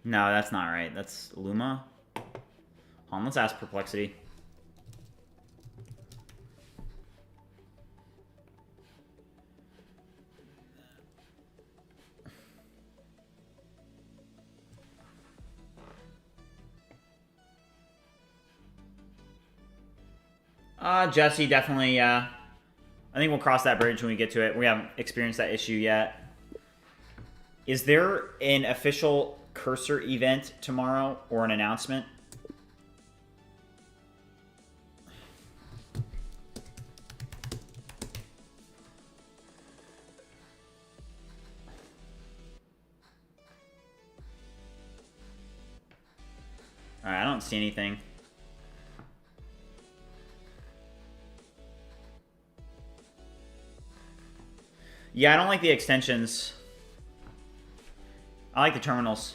No, that's not right. That's Luma. Hold on, let's ask Perplexity. Jesse, definitely, yeah. I think we'll cross that bridge when we get to it. We haven't experienced that issue yet. Is there an official cursor event tomorrow or an announcement? All right, I don't see anything. Yeah, I don't like the extensions. I like the terminals.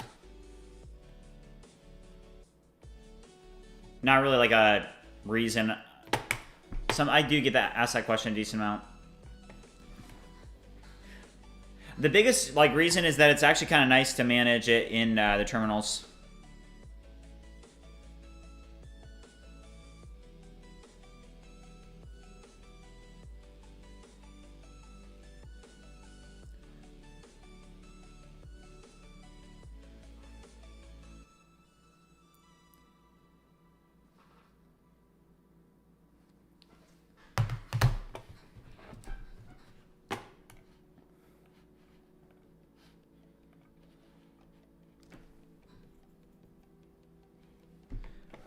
Not really like a reason. I do get that asked that question a decent amount. The biggest reason is that it's actually kind of nice to manage it in the terminals.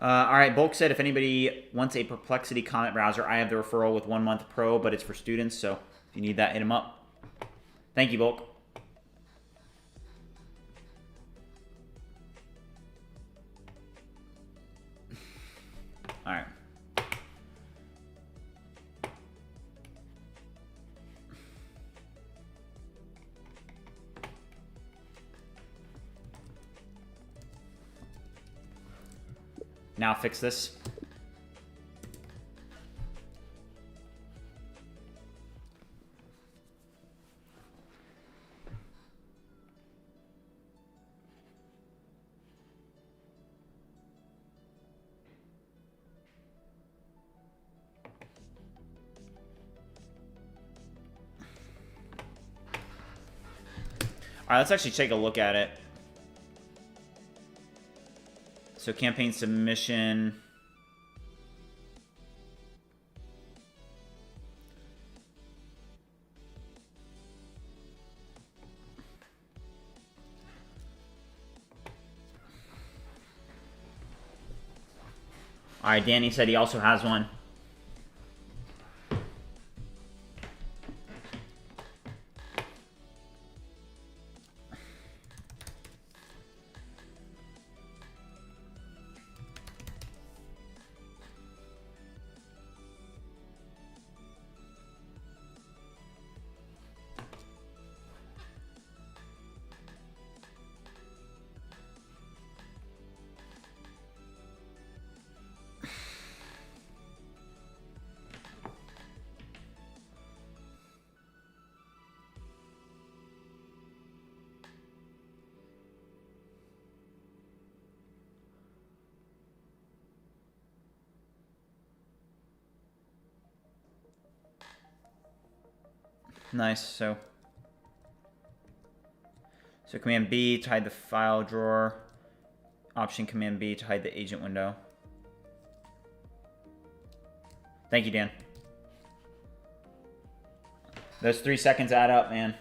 All right, Bulk said if anybody wants a Perplexity comment browser, I have the referral with 1 month pro, but it's for students, so if you need that, hit him up. Thank you, Bulk. All right. Now fix this. All right, let's actually take a look at it. So campaign submission. All right, Danny said he also has one. Nice. So Command B to hide the file drawer. Option Command B to hide the agent window. Thank you, Dan. Those 3 seconds add up, man.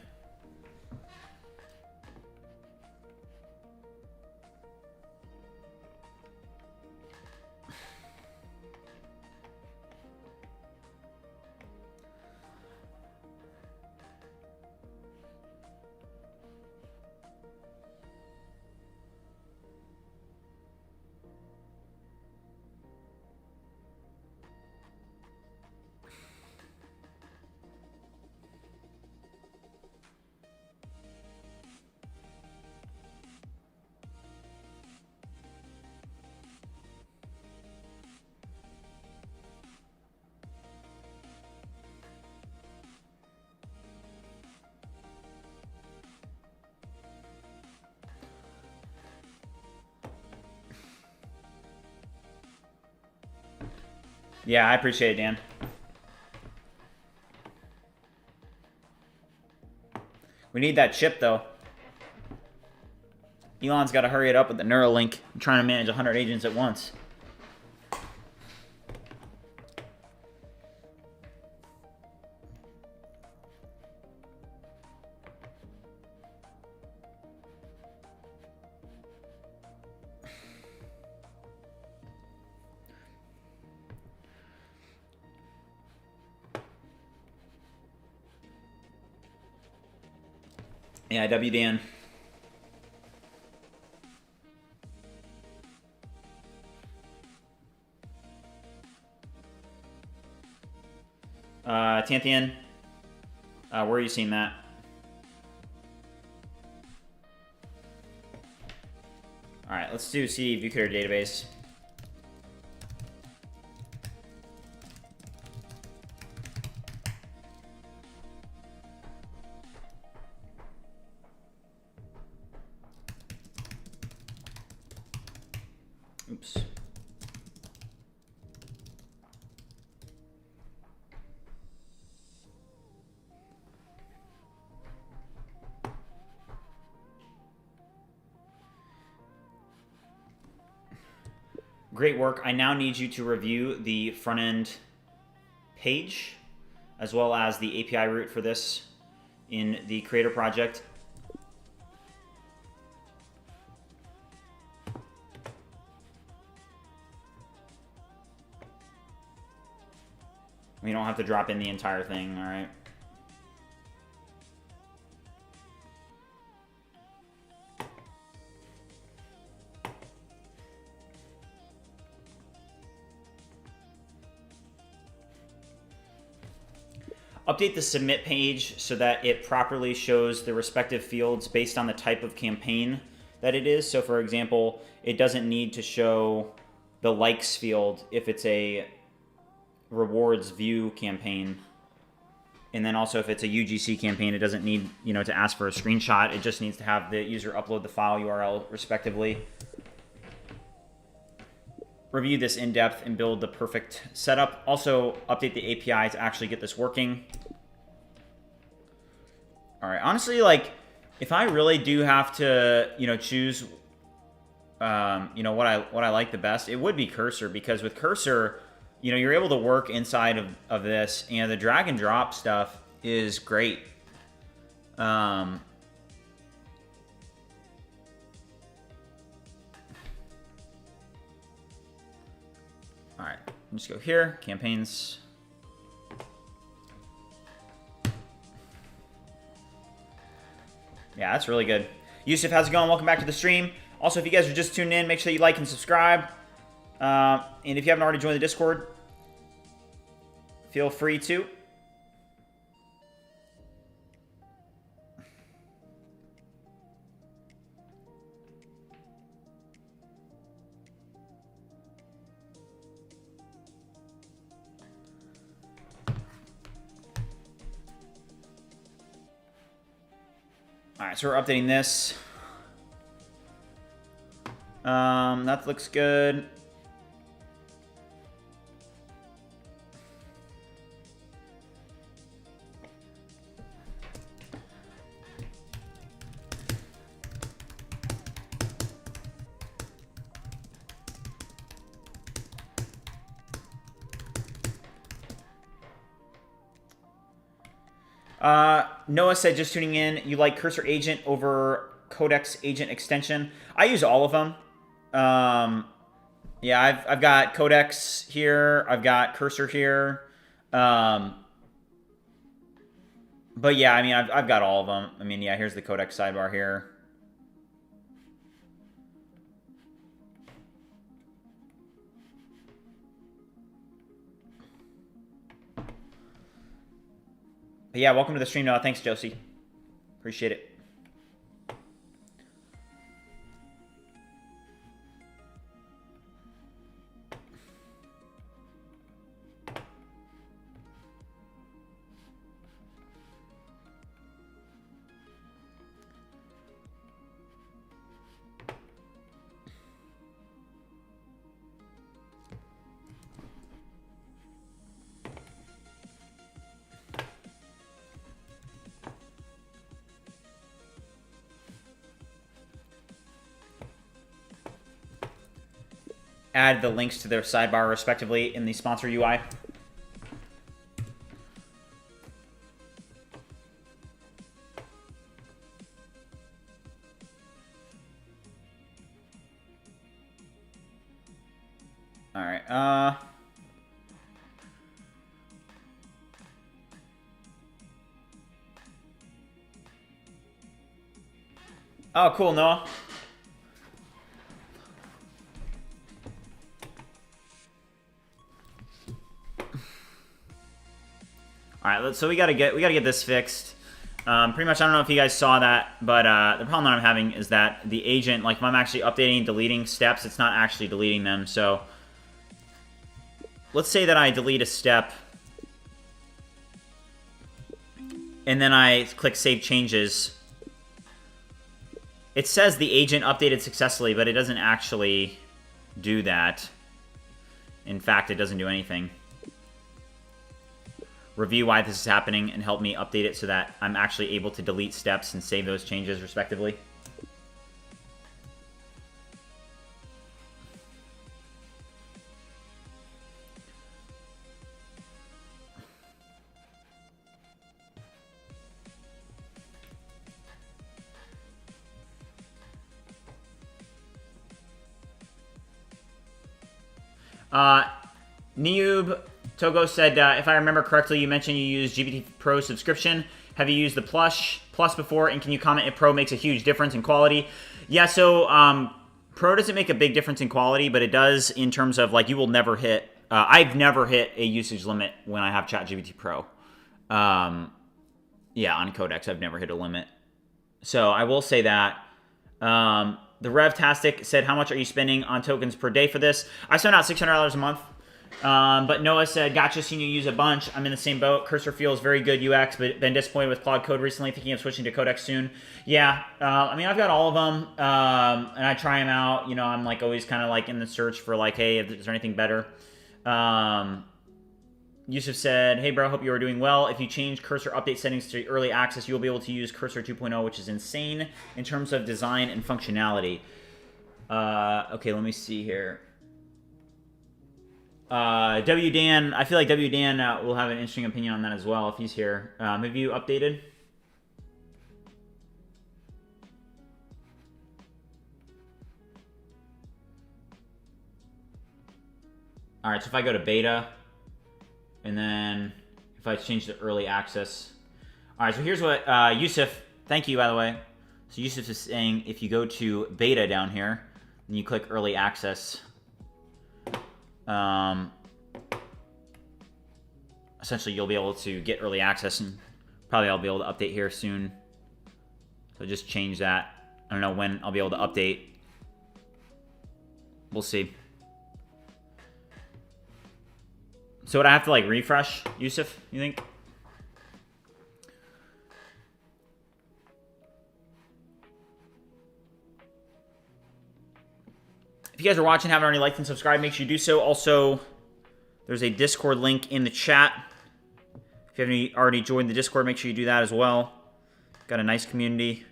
Yeah, I appreciate it, Dan. We need that chip, though. Elon's got to hurry it up with the Neuralink. I'm trying to manage 100 agents at once. Yeah, W Dan. Tanthian, where are you seeing that? All right, let's do see ViewCreator database. Oops. Great work. I now need you to review the front end page as well as the API route for this in the creator project. We don't have to drop in the entire thing, all right? Update the submit page so that it properly shows the respective fields based on the type of campaign that it is. So for example, it doesn't need to show the likes field if it's a rewards view campaign. And then also if it's a UGC campaign, it doesn't need, you know, to ask for a screenshot. It just needs to have the user upload the file URL respectively. Review this in depth and build the perfect setup. Also update the API to actually get this working. All right, honestly, like if I really do have to, you know, choose, you know, what I like the best, it would be Cursor, because with Cursor, you know, you're able to work inside of this, and the drag and drop stuff is great. All right, let's go here, campaigns. Yeah, that's really good. Yusuf, how's it going? Welcome back to the stream. Also, if you guys are just tuning in, make sure you like and subscribe. And if you haven't already joined the Discord, feel free to. All right, so we're updating this. That looks good. Noah said, just tuning in, you like Cursor Agent over Codex Agent Extension. I use all of them. Yeah, I've got Codex here. I've got Cursor here. But yeah, I mean, I've got all of them. I mean, yeah, here's the Codex sidebar here. But yeah, welcome to the stream, Noah. Thanks, Josie. Appreciate it. Add the links to their sidebar respectively in the sponsor UI. All right. Oh, cool, Noah. All right, so we gotta get this fixed. Pretty much, I don't know if you guys saw that, but the problem that I'm having is that the agent, like if I'm actually updating, deleting steps, it's not actually deleting them. So let's say that I delete a step, and then I click Save Changes. It says the agent updated successfully, but it doesn't actually do that. In fact, it doesn't do anything. Review why this is happening and help me update it so that I'm actually able to delete steps and save those changes respectively. Neub, Togo said, if I remember correctly, you mentioned you use GPT Pro subscription. Have you used the Plus before? And can you comment if Pro makes a huge difference in quality? Yeah, so Pro doesn't make a big difference in quality, but it does in terms of, like, you will never hit... I've never hit a usage limit when I have ChatGPT Pro. Yeah, on Codex, I've never hit a limit. So I will say that. The Revtastic said, how much are you spending on tokens per day for this? I spend out $600 a month. But Noah said, gotcha, seen you use a bunch. I'm in the same boat. Cursor feels very good UX, but been disappointed with Claude Code recently, thinking of switching to Codex soon. Yeah, I mean, I've got all of them, and I try them out. You know, I'm like always kind of like in the search for like, hey, is there anything better? Yusuf said, hey bro, hope you are doing well. If you change Cursor update settings to early access, you'll be able to use Cursor 2.0, which is insane in terms of design and functionality. Okay, let me see here. WDan, I feel like WDan will have an interesting opinion on that as well if he's here. Have you updated? All right, so if I go to beta, and then if I change to early access. All right, so here's what Yusuf, thank you, by the way. So Yusuf is saying if you go to beta down here, and you click early access, essentially you'll be able to get early access, and probably I'll be able to update here soon. So just change that. I don't know when I'll be able to update. We'll see. So would I have to like refresh, Yusuf, you think? If you guys are watching, haven't already liked and subscribed, make sure you do so. Also, there's a Discord link in the chat. If you haven't already joined the Discord, make sure you do that as well. Got a nice community.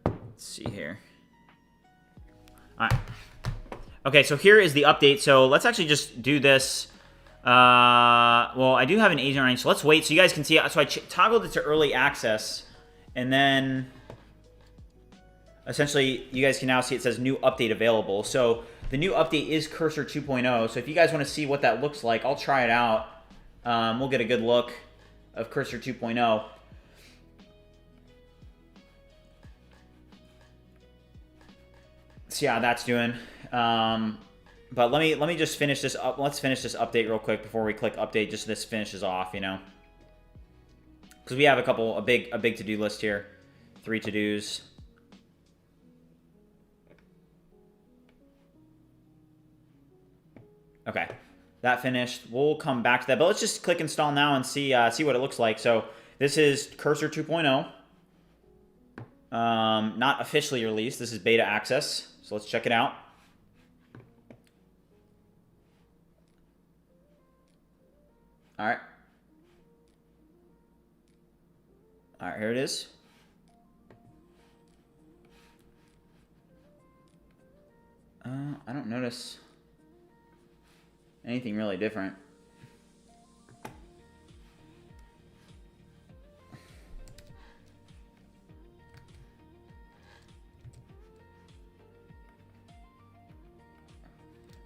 Let's see here. All right. Okay, so here is the update. So let's actually just do this. Well, I do have an agent running, so let's wait so you guys can see it. So I toggled it to early access, and then essentially you guys can now see it says new update available. So the new update is Cursor 2.0. So if you guys want to see what that looks like, I'll try it out. We'll get a good look of Cursor 2.0. See how that's doing. But let me just finish this up. Let's finish this update real quick before we click update. Just so this finishes off, you know, because we have a big to-do list here, 3 to-dos. Okay, that finished. We'll come back to that, but let's just click install now and see what it looks like. So this is Cursor 2.0. Not officially released. This is beta access. So let's check it out. All right. All right, here it is. I don't notice anything really different.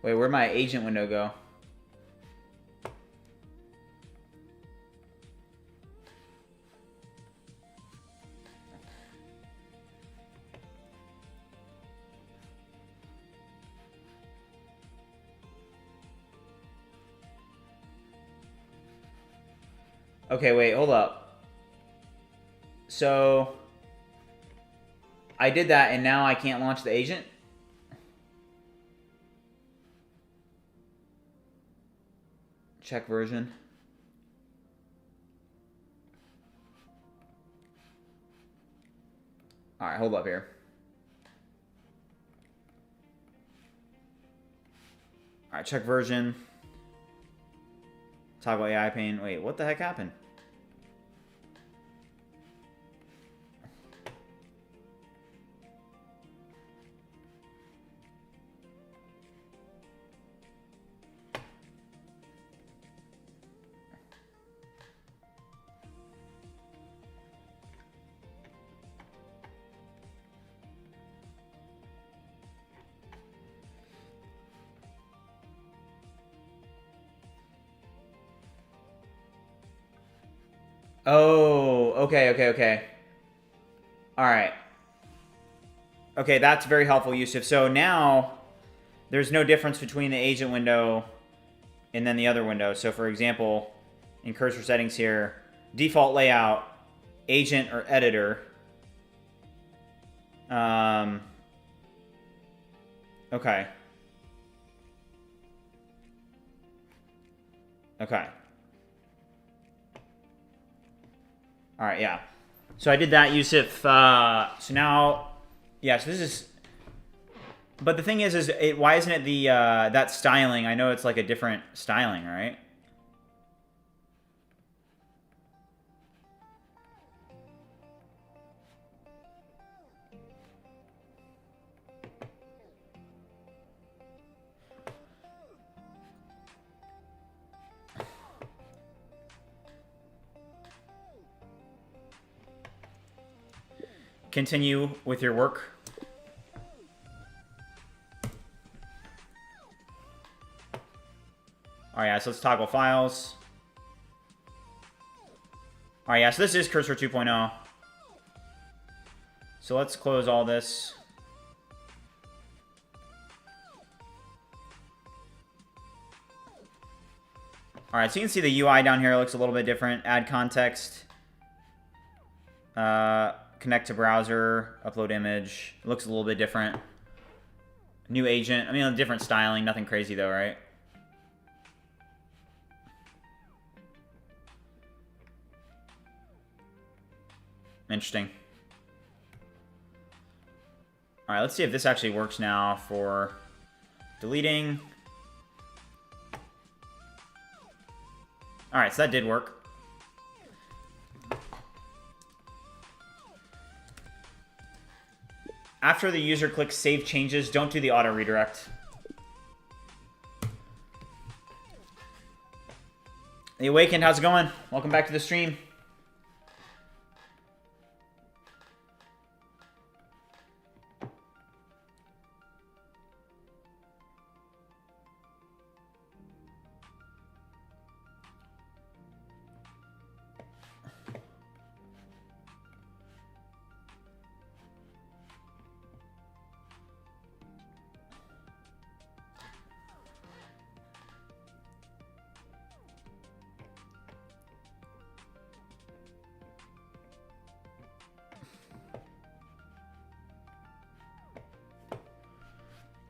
Wait, where'd my agent window go? Okay, wait, hold up. So I did that and now I can't launch the agent? Check version. All right, hold up here. All right, check version. Toggle AI pane. Wait, what the heck happened? Oh, okay. All right. Okay, that's very helpful, Yusuf. So now there's no difference between the agent window and then the other window. So for example, in cursor settings here, default layout, agent or editor. Okay. Okay. All right, yeah. So I did that, Yusuf. So now, yeah, so this is... But the thing is why isn't it the that styling? I know it's like a different styling, right? Continue with your work. All right, yeah, so let's toggle files. All right, yeah, so this is Cursor 2.0. So let's close all this. All right, so you can see the UI down here looks a little bit different. Add context. Connect to browser. Upload image. It looks a little bit different. New agent. I mean, a different styling. Nothing crazy though, right? Interesting. All right, let's see if this actually works now for deleting. All right, so that did work. After the user clicks Save Changes, don't do the auto redirect. The Awakened, how's it going? Welcome back to the stream.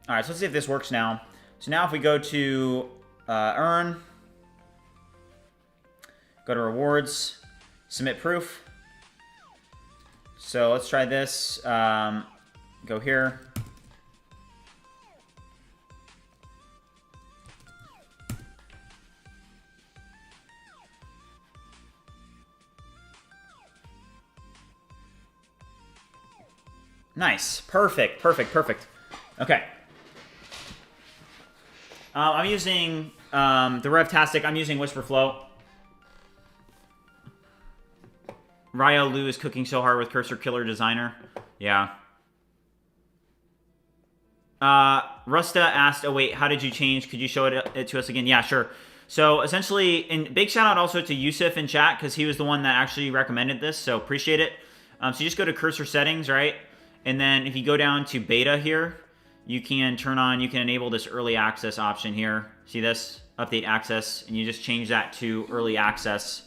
All right, so let's see if this works now. So now if we go to Earn, go to Rewards, Submit Proof. So let's try this. Go here. Nice. Perfect. Okay. I'm using the Revtastic. I'm using Whisperflow. Ryo Lu is cooking so hard with Cursor Killer Designer. Yeah. Rusta asked, oh wait, how did you change? Could you show it to us again? Yeah, sure. So essentially, and big shout out also to Yusuf in chat, because he was the one that actually recommended this, so appreciate it. So you just go to cursor settings, right? And then if you go down to beta here, you can enable this early access option here. See this? Update access, and you just change that to early access.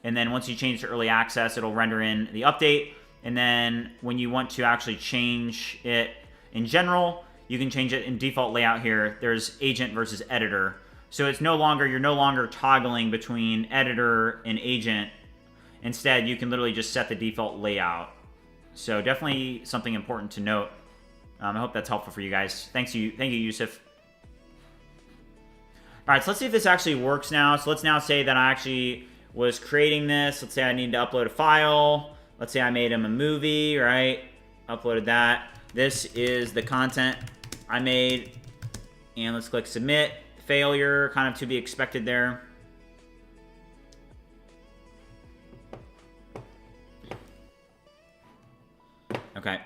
And then once you change to early access, it'll render in the update. And then when you want to actually change it in general, you can change it in default layout here. There's agent versus editor. So you're no longer toggling between editor and agent. Instead, you can literally just set the default layout. So definitely something important to note. I hope that's helpful for you guys. Thank you, Yusuf. All right, so let's see if this actually works now. So let's now say that I actually was creating this. Let's say I need to upload a file. Let's say I made him a movie, right? Uploaded that. This is the content I made. And let's click submit. Failure, kind of to be expected there. Okay.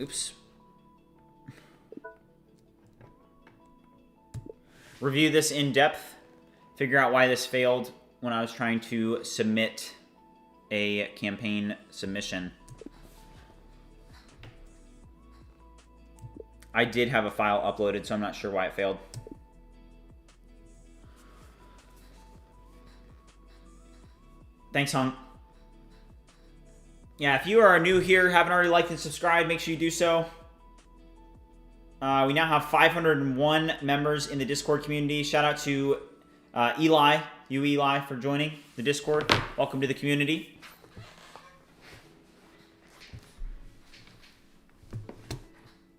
Oops. review this in depth, figure out why this failed when I was trying to submit a campaign submission. I did have a file uploaded, so I'm not sure why it failed. Thanks, Hung. Yeah, if you are new here, haven't already liked and subscribed, make sure you do so. We now have 501 members in the Discord community. Shout out to Eli, for joining the Discord. Welcome to the community.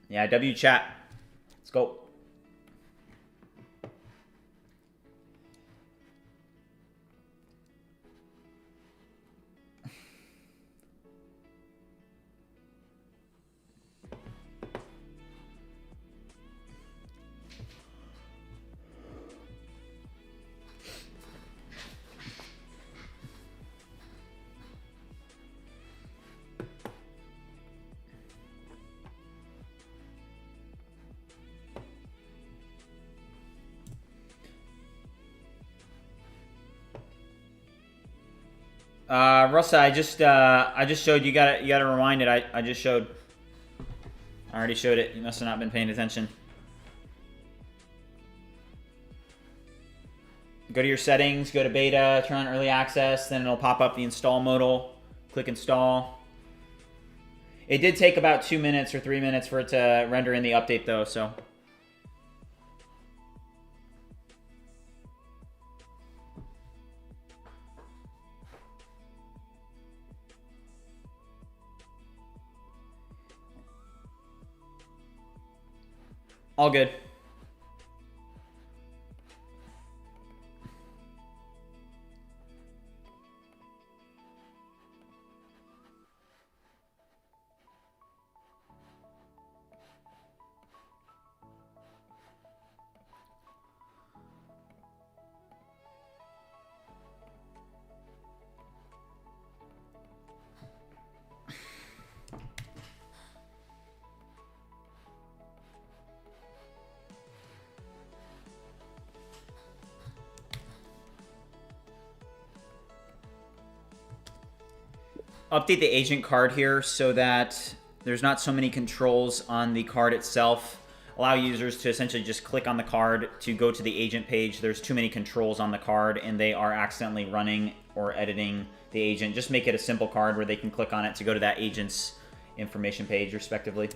Yeah, W chat. Let's go. Russa, I just showed you. You gotta rewind it. I just showed. I already showed it. You must have not been paying attention. Go to your settings. Go to beta. Turn on early access. Then it'll pop up the install modal. Click install. It did take about 2 minutes or 3 minutes for it to render in the update, though. So. All good. Update the agent card here so that there's not so many controls on the card itself. Allow users to essentially just click on the card to go to the agent page. There's too many controls on the card and they are accidentally running or editing the agent. Just make it a simple card where they can click on it to go to that agent's information page, respectively.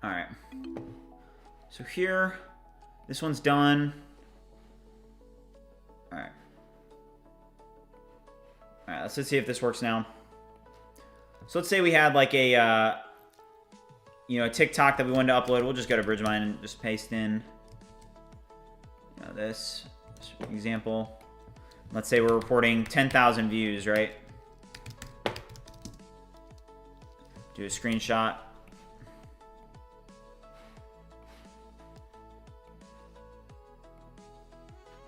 All right, so here, this one's done. All right, let's see if this works now. So let's say we had like a, a TikTok that we wanted to upload. We'll just go to BridgeMind and just paste in, this example. Let's say we're reporting 10,000 views, right? Do a screenshot.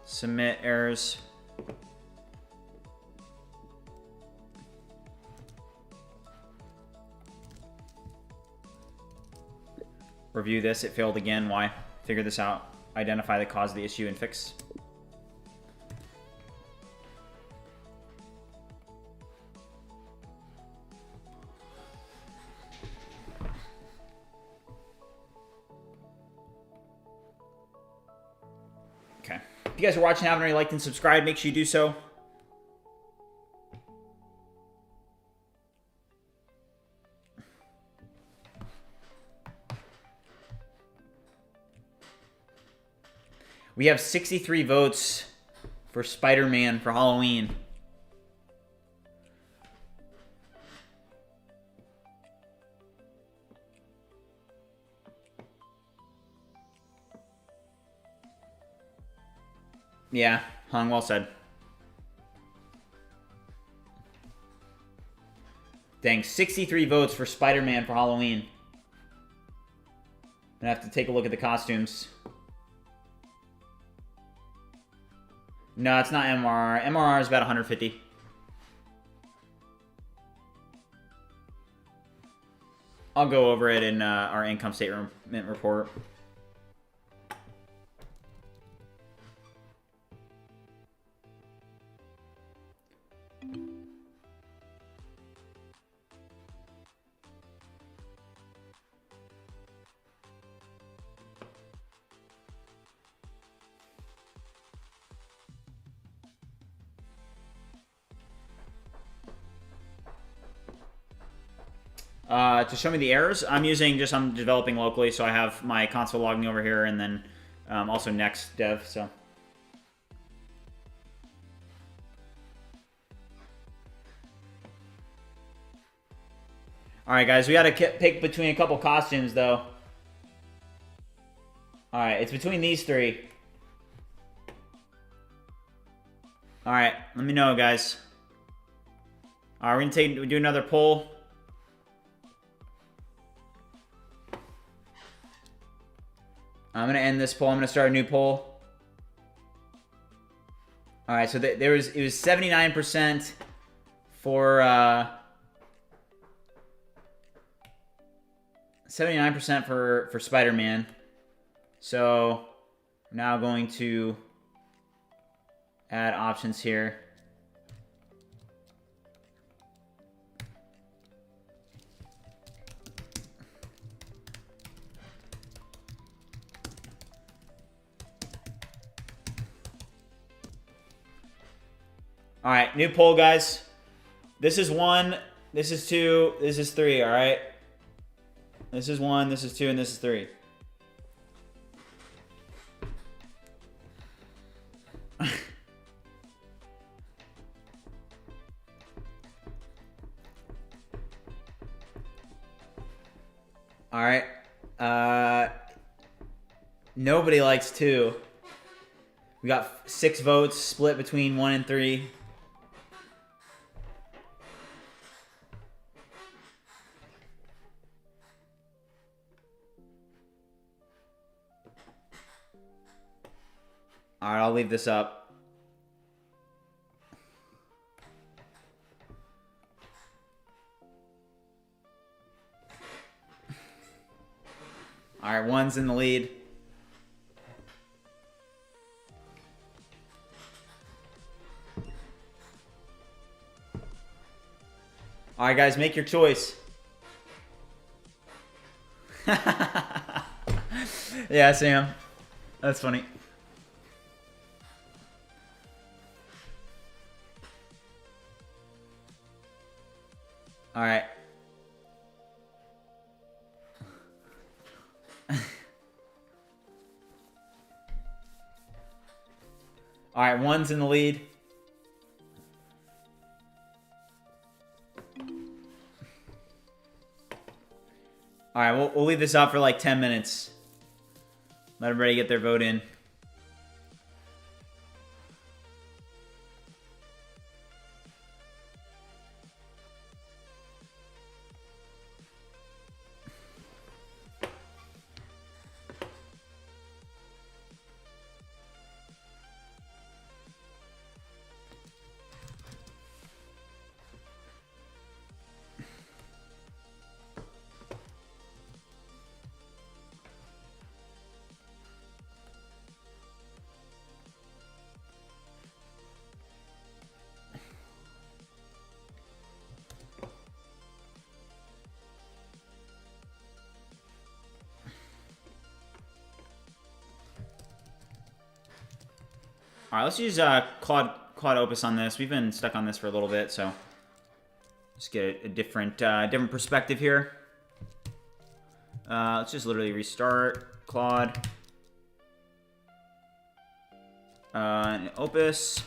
Submit errors. Review this. It failed again. Why? Figure this out. Identify the cause of the issue and fix. Okay. If you guys are watching, haven't already liked and subscribed, make sure you do so. We have 63 votes for Spider-Man for Halloween. Yeah, Hung, well said. Dang, 63 votes for Spider-Man for Halloween. I'm gonna have to take a look at the costumes. No, it's not MRR. MRR is about 150. I'll go over it in our income statement report. To show me the errors, I'm developing locally, so I have my console logging over here, and then also next dev, so. Alright, guys, we gotta pick between a couple costumes, though. Alright, it's between these three. Alright, let me know, guys. Alright, we're gonna do another poll. I'm gonna end this poll. I'm gonna start a new poll. All right, so it was 79% for 79% for Spider-Man. So I'm now going to add options here. All right, new poll, guys. This is 1, this is 2, this is 3, all right? This is 1, this is 2, and this is 3. All right. Nobody likes 2. We got 6 votes split between 1 and 3. All right, I'll leave this up. All right, 1's in the lead. All right, guys, make your choice. Yeah, Sam. That's funny. All right. All right, 1's in the lead. All right, we'll leave this up for like 10 minutes. Let everybody get their vote in. All right, let's use Claude Opus on this. We've been stuck on this for a little bit, so let's get a different perspective here. Let's just literally restart Claude and Opus.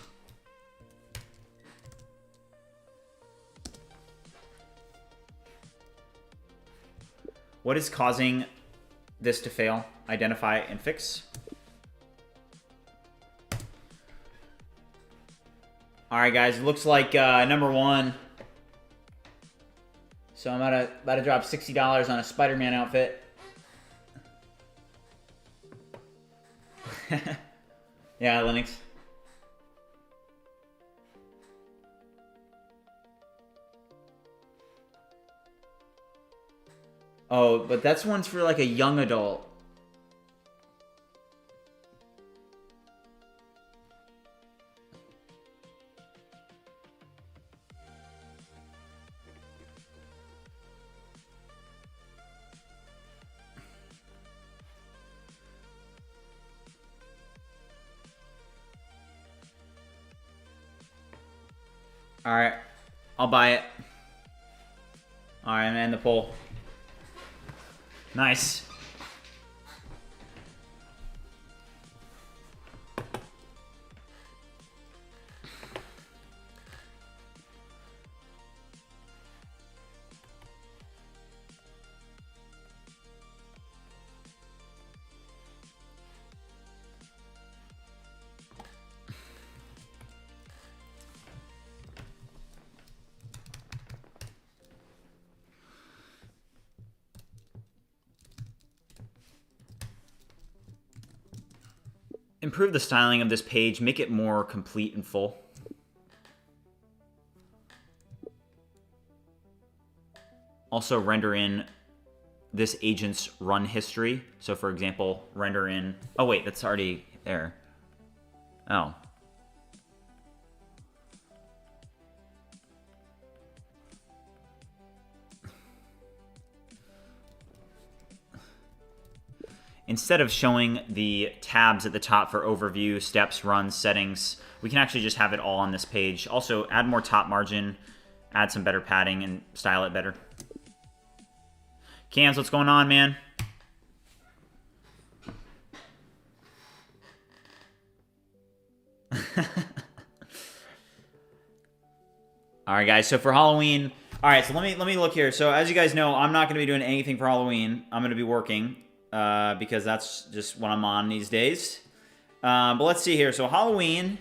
What is causing this to fail? Identify and fix. All right, guys. It looks like number one. So I'm about to drop $60 on a Spider-Man outfit. Yeah, Linux. Oh, but that's one's for like a young adult. All right, I'll buy it. All right, I'm in the poll. Nice. Improve the styling of this page, make it more complete and full. Also render in this agent's run history. So for example, render in, oh wait, that's already there. Oh. Instead of showing the tabs at the top for overview, steps, runs, settings, we can actually just have it all on this page. Also, add more top margin, add some better padding, and style it better. Cams, what's going on, man? All right, guys. So for Halloween, all right. So let me look here. So as you guys know, I'm not going to be doing anything for Halloween. I'm going to be working because that's just what I'm on these days. But let's see here. So Halloween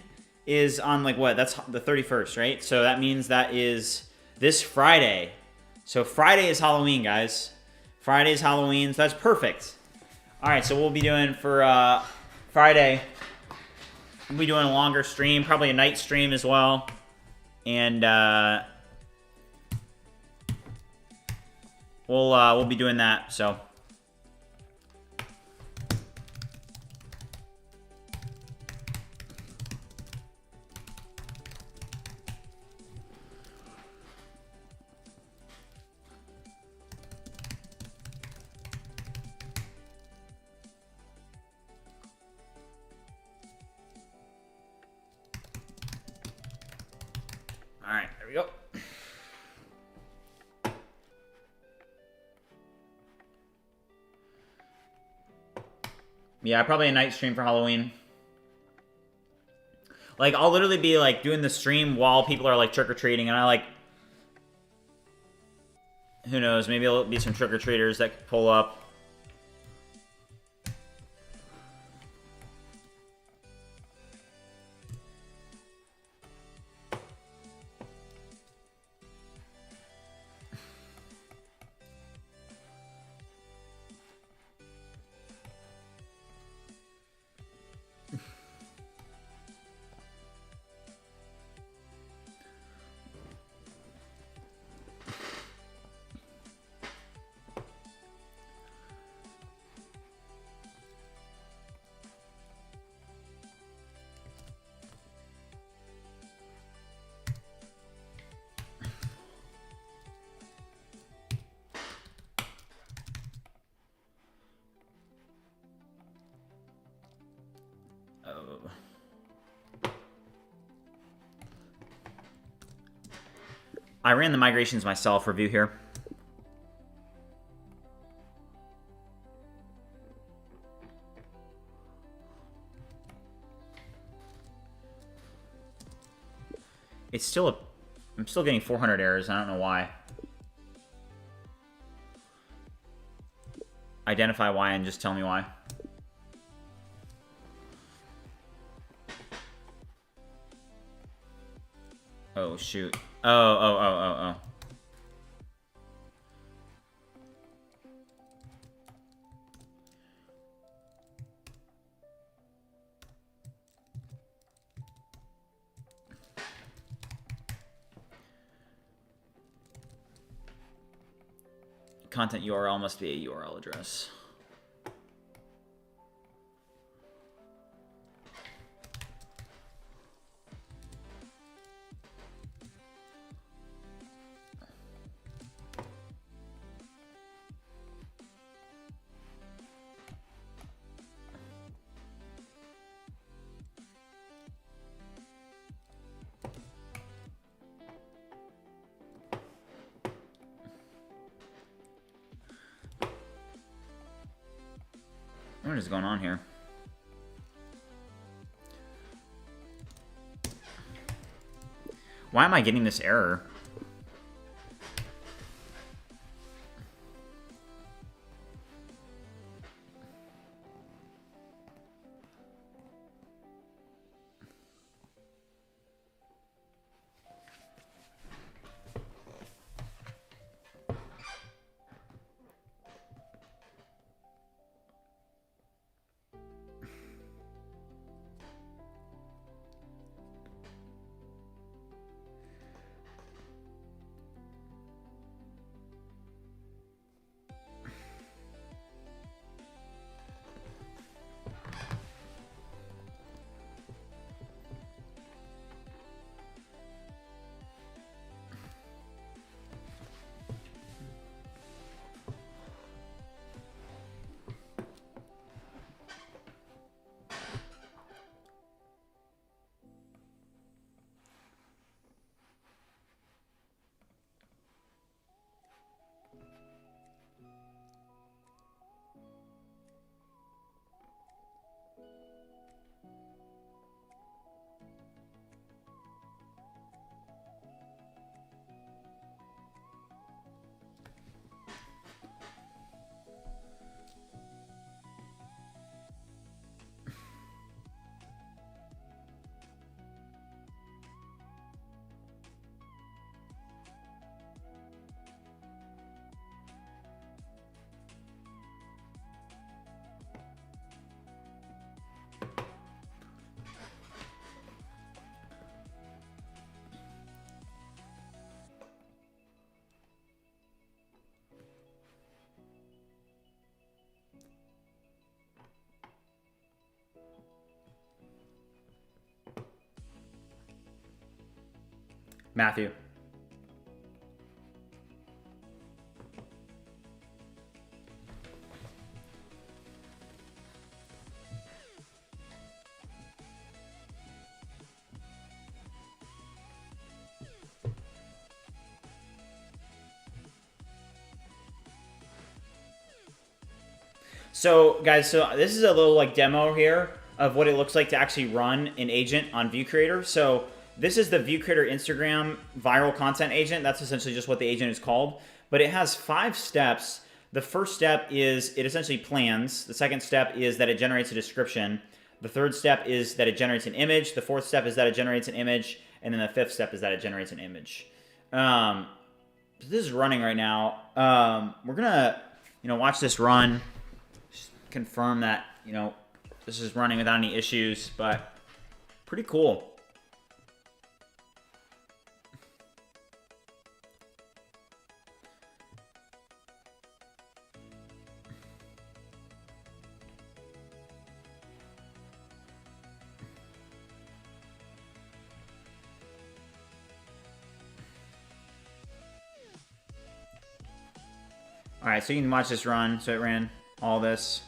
is on like what? That's the 31st, right? So that means that is this Friday. So Friday is Halloween, guys. Friday is Halloween. So that's perfect. All right. So we'll be doing for Friday. We'll be doing a longer stream, probably a night stream as well. And we'll be doing that. So all right, there we go. Yeah, probably a night stream for Halloween. Like, I'll literally be, like, doing the stream while people are, like, trick-or-treating, and I, like... Who knows, maybe there'll be some trick-or-treaters that could pull up. I ran the migrations myself. Review here. It's still I'm still getting 400 errors. I don't know why. Identify why and just tell me why. Oh, shoot. Oh. Content URL must be a URL address. What is going on here? Why am I getting this error? Matthew. So guys, so this is a little like demo here of what it looks like to actually run an agent on ViewCreator. So this is the ViewCreator Instagram viral content agent. That's essentially just what the agent is called. But it has 5 steps. The first step is it essentially plans. The second step is that it generates a description. The third step is that it generates an image. The fourth step is that it generates an image. And then the fifth step is that it generates an image. So this is running right now. We're going to watch this run. Just confirm that this is running without any issues, but pretty cool. All right, so you can watch this run. So it ran all this.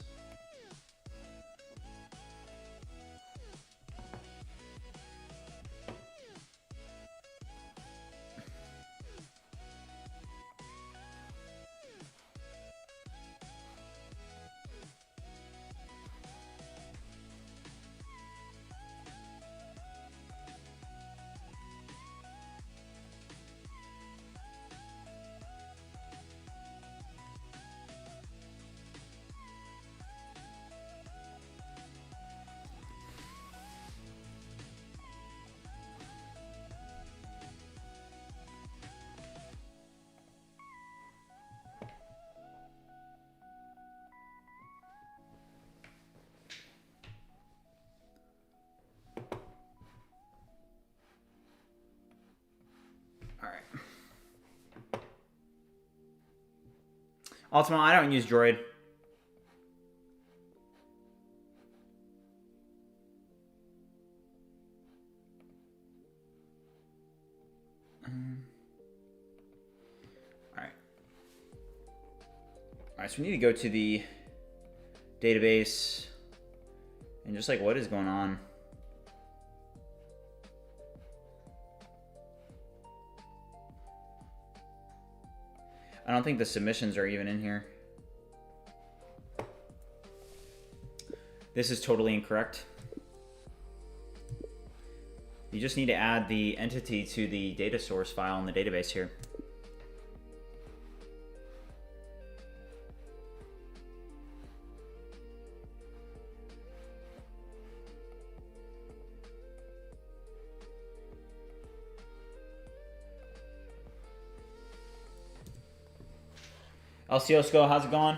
Ultima, I don't use Droid. All right, so we need to go to the database and just like what is going on. I don't think the submissions are even in here. This is totally incorrect. You just need to add the entity to the data source file in the database here. Alciosco, how's it going?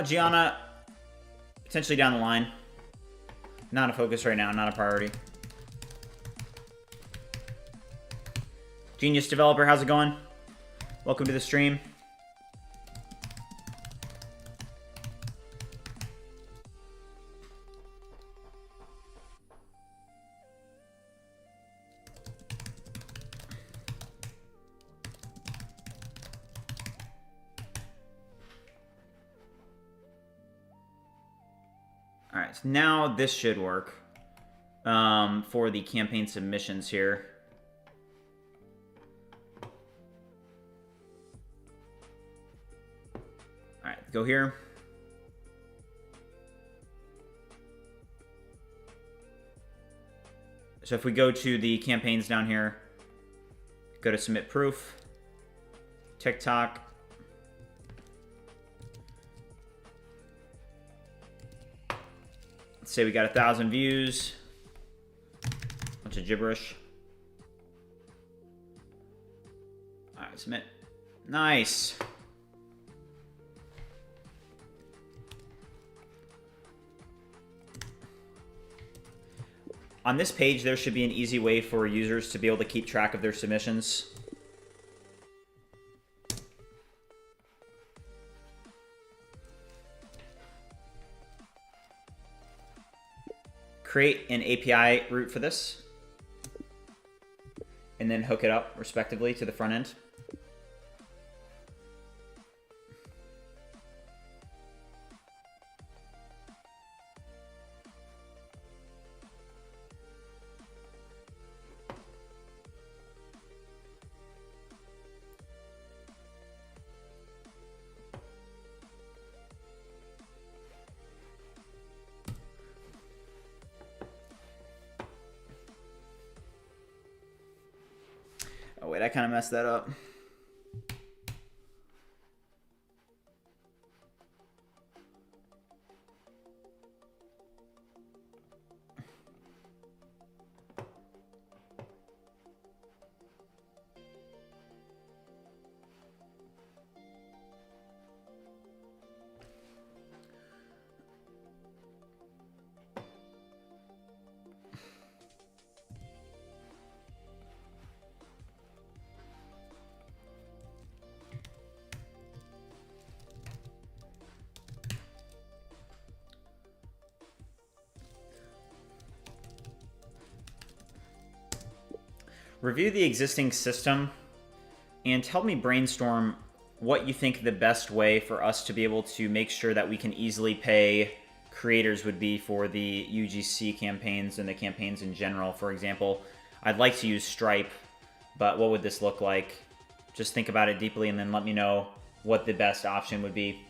Gianna, potentially down the line. Not a focus right now, not a priority. Genius Developer, how's it going? Welcome to the stream. All right, so now this should work for the campaign submissions here. All right, go here. So if we go to the campaigns down here, go to submit proof, TikTok. Let's say we got 1,000 views. Bunch of gibberish. All right, submit. Nice. On this page, there should be an easy way for users to be able to keep track of their submissions. Create an API route for this, and then hook it up respectively to the front end. Oh wait, I kind of messed that up. Review the existing system and help me brainstorm what you think the best way for us to be able to make sure that we can easily pay creators would be for the UGC campaigns and the campaigns in general. For example, I'd like to use Stripe, but what would this look like? Just think about it deeply and then let me know what the best option would be.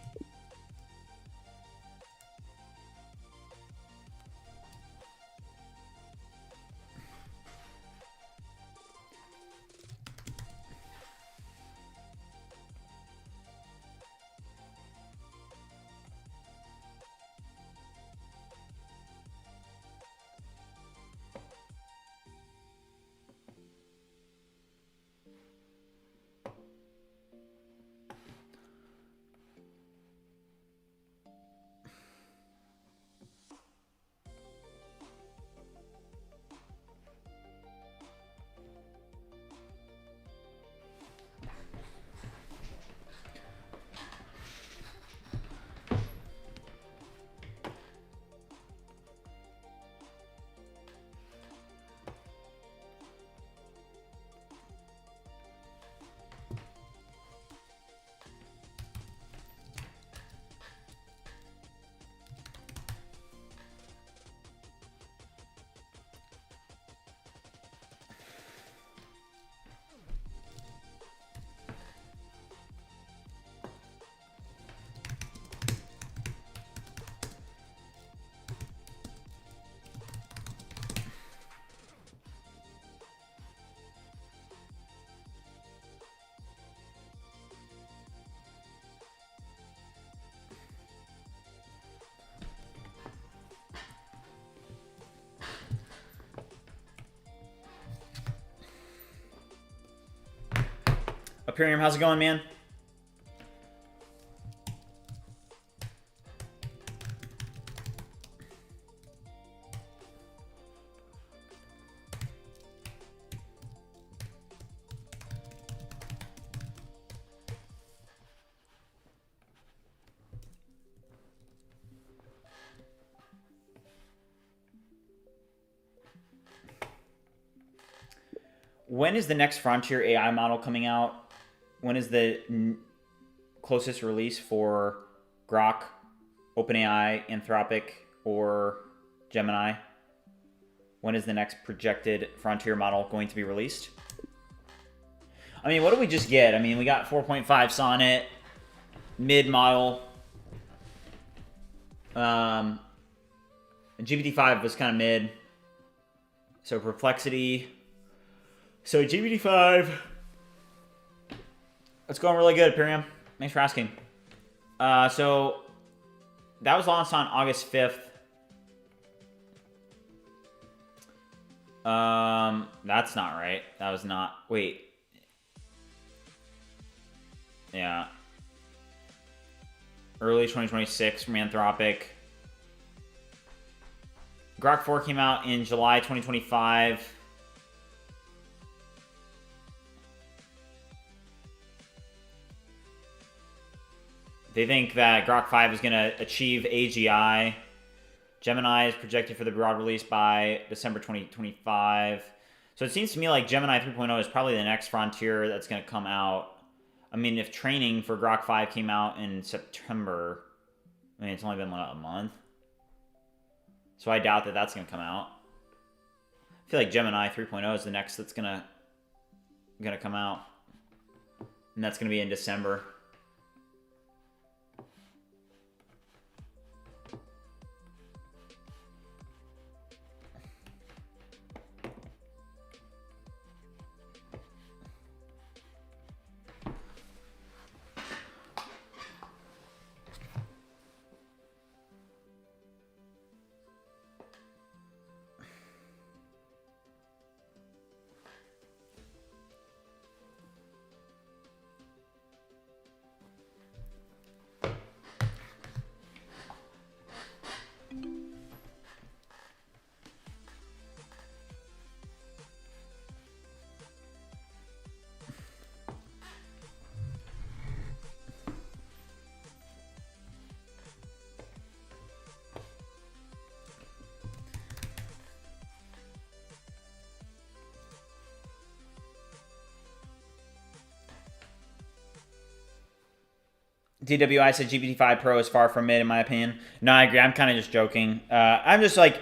Imperium, how's it going, man? When is the next Frontier AI model coming out? When is the closest release for Grok, OpenAI, Anthropic, or Gemini? When is the next projected Frontier model going to be released? I mean, what did we just get? I mean, we got 4.5 Sonnet, mid model. GPT-5 was kind of mid. So Perplexity. So GPT-5, it's going really good, Imperium. Thanks for asking. So that was launched on August 5th. That's not right. That was not. Wait. Yeah. Early 2026 from Anthropic. Grok 4 came out in July 2025. They think that Grok 5 is going to achieve AGI. Gemini is projected for the broad release by December 2025. So it seems to me like Gemini 3.0 is probably the next frontier that's going to come out. I mean, if training for Grok 5 came out in September, I mean, it's only been a month. So I doubt that that's going to come out. I feel like Gemini 3.0 is the next that's going to come out. And that's going to be in December. DWI said GPT-5 Pro is far from mid, in my opinion. No, I agree. I'm kind of just joking. I'm just like,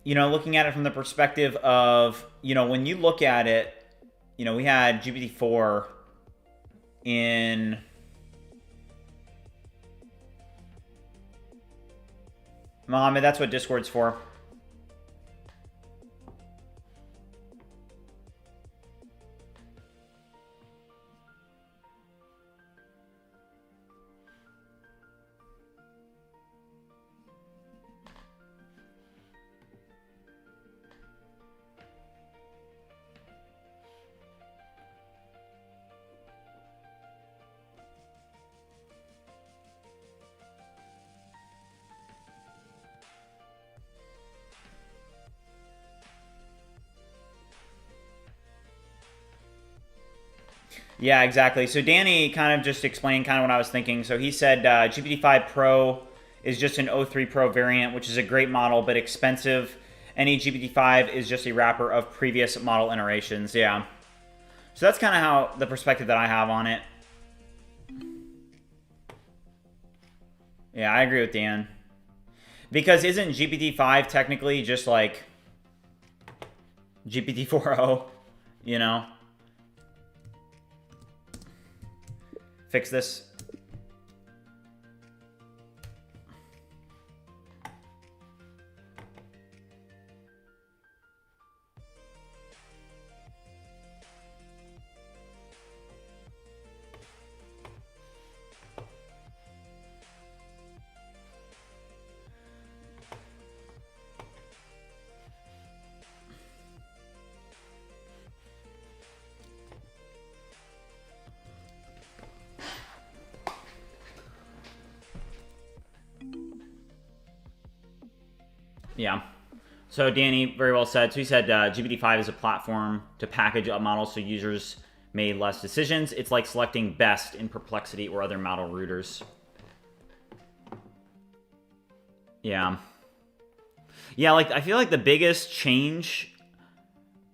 looking at it from the perspective of, when you look at it, we had GPT-4 in... Mohammed, that's what Discord's for. Yeah, exactly. So Danny kind of just explained kind of what I was thinking. So he said GPT-5 Pro is just an O3 Pro variant, which is a great model, but expensive. Any GPT-5 is just a wrapper of previous model iterations. Yeah. So that's kind of how the perspective that I have on it. Yeah, I agree with Dan. Because isn't GPT-5 technically just like GPT-4o, Fix this. Yeah. So Danny very well said. So he said GPT-5 is a platform to package up models so users made less decisions. It's like selecting best in Perplexity or other model routers. Yeah. Yeah, like I feel like the biggest change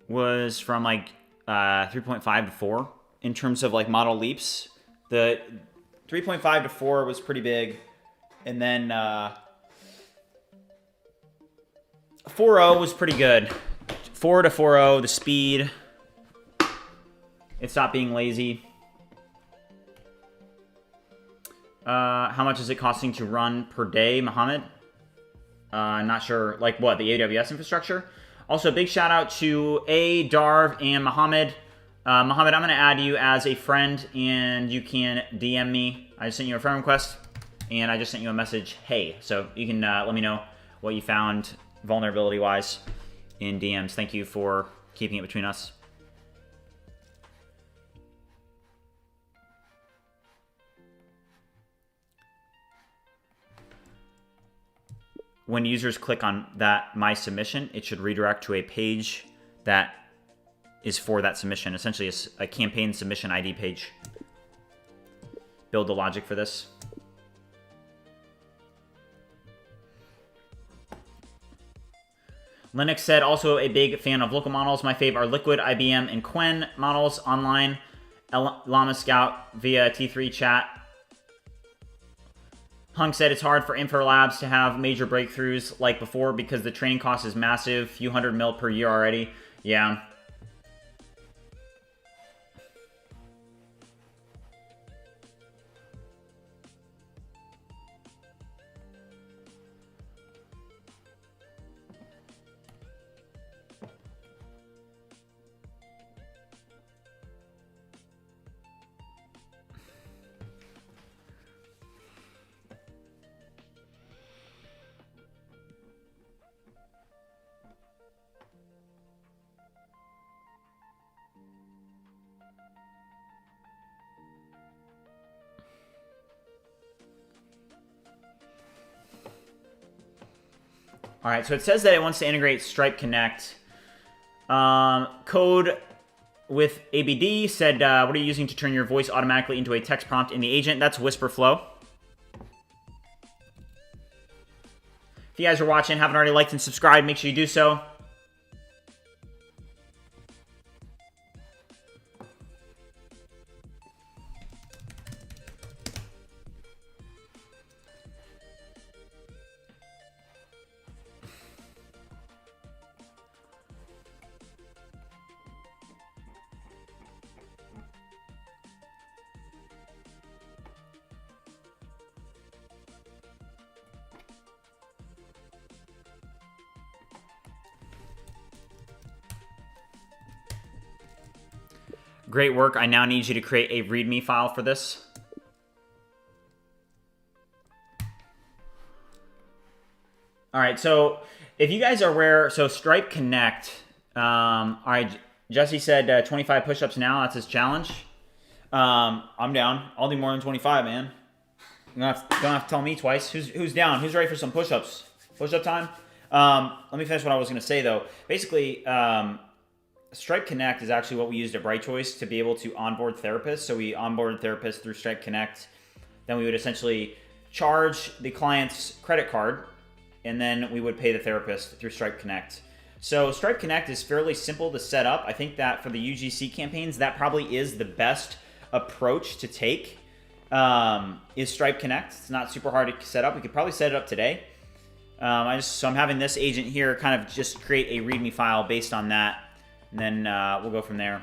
was from like 3.5 to 4 in terms of like model leaps. The 3.5 to 4 was pretty big. And then 4.0 was pretty good. 4 to 4.0, the speed. It stopped being lazy. How much is it costing to run per day, Mohammed? Not sure. Like what, the AWS infrastructure? Also, big shout out to A, Darv, and Mohammed. Mohammed, I'm going to add you as a friend, and you can DM me. I just sent you a friend request, and I just sent you a message, hey. So you can let me know what you found vulnerability-wise in DMs. Thank you for keeping it between us. When users click on that My Submission, it should redirect to a page that is for that submission. Essentially, a campaign submission ID page. Build the logic for this. Linux said, also a big fan of local models. My fave are Liquid, IBM, and Quen models online. Llama Scout via T3 chat. Hunk said it's hard for info labs to have major breakthroughs like before because the training cost is massive, few hundred mil per year already. Yeah. All right, so it says that it wants to integrate Stripe Connect. Code with ABD said, what are you using to turn your voice automatically into a text prompt in the agent? That's WhisperFlow. If you guys are watching, haven't already liked and subscribed, make sure you do so. Great work. I now need you to create a README file for this. All right, so if you guys are aware, so Stripe Connect, all right, Jesse said 25 push-ups now. That's his challenge. I'm down. I'll do more than 25, man. You don't have to tell me twice. Who's down? Who's ready for some push-ups? Push-up time? Let me finish what I was going to say, though. Basically, Stripe Connect is actually what we used at BrightChoice to be able to onboard therapists. So we onboarded therapists through Stripe Connect. Then we would essentially charge the client's credit card, and then we would pay the therapist through Stripe Connect. So Stripe Connect is fairly simple to set up. I think that for the UGC campaigns, that probably is the best approach to take, is Stripe Connect. It's not super hard to set up. We could probably set it up today. So I'm having this agent here kind of just create a README file based on that. And then we'll go from there.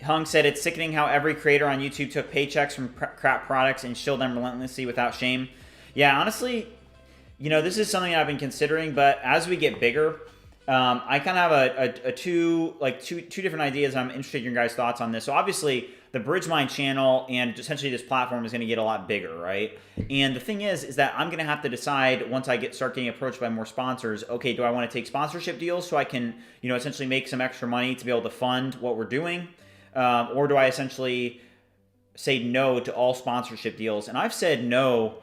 Hung said it's sickening how every creator on YouTube took paychecks from crap products and shilled them relentlessly without shame. Yeah, honestly, you know, this is something I've been considering, but as we get bigger, I kind of have two different ideas. I'm interested in your guys' thoughts on this. So obviously, the BridgeMind channel and essentially this platform is going to get a lot bigger, right? And the thing is that I'm going to have to decide once I start getting approached by more sponsors. Okay, do I want to take sponsorship deals so I can, you know, essentially make some extra money to be able to fund what we're doing, or do I essentially say no to all sponsorship deals, and I've said no,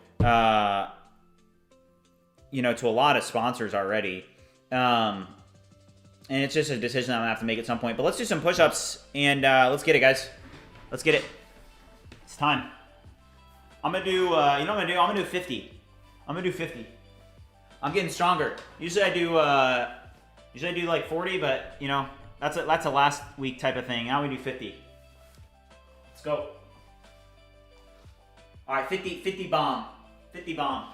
you know, to a lot of sponsors already. And it's just a decision I'm gonna have to make at some point. But let's do some push-ups and let's get it, guys. Let's get it. It's time. I'm gonna do. You know what I'm gonna do? I'm gonna do 50. I'm gonna do 50. I'm getting stronger. Usually I do like 40, but you know that's a last week type of thing. Now we do 50. Let's go. All right, 50 bomb. 50 bomb.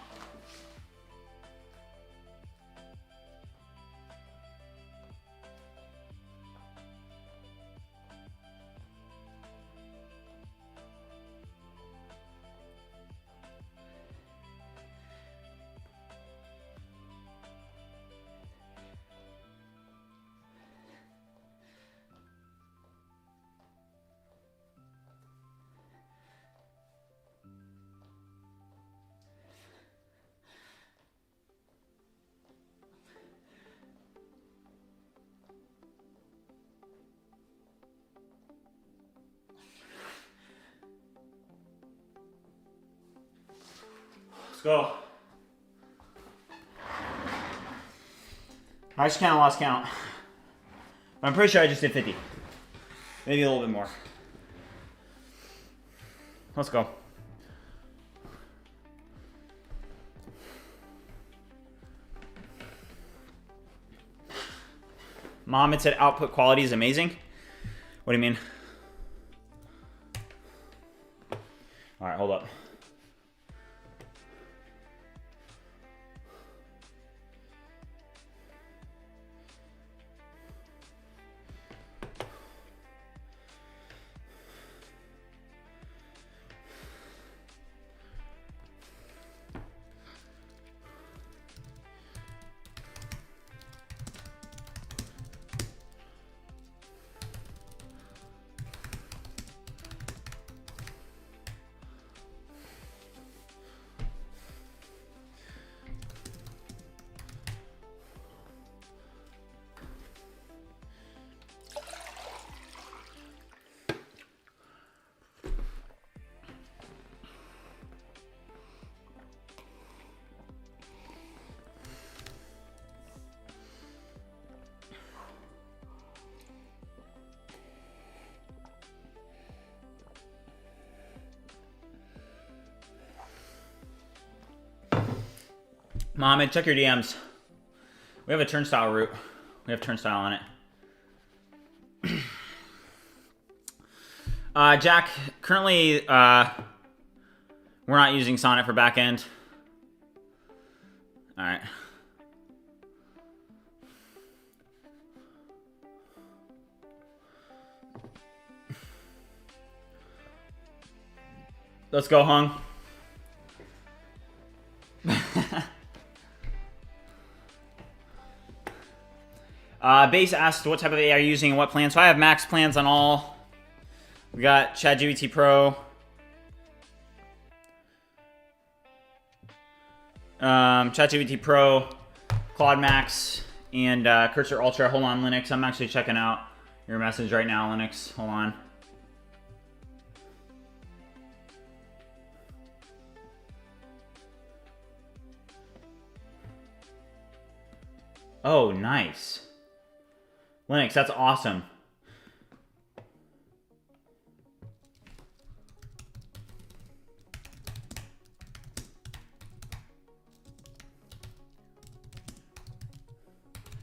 Let's go. I just kind of lost count. I'm pretty sure I just did 50. Maybe a little bit more. Let's go. Mohammed said output quality is amazing. What do you mean? All right, hold up. Mohammed, check your DMs. We have a turnstile route. We have turnstile on it. Jack, currently we're not using Sonnet for backend. All right. Let's go, Hung. Base asked what type of AI are you using and what plan. So I have max plans on all. We got ChatGPT Pro. ChatGPT Pro, Claude Max, and Cursor Ultra. Hold on, Linux. I'm actually checking out your message right now, Linux. Hold on. Oh, nice. Linux, that's awesome.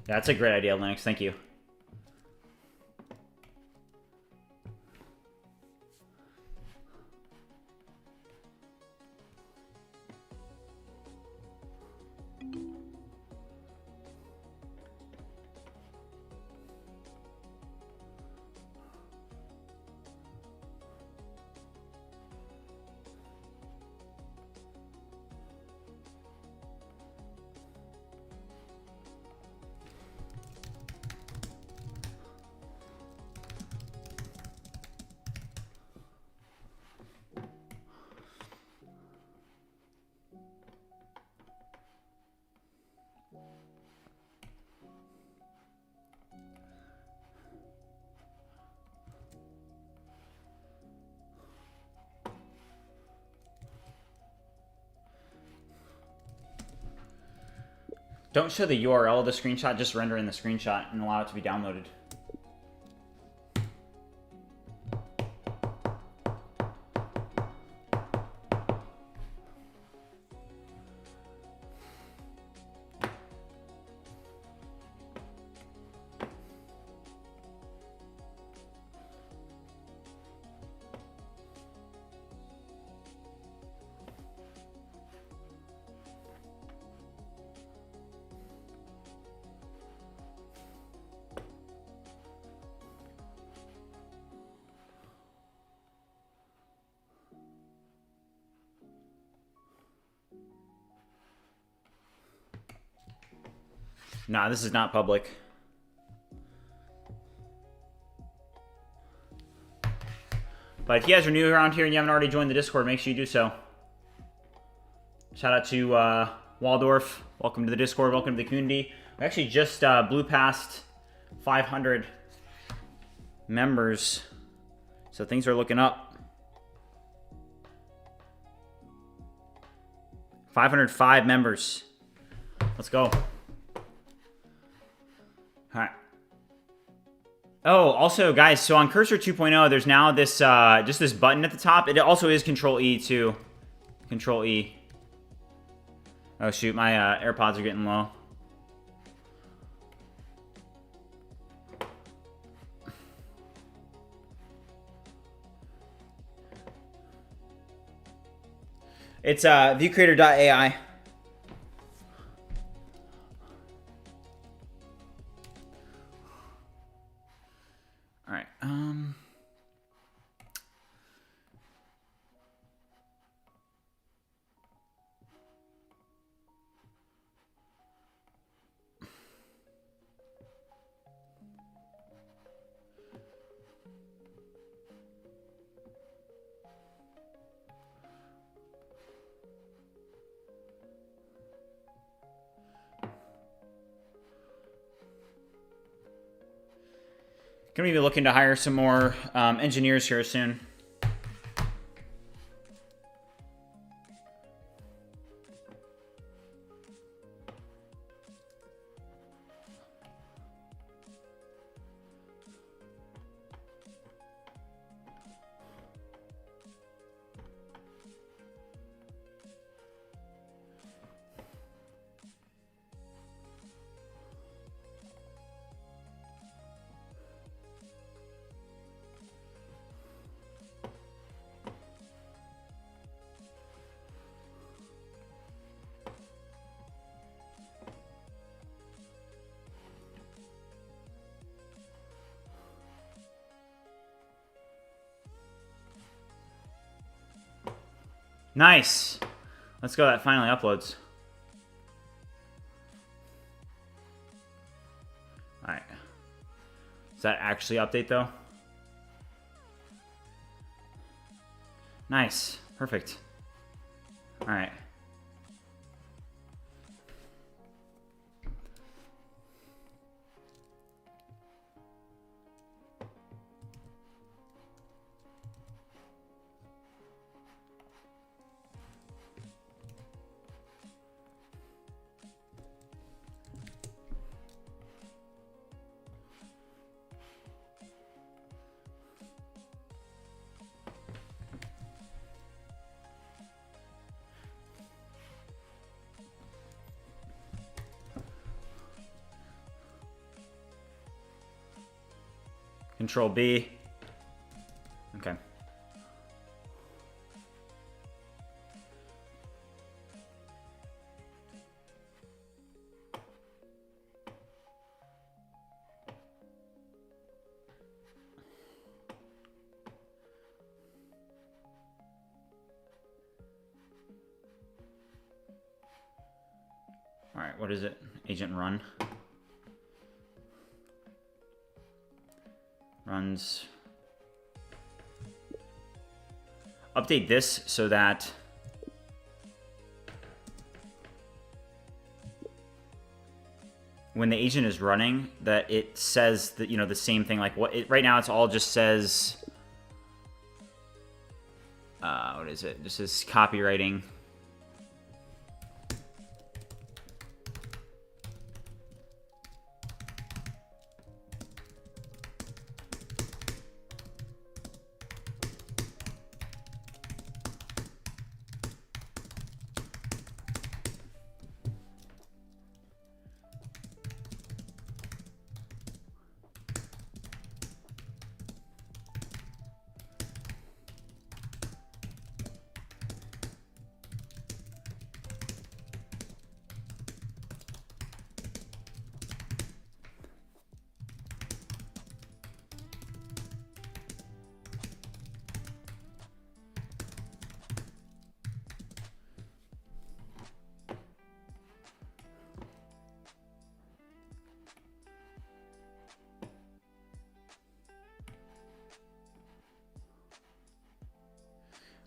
Yeah, that's a great idea, Linux. Thank you. Don't show the URL of the screenshot, just render in the screenshot and allow it to be downloaded. Nah, this is not public. But if you guys are new around here and you haven't already joined the Discord, make sure you do so. Shout out to Waldorf. Welcome to the Discord. Welcome to the community. We actually just blew past 500 members. So things are looking up. 505 members. Let's go. All right. Oh, also, guys, so on Cursor 2.0, there's now this just this button at the top. It also is Control E too. Control E. Oh shoot, my AirPods are getting low. It's ViewCreator.ai. All right. Gonna be looking to hire some more engineers here soon. Nice. Let's go. That finally uploads. All right. Does that actually update though? Nice. Perfect. All right. Control B. Okay. All right, what is it? Agent run. Runs. Update this so that when the agent is running, that it says that, you know, the same thing. Like what it, right now, it's all just says. What is it? This is copywriting.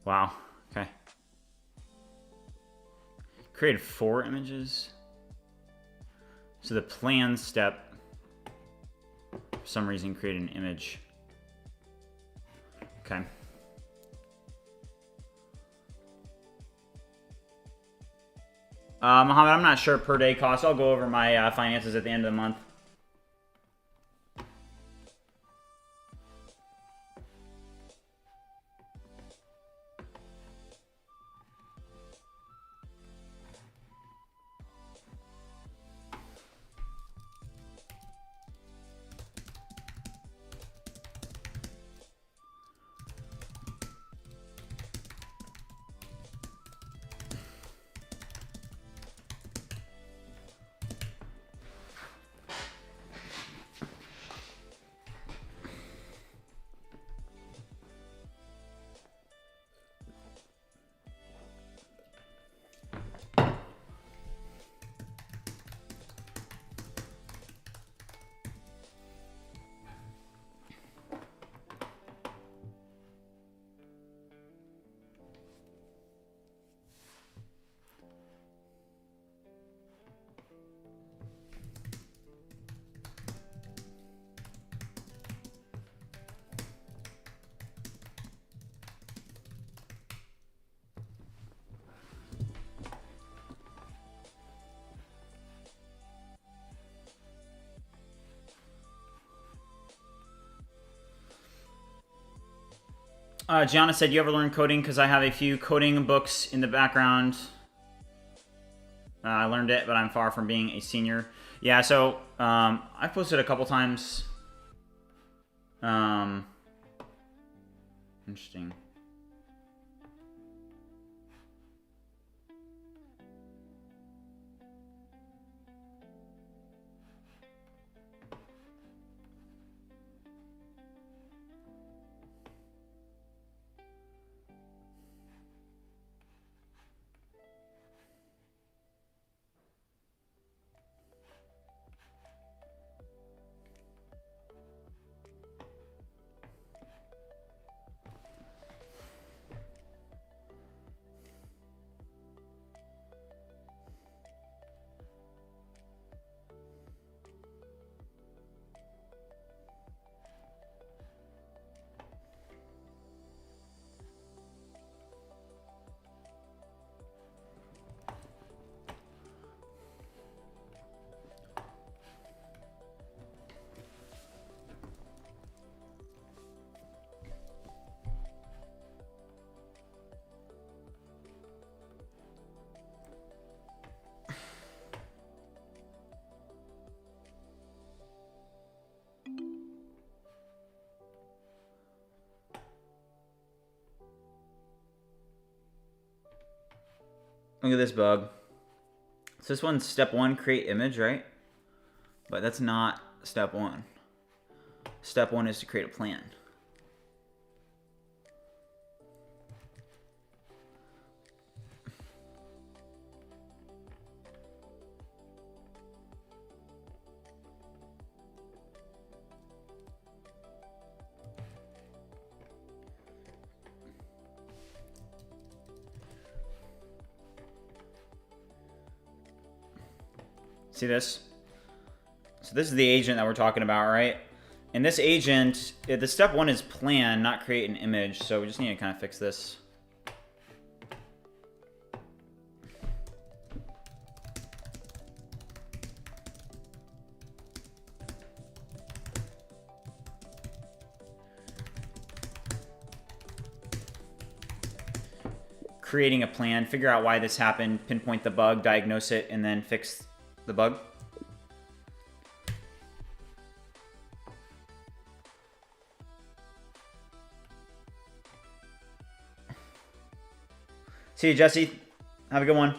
Wow. Okay. Created 4 images. So the plan step, for some reason, created an image. Okay. Mohammed, I'm not sure per day cost. I'll go over my finances at the end of the month. Gianna said, you ever learn coding? Because I have a few coding books in the background. I learned it, but I'm far from being a senior. Yeah, so I've posted a couple times. Interesting. Look at this bug. So this one's step 1, create image, right? But that's not step 1. Step 1 is to create a plan. See this? So this is the agent that we're talking about, right? And this agent, the step 1 is plan, not create an image. So we just need to kind of fix this. Creating a plan, figure out why this happened, pinpoint the bug, diagnose it, and then fix the bug. See you, Jesse. Have a good one.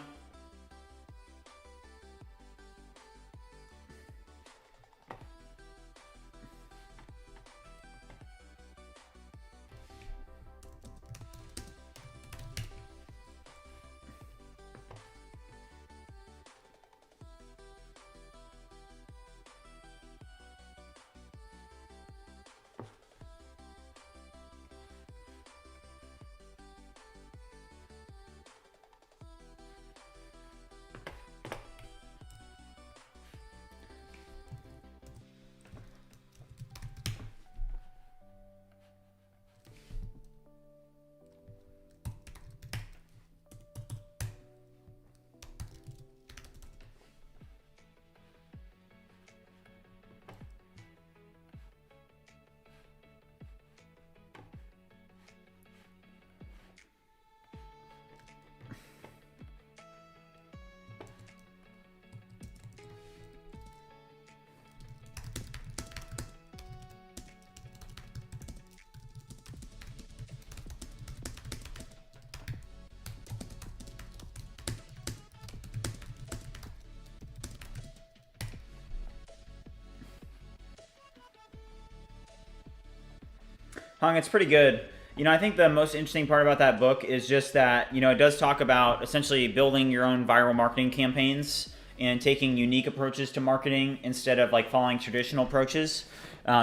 Hung, it's pretty good. You know, I think the most interesting part about that book is just that, you know, it does talk about essentially building your own viral marketing campaigns and taking unique approaches to marketing instead of like following traditional approaches.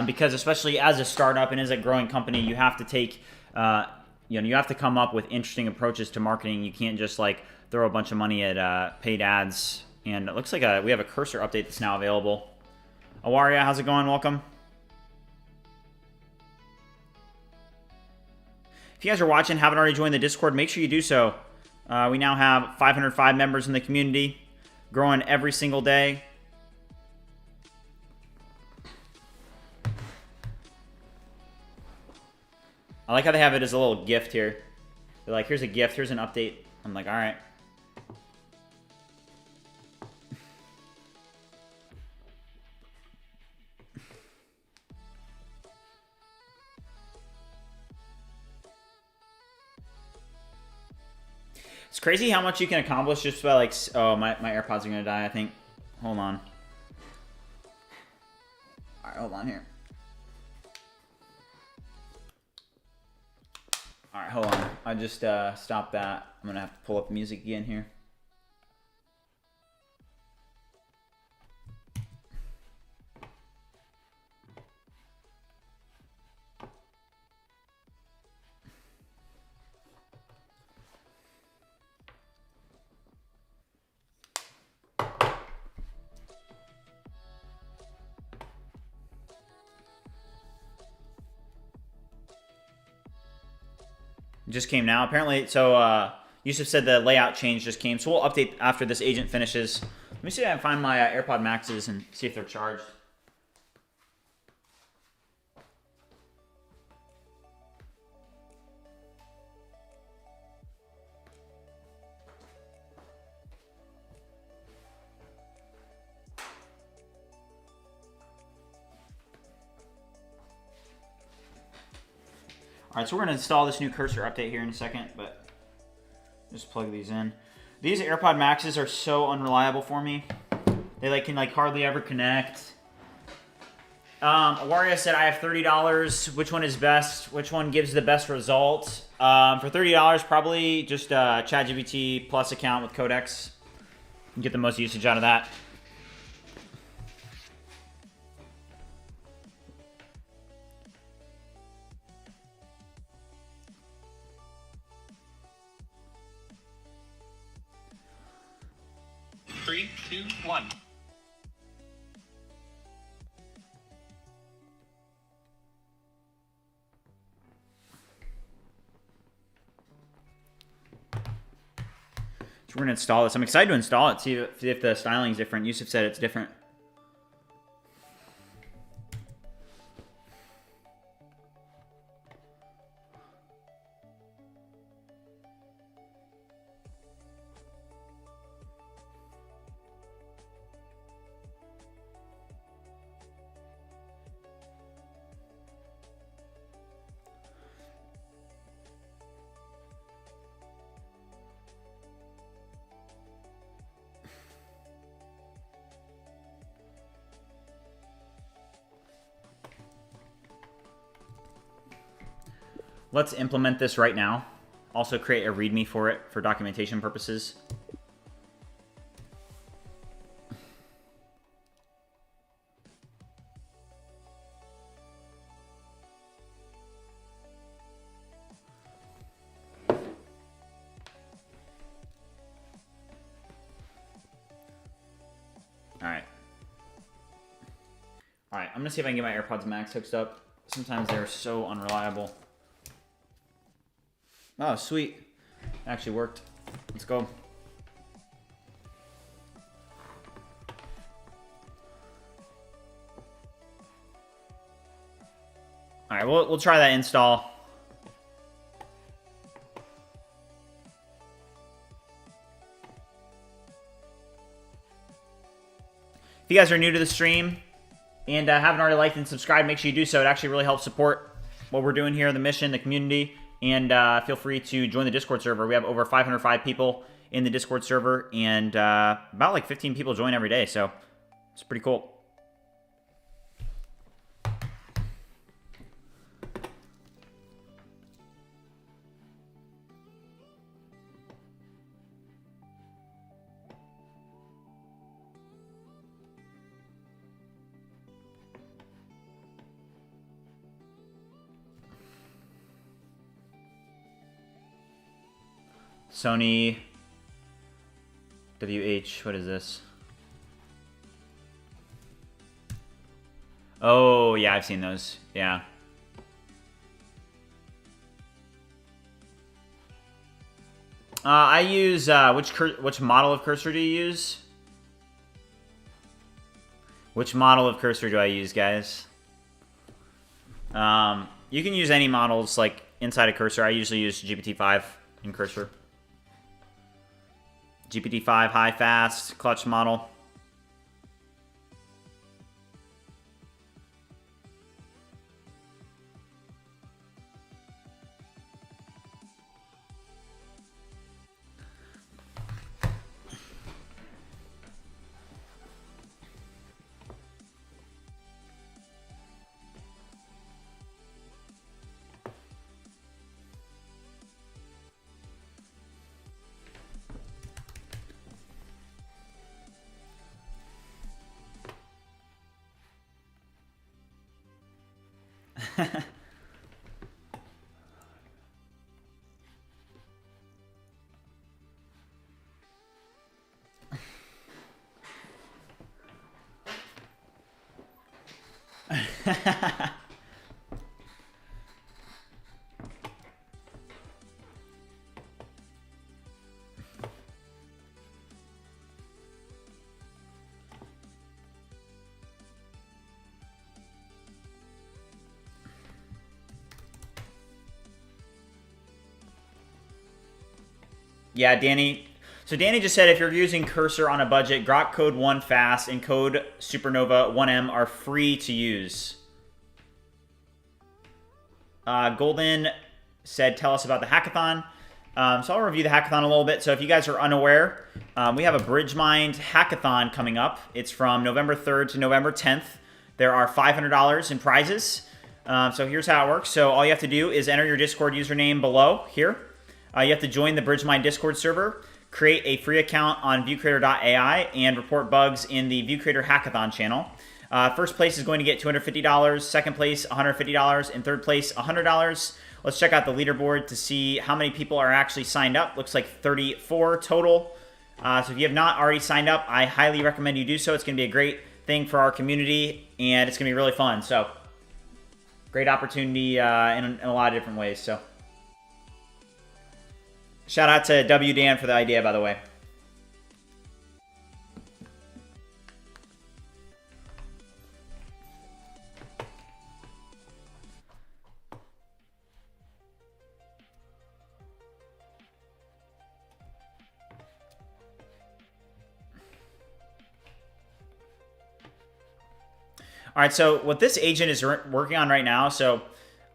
Because especially as a startup and as a growing company, you have to take, you know, you have to come up with interesting approaches to marketing. You can't just like throw a bunch of money at paid ads. And it looks like we have a cursor update that's now available. Awaria, how's it going? Welcome. If you guys are watching, haven't already joined the Discord, make sure you do so. We now have 505 members in the community, growing every single day. I like how they have it as a little gift here. They're like, here's a gift, here's an update. I'm like, all right. It's crazy how much you can accomplish just by like, oh, my AirPods are gonna die, I think. Hold on. All right, hold on here. All right, hold on. I just stopped that. I'm gonna have to pull up the music again here. Just came now. Apparently, so Yusuf said the layout change just came. So we'll update after this agent finishes. Let me see if I can find my AirPod Maxes and see if they're charged. All right, so we're going to install this new cursor update here in a second, but just plug these in. These AirPod Maxes are so unreliable for me. They can hardly ever connect. Awaria said, I have $30. Which one is best? Which one gives the best result? For $30, probably just a ChatGPT Plus account with Codex. You can get the most usage out of that. Three, two, one. So we're going to install this. I'm excited to install it, see if the styling is different. Yusuf said it's different. Let's implement this right now. Also create a README for it for documentation purposes. All right, I'm gonna see if I can get my AirPods Max hooked up. Sometimes they're so unreliable. Oh, sweet. It actually worked. Let's go. All right, we'll try that install. If you guys are new to the stream and haven't already liked and subscribed, make sure you do so. It actually really helps support what we're doing here, the mission, the community. And feel free to join the Discord server. We have over 505 people in the Discord server, and about like 15 people join every day, so it's pretty cool. Sony WH, what is this? Oh, yeah, I've seen those. Yeah. I use, which model of cursor do you use? Which model of cursor do I use, guys? You can use any models, like, inside a cursor. I usually use GPT-5 in cursor. GPT-5 high fast clutch model. Yeah, Danny. So Danny just said if you're using Cursor on a budget, Grok Code 1 Fast and Code Supernova 1M are free to use. Golden said, tell us about the hackathon. So I'll review the hackathon a little bit. So if you guys are unaware, we have a BridgeMind Hackathon coming up. It's from November 3rd to November 10th. There are $500 in prizes. So here's how it works. So all you have to do is enter your Discord username below here. You have to join the BridgeMind Discord server, create a free account on ViewCreator.ai, and report bugs in the ViewCreator Hackathon channel. First place is going to get $250, second place $150, and third place $100. Let's check out the leaderboard to see how many people are actually signed up. Looks like 34 total. So if you have not already signed up, I highly recommend you do so. It's going to be a great thing for our community, and it's going to be really fun. So great opportunity in a lot of different ways. So shout out to W. Dan for the idea, by the way. All right, so what this agent is working on right now, so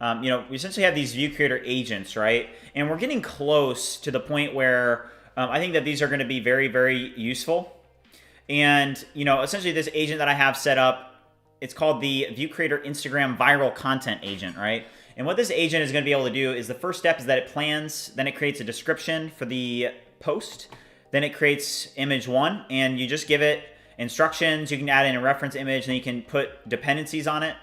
we essentially have these ViewCreator agents, right? And we're getting close to the point where I think that these are going to be very, very useful. And, essentially this agent that I have set up, it's called the ViewCreator Instagram Viral Content Agent, right? And what this agent is going to be able to do is the first step is that it plans, then it creates a description for the post, then it creates image 1, and you just give it instructions. You can add in a reference image, and then you can put dependencies on it.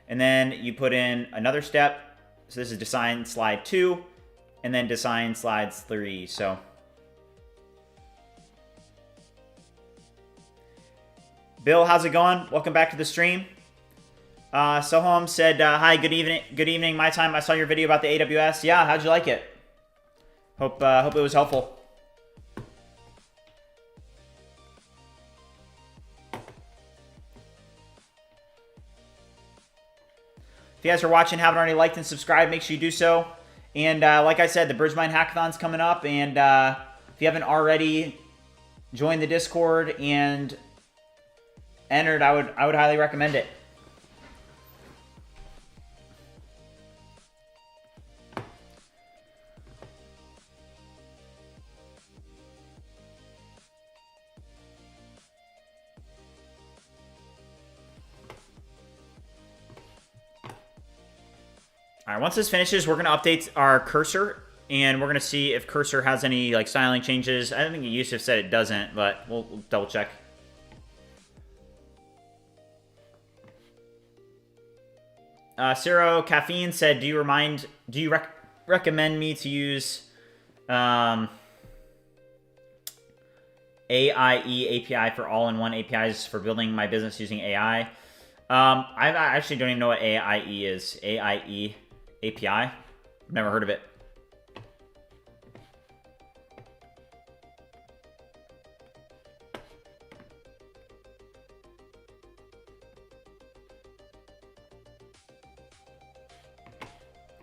And then you put in another step. So this is design slide 2, and then design slides 3. So Bill, how's it going? Welcome back to the stream. Soham said, hi, good evening. Good evening, my time. I saw your video about the AWS. Yeah, how'd you like it? Hope it was helpful. If you guys are watching, haven't already liked and subscribed, make sure you do so. And like I said, the BridgeMind Hackathon's coming up. And if you haven't already joined the Discord and entered, I would highly recommend it. All right, once this finishes, we're going to update our cursor, and we're going to see if cursor has any styling changes. I think Yusuf said it doesn't, but we'll double check. Ciro Caffeine said, do you recommend me to use AIE API for all-in-one APIs for building my business using AI. I actually don't even know what AIE is. AIE API? I've never heard of it.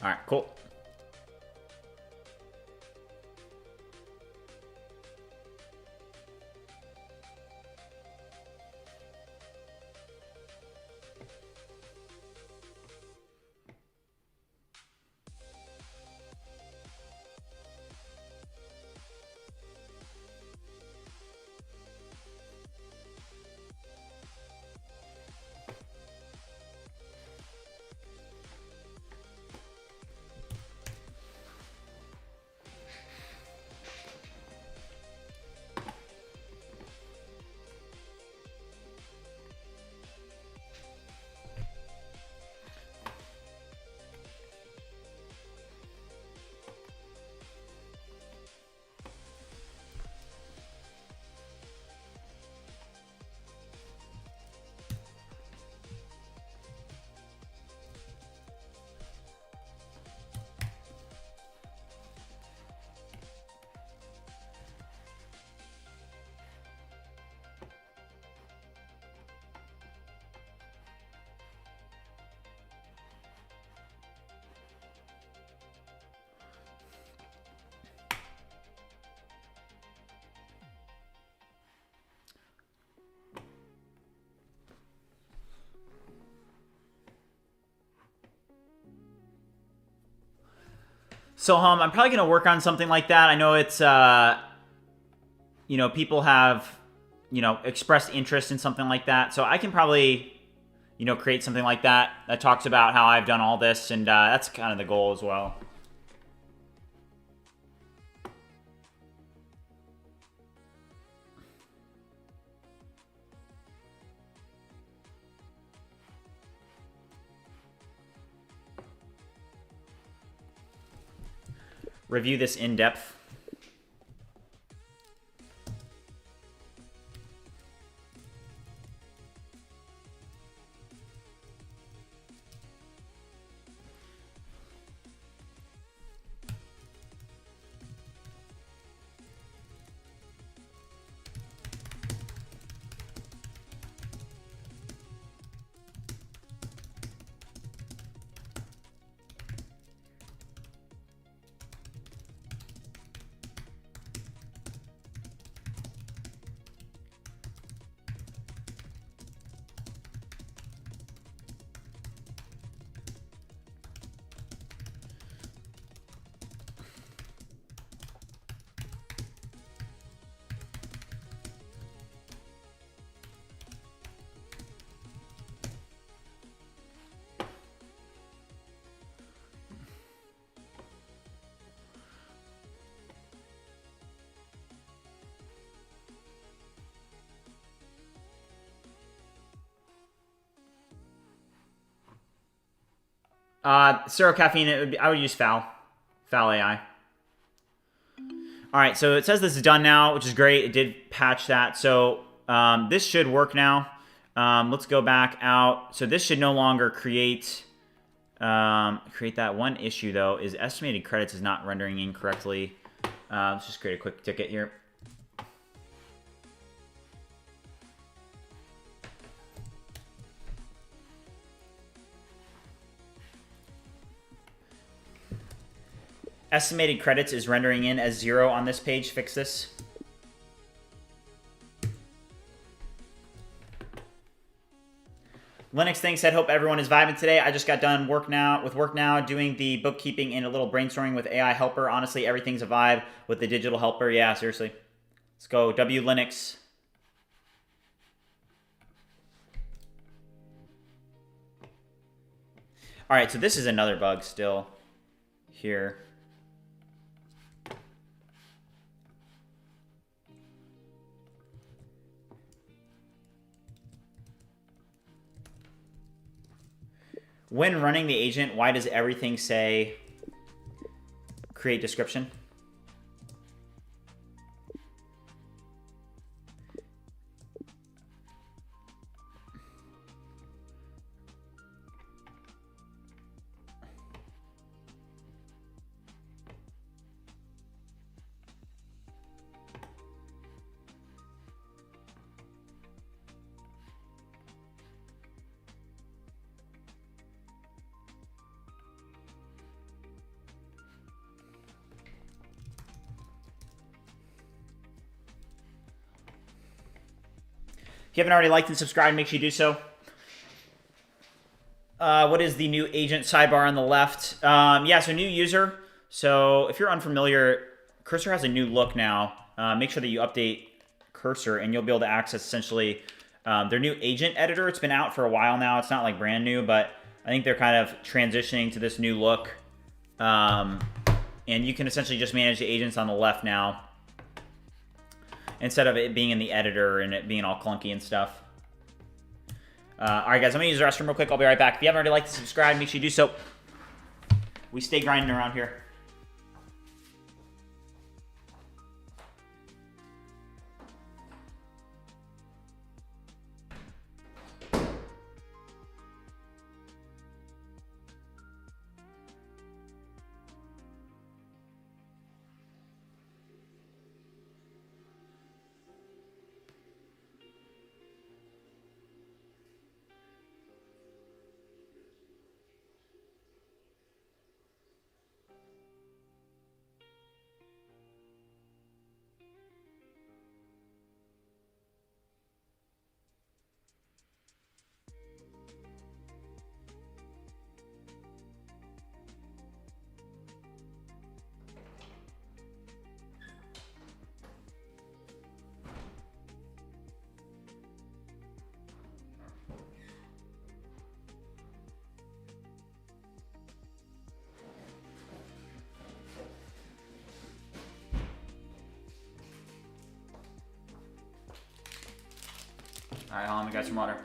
All right, cool. So I'm probably going to work on something like that. I know it's, people have, expressed interest in something like that. So I can probably, create something like that that talks about how I've done all this. And that's kind of the goal as well. Review this in depth. Zero caffeine, I would use Fal AI. All right, so it says this is done now, which is great. It did patch that. So this should work now. Let's go back out. So this should no longer create that. One issue, though, is estimated credits is not rendering incorrectly. Let's just create a quick ticket here. Estimated credits is rendering in as 0 on this page. Fix this. Linux Thing said, hope everyone is vibing today. I just got done work now, doing the bookkeeping and a little brainstorming with AI helper. Honestly, everything's a vibe with the digital helper. Yeah, seriously. Let's go. W Linux. All right, so this is another bug still here. When running the agent, why does everything say create description? If you haven't already liked and subscribed, make sure you do so. What is the new agent sidebar on the left? Yeah, so new user. So if you're unfamiliar, Cursor has a new look now. Make sure that you update Cursor, and you'll be able to access essentially their new agent editor. It's been out for a while now. It's not like brand new, but I think they're kind of transitioning to this new look. And you can essentially just manage the agents on the left now, instead of it being in the editor and it being all clunky and stuff. Alright guys, I'm going to use the restroom real quick. I'll be right back. If you haven't already liked and subscribed, make sure you do so. We stay grinding around here. Alright, hold on, we got some water.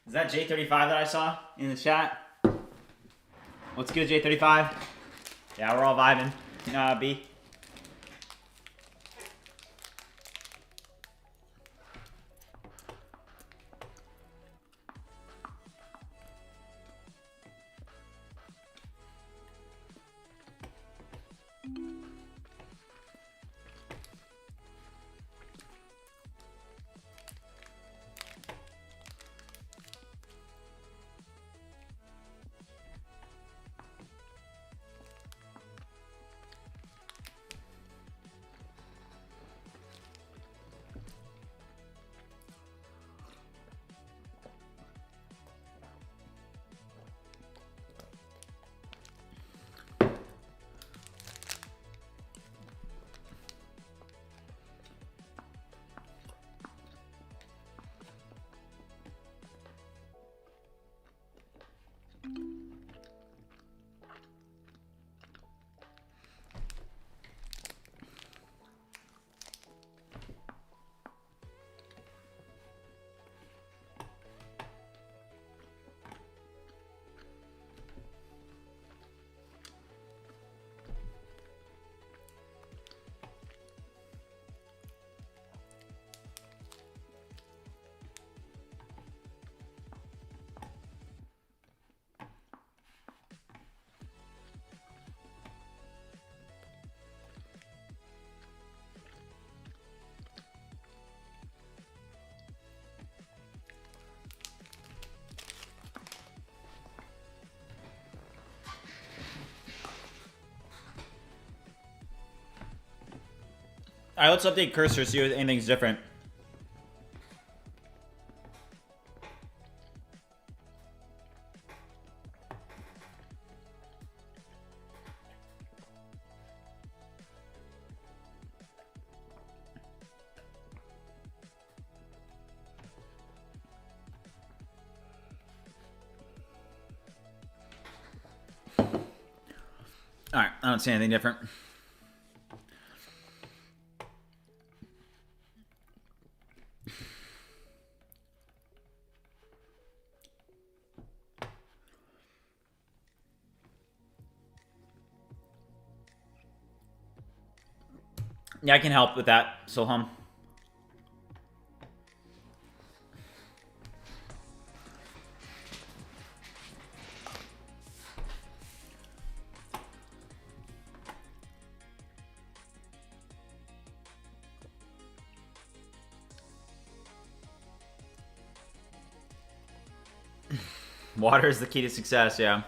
Is that J35 that I saw in the chat? What's good, J35? Yeah, we're all vibing. B. All right, let's update Cursor, see if anything's different. All right, I don't see anything different. Yeah, I can help with that, Soham. Water is the key to success, yeah.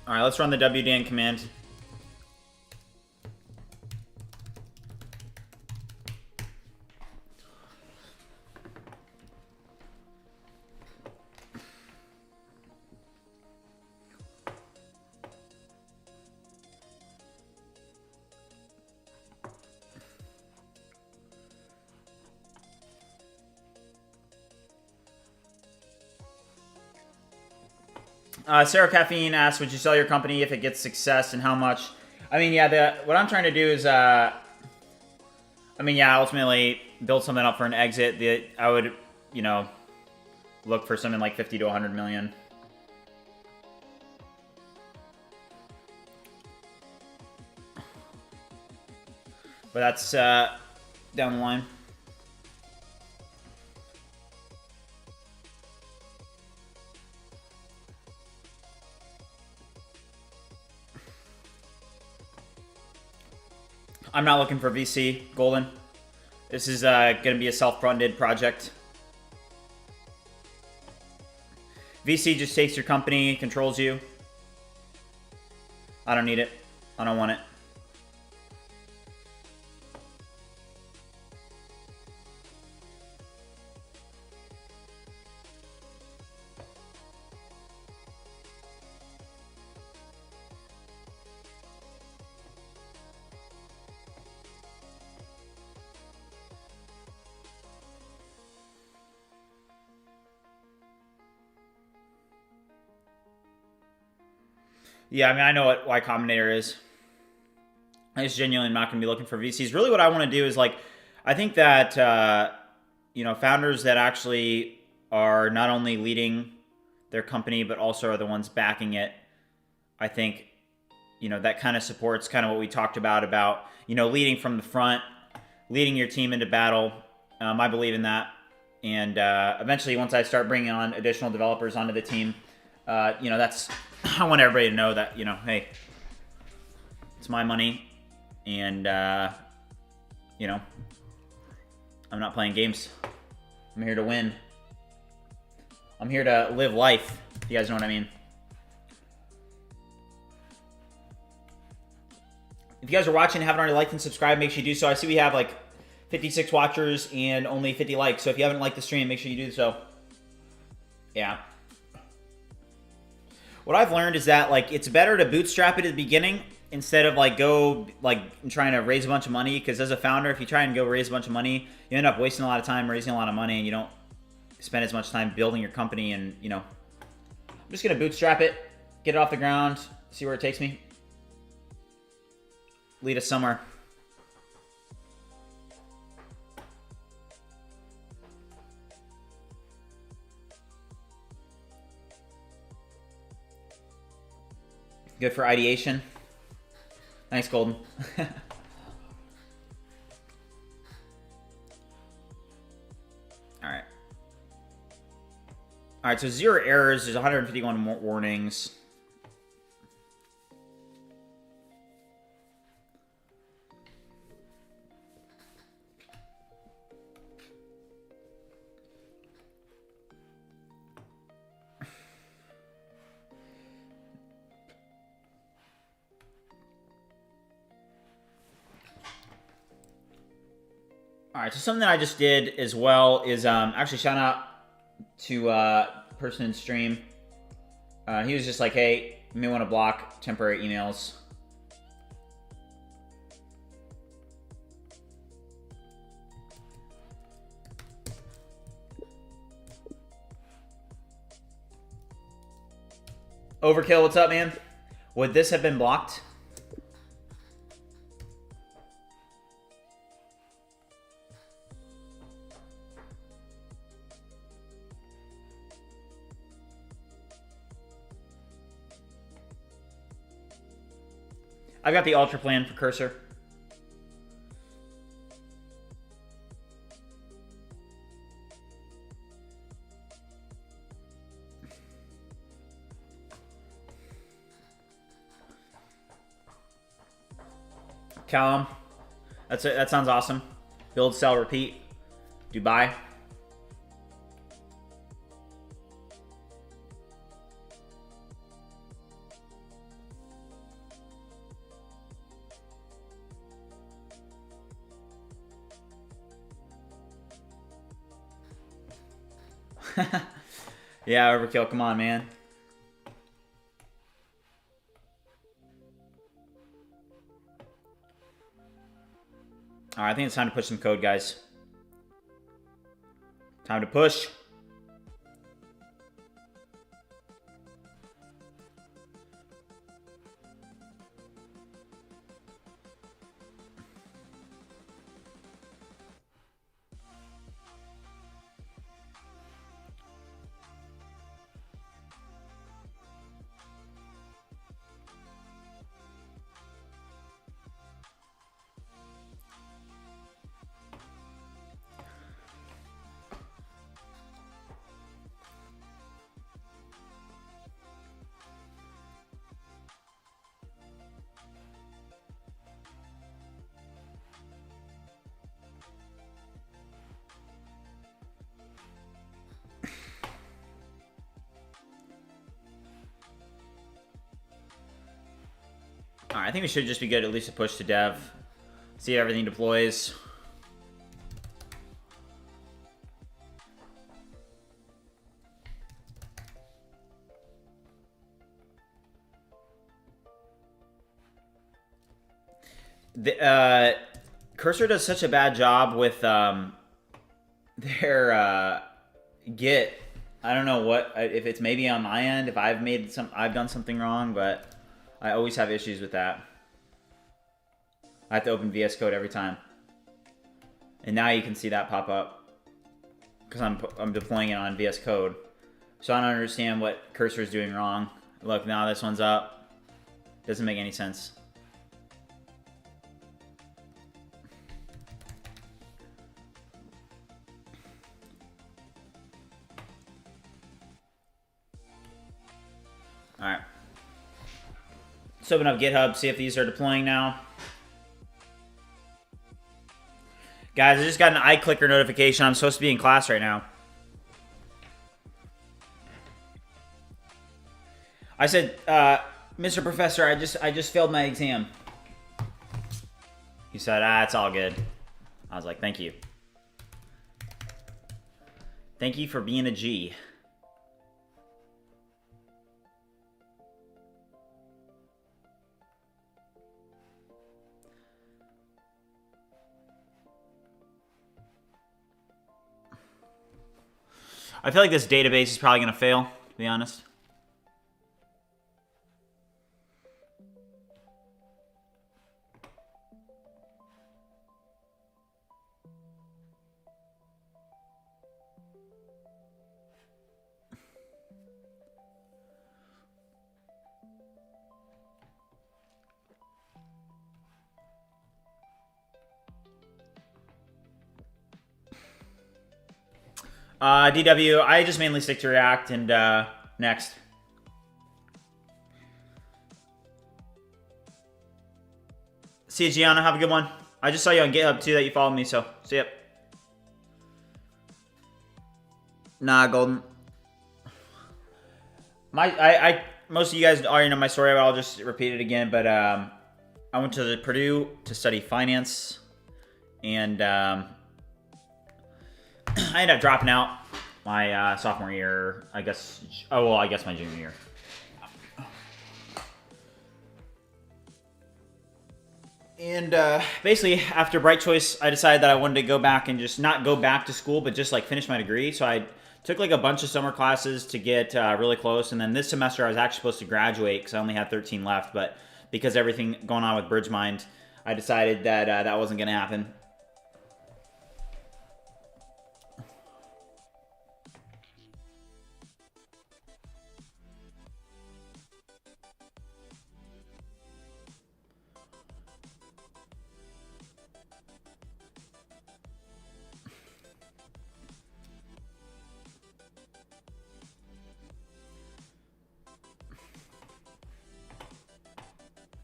All right, let's run the wdan command. Sarah Caffeine asks, would you sell your company if it gets success, and how much? I mean, yeah, what I'm trying to do is, ultimately build something up for an exit. I would, look for something like 50 to 100 million. But that's down the line. I'm not looking for VC, Golden. This is going to be a self-funded project. VC just takes your company, controls you. I don't need it. I don't want it. Yeah, I mean, I know what Y Combinator is. I just genuinely not going to be looking for VCs. Really what I want to do is, I think that, founders that actually are not only leading their company, but also are the ones backing it, I think, that kind of supports kind of what we talked about, leading from the front, leading your team into battle. I believe in that. And eventually, once I start bringing on additional developers onto the team, that's... I want everybody to know that, hey, it's my money, and, I'm not playing games. I'm here to win. I'm here to live life, if you guys know what I mean. If you guys are watching and haven't already liked and subscribed, make sure you do so. I see we have, 56 watchers and only 50 likes, so if you haven't liked the stream, make sure you do so. Yeah. What I've learned is that, it's better to bootstrap it at the beginning instead of, trying to raise a bunch of money. Because as a founder, if you try and go raise a bunch of money, you end up wasting a lot of time raising a lot of money, and you don't spend as much time building your company. And, I'm just going to bootstrap it, get it off the ground, see where it takes me. Lead us somewhere. Good for ideation. Thanks, Golden. Alright. Alright, so 0 errors. There's 151 more warnings. All right, so something that I just did as well is actually shout out to person in stream. He was just like, hey, you may want to block temporary emails. Overkill, what's up, man? Would this have been blocked? I've got the ultra plan for cursor. Callum, that's it. That sounds awesome. Build, sell, repeat. Dubai. Yeah, overkill. Come on, man. All right, I think it's time to push some code, guys. Time to push. All right, I think we should just be good at least a push to dev. See if everything deploys. The Cursor does such a bad job with their Git. I don't know what if it's maybe on my end, if I've done something wrong, but I always have issues with that. I have to open VS Code every time. And now you can see that pop up because I'm deploying it on VS Code. So I don't understand what Cursor is doing wrong. Look, now this one's up. Doesn't make any sense. All right. Let's open up GitHub, see if these are deploying now. Guys, I just got an iClicker notification. I'm supposed to be in class right now. I said, Mr. Professor, I just failed my exam. He said, it's all good. I was like, thank you. Thank you for being a G. I feel like this database is probably going to fail, to be honest. DW, I just mainly stick to React and next. See you, Gianna. Have a good one. I just saw you on GitHub too that you followed me, so see ya. Nah, Golden. Most of you guys already know my story, but I'll just repeat it again. But I went to Purdue to study finance, and I ended up dropping out my sophomore year, I guess. Oh, well, I guess my junior year. And basically, after Bright Choice, I decided that I wanted to go back and just not go back to school, but just like finish my degree. So I Took like a bunch of summer classes to get really close, and then this semester I was actually supposed to graduate because I only had 13 left, but because everything going on with BridgeMind, I decided that that wasn't going to happen.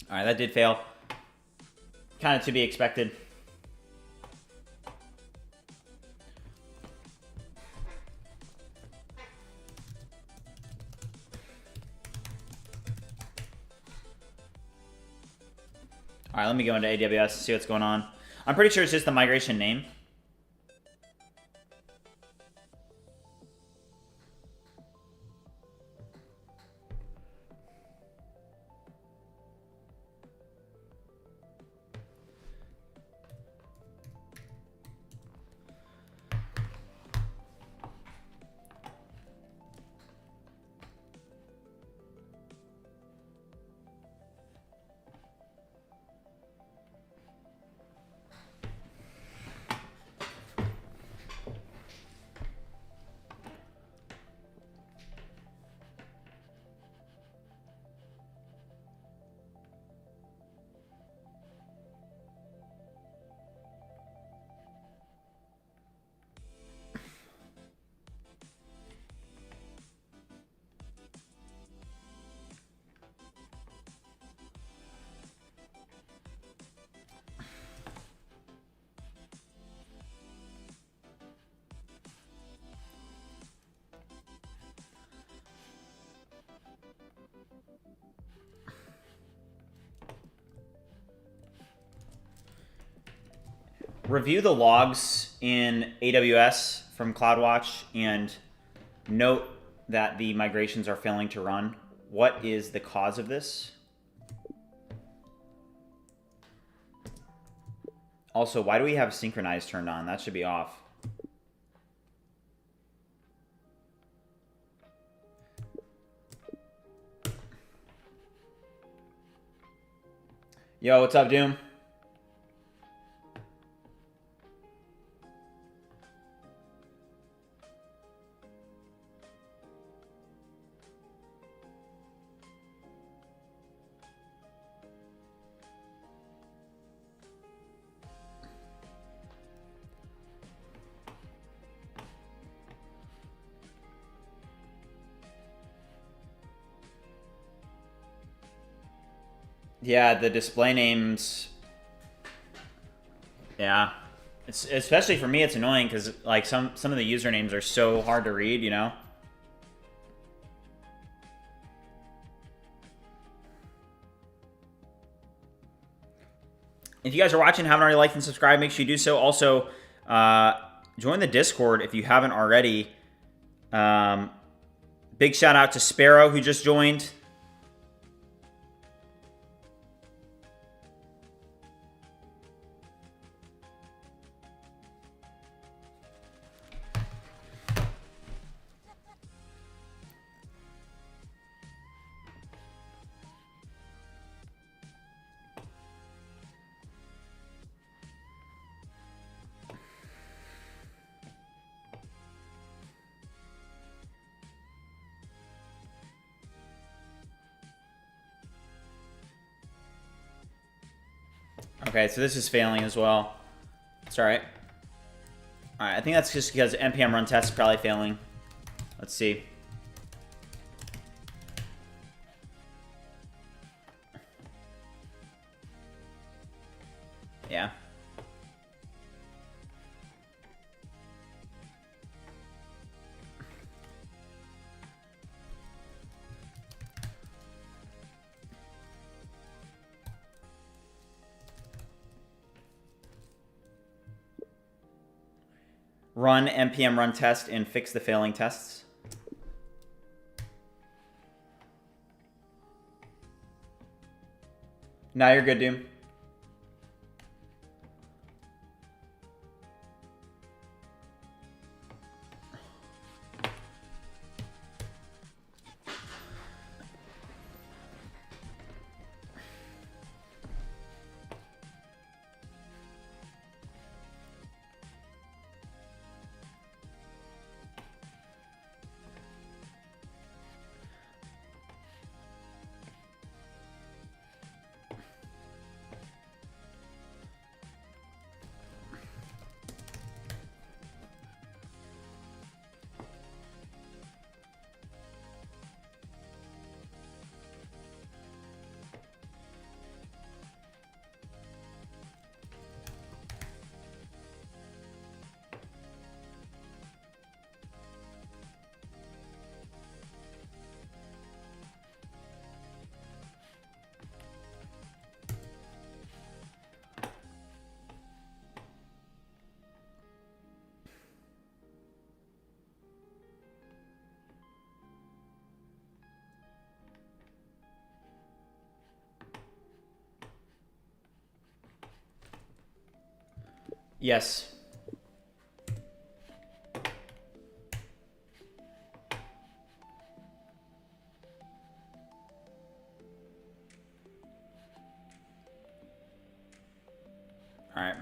All right, that did fail. Kind of to be expected. All right, let me go into AWS, see what's going on. I'm pretty sure it's just the migration name. Review the logs in AWS from CloudWatch and note that the migrations are failing to run. What is the cause of this? Also, why do we have synchronize turned on? That should be off. Yo, what's up, Doom? Yeah, the display names. Yeah, it's especially for me. It's annoying because like some of the usernames are so hard to read. You know. If you guys are watching and haven't already liked and subscribed, make sure you do so. Also, join the Discord if you haven't already. Big shout out to Sparrow who just joined. Okay, so this is failing as well. It's alright. Alright, I think that's just because npm run test is probably failing. Let's see. Yeah. Run npm run test and fix the failing tests. Now you're good, Doom. Yes. All right.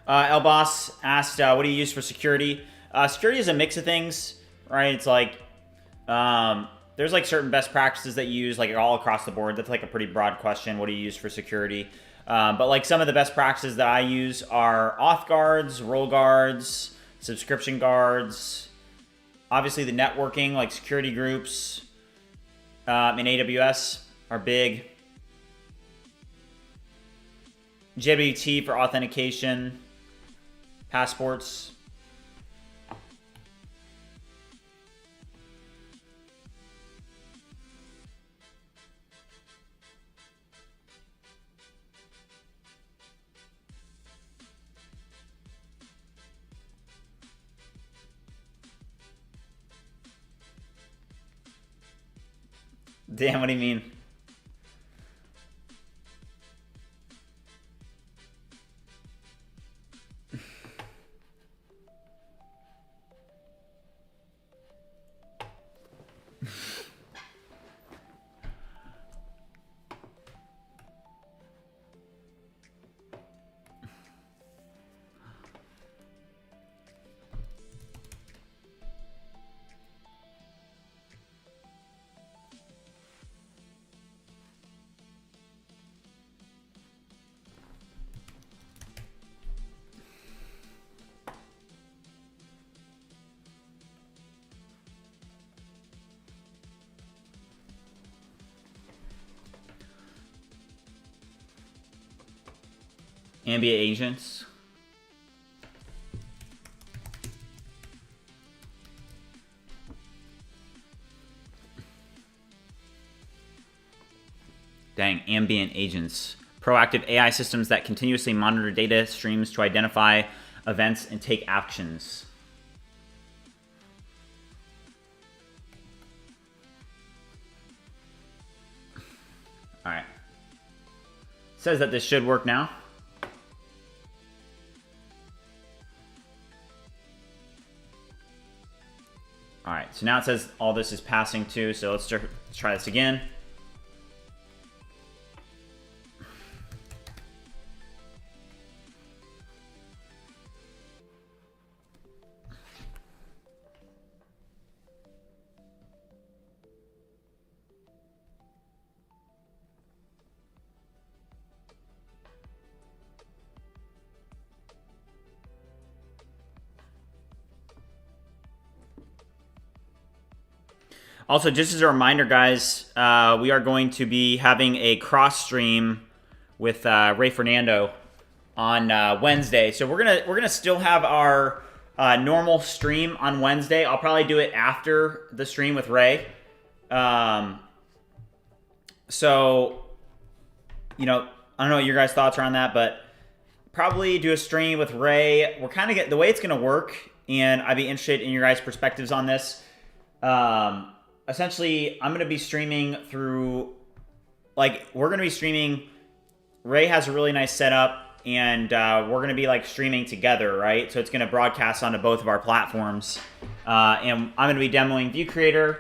Elboss asked, what do you use for security? Security is a mix of things, right? It's like, there's like certain best practices that you use like all across the board. That's like a pretty broad question. What do you use for security? But like some of the best practices that I use are auth guards, role guards, subscription guards, obviously the networking, like security groups in AWS are big. JWT for authentication, passports. Damn, what do you mean? Ambient agents. Dang, ambient agents. Proactive AI systems that continuously monitor data streams to identify events and take actions. All right. Says that this should work now. All right, so now it says all this is passing to, so let's try this again. Also, just as a reminder, guys, we are going to be having a cross stream with Ray Fernando on Wednesday. So we're gonna still have our normal stream on Wednesday. I'll probably do it after the stream with Ray. So, you know, I don't know what your guys' thoughts are on that, but probably do a stream with Ray. We're kind of the way it's gonna work, and I'd be interested in your guys' perspectives on this. Essentially, I'm going to be streaming through, like, we're going to be streaming. Ray has a really nice setup, and we're going to be, like, streaming together, right? So it's going to broadcast onto both of our platforms. And I'm going to be demoing ViewCreator,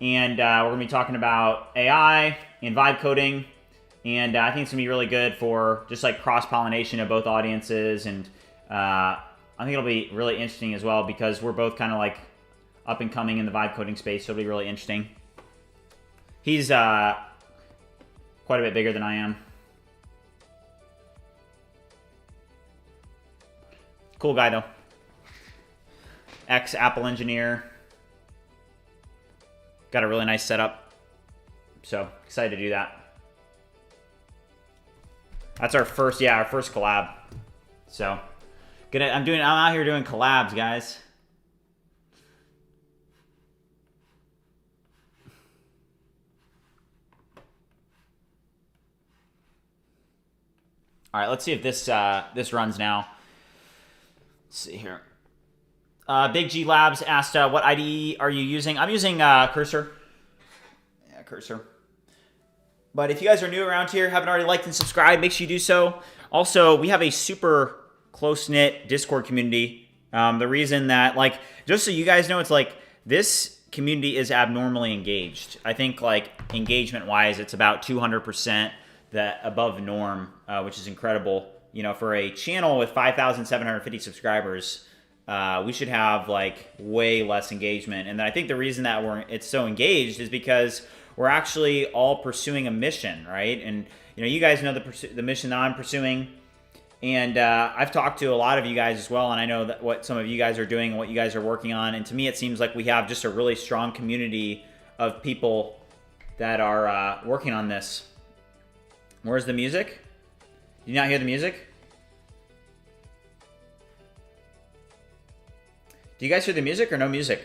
and we're going to be talking about AI and vibe coding. And I think it's going to be really good for just, like, cross-pollination of both audiences. And I think it'll be really interesting as well because we're both kind of, like, up and coming in the vibe coding space, so it'll be really interesting. He's quite a bit bigger than I am. Cool guy, though. Ex-Apple engineer. Got a really nice setup. So, excited to do that. That's our first collab. So, I'm out here doing collabs, guys. All right, let's see if this runs now. Let's see here. Big G Labs asked, what IDE are you using? I'm using Cursor. Yeah, Cursor. But if you guys are new around here, haven't already liked and subscribed, make sure you do so. Also, we have a super close-knit Discord community. The reason that, like, just so you guys know, it's like this community is abnormally engaged. I think, like, engagement-wise, it's about 200% that above norm, which is incredible. You know, for a channel with 5,750 subscribers, we should have like way less engagement. And I think the reason that it's so engaged is because we're actually all pursuing a mission, right? And you know, you guys know the mission that I'm pursuing, and I've talked to a lot of you guys as well, and I know that what some of you guys are doing and what you guys are working on. And to me, it seems like we have just a really strong community of people that are working on this. Where's the music? Did you not hear the music? Do you guys hear the music or no music?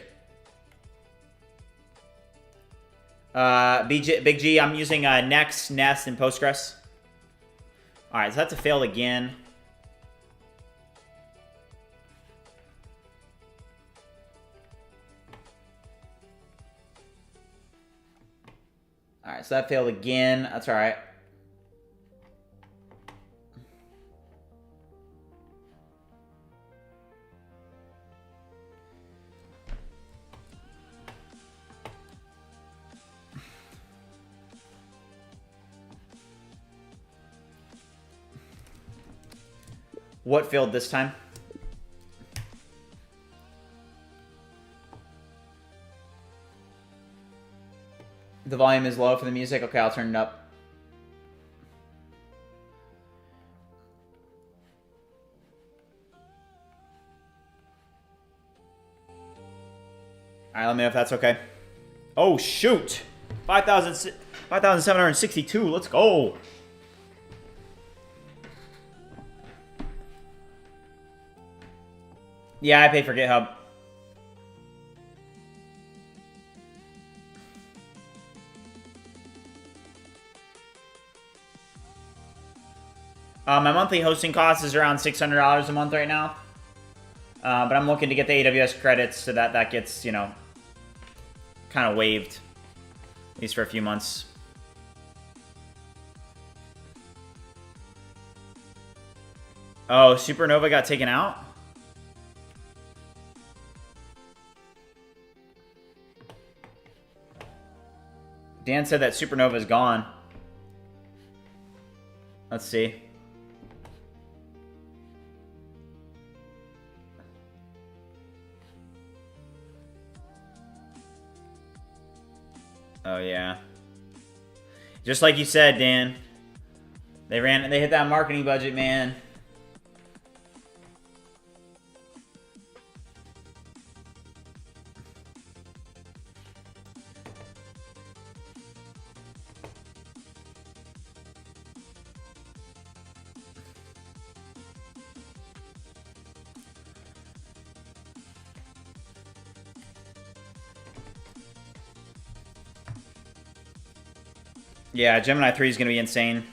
Big G, I'm using Next, Nest, and Postgres. Alright, so that's a failed again. Alright, so that failed again. That's alright. What failed this time? The volume is low for the music. Okay, I'll turn it up. All right, let me know if that's okay. Oh, shoot. 5,762. Let's go. Yeah, I pay for GitHub. My monthly hosting cost is around $600 a month right now. But I'm looking to get the AWS credits so that gets, you know, kind of waived. At least for a few months. Oh, Supernova got taken out? Dan said that Supernova is gone. Let's see. Oh yeah. Just like you said, Dan. They hit that marketing budget, man. Yeah, Gemini 3 is going to be insane.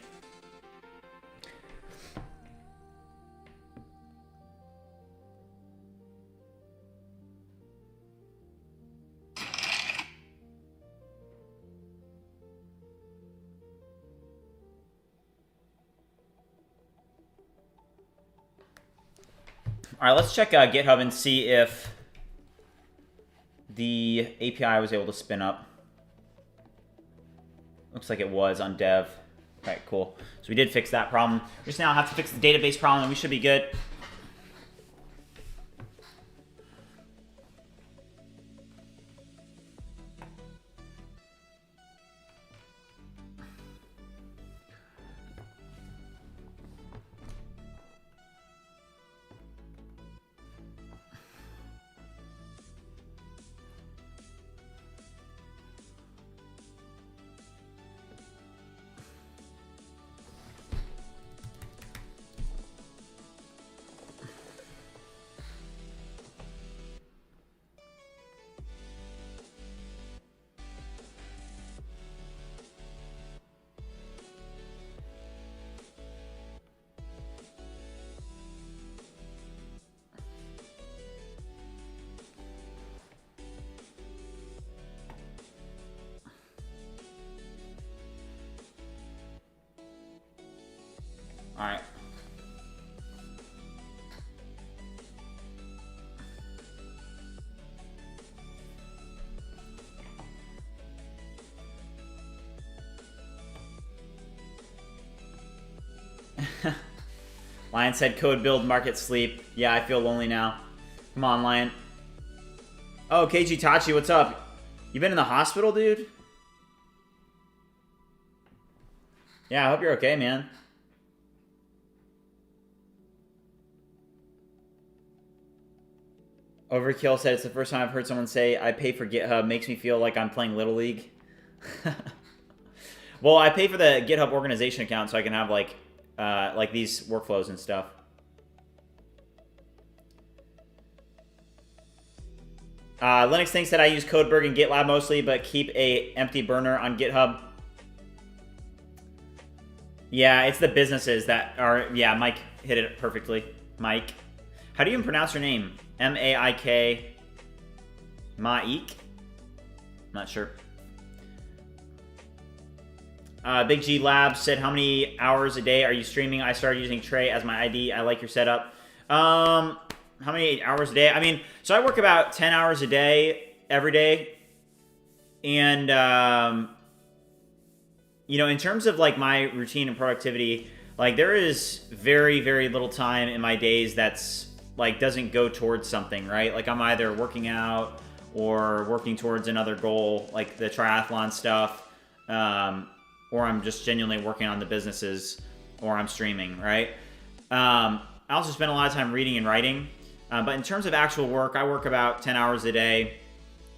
All right, let's check GitHub and see if the API was able to spin up. Looks like it was on dev. All right, cool. So we did fix that problem. We just now have to fix the database problem, and we should be good. All right. Lion said code build, market sleep. Yeah, I feel lonely now. Come on, Lion. Oh, KG Tachi, what's up? You been in the hospital, dude? Yeah, I hope you're okay, man. Overkill said it's the first time I've heard someone say I pay for GitHub. Makes me feel like I'm playing Little League. Well, I pay for the GitHub organization account so I can have like these workflows and stuff. Linux thinks that I use Codeberg and GitLab mostly, but keep a empty burner on GitHub. Yeah, it's the businesses that are... Yeah, Mike hit it perfectly. Mike. How do you even pronounce your name? M-A-I-K... Maik? Not sure. Big G Labs said, how many hours a day are you streaming? I started using Trey as my ID. I like your setup. How many hours a day? I mean, so I work about 10 hours a day, every day. And, you know, in terms of, like, my routine and productivity, like, there is very, very little time in my days that's, like, doesn't go towards something, right? Like, I'm either working out or working towards another goal, like the triathlon stuff, or I'm just genuinely working on the businesses, or I'm streaming, right? I also spend a lot of time reading and writing. But in terms of actual work, I work about 10 hours a day,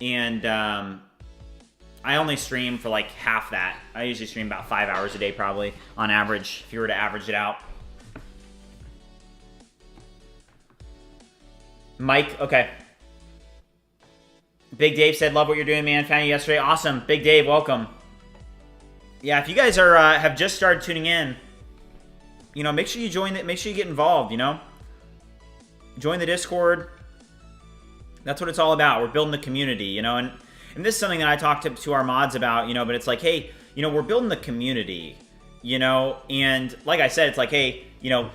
and I only stream for like half that. I usually stream about 5 hours a day, probably, on average, if you were to average it out. Mike, okay. Big Dave said, love what you're doing, man. Found you yesterday. Awesome. Big Dave, welcome. Yeah, if you guys are have just started tuning in, you know, make sure you join it. Make sure you get involved, you know. Join the Discord. That's what it's all about. We're building the community, you know, and this is something that I talked to our mods about, you know, but it's like, hey, you know, we're building the community, you know, and like I said, it's like, hey, you know,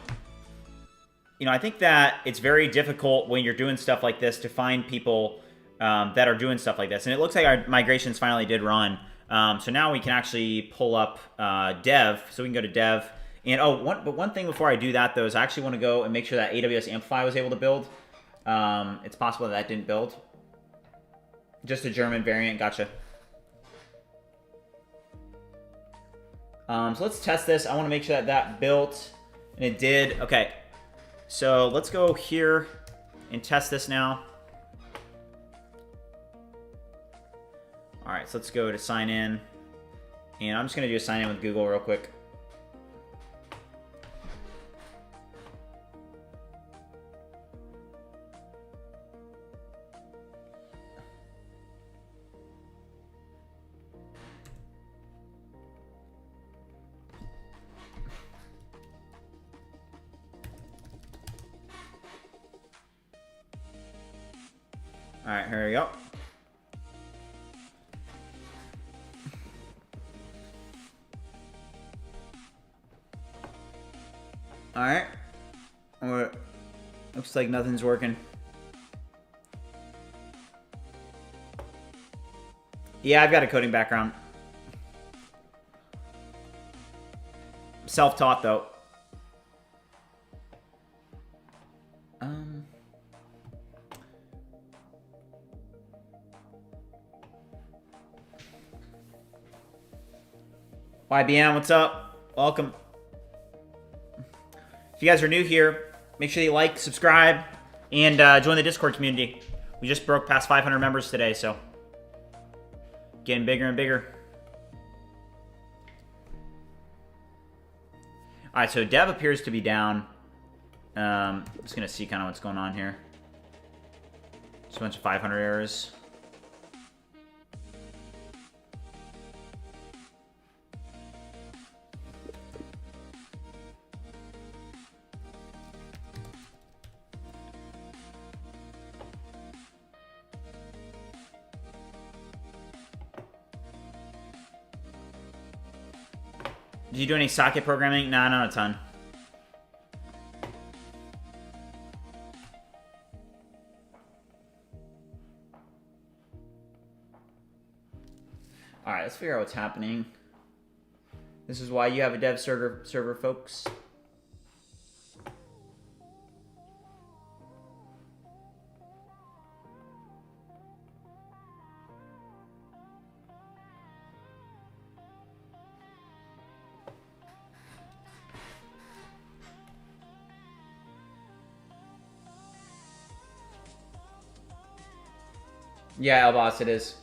I think that it's very difficult when you're doing stuff like this to find people that are doing stuff like this. And it looks like our migrations finally did run. So now we can actually pull up dev. So we can go to dev. And one thing before I do that, though, is I actually want to go and make sure that AWS Amplify was able to build. It's possible that didn't build. Just a German variant. Gotcha. So let's test this. I want to make sure that that built. And it did. Okay. So let's go here and test this now. All right, so let's go to sign in. And I'm just going to do a sign in with Google real quick. All right, here we go. All right. Looks like nothing's working. Yeah, I've got a coding background. Self-taught, though. YBM, what's up? Welcome. If you guys are new here, make sure you like, subscribe, and join the Discord community. We just broke past 500 members today, so getting bigger and bigger. All right, so dev appears to be down. I'm just gonna see kind of what's going on here. Just a bunch of 500 errors. Did you do any socket programming? Nah, not a ton. All right, let's figure out what's happening. This is why you have a dev server, folks. Yeah, Elboss, it is.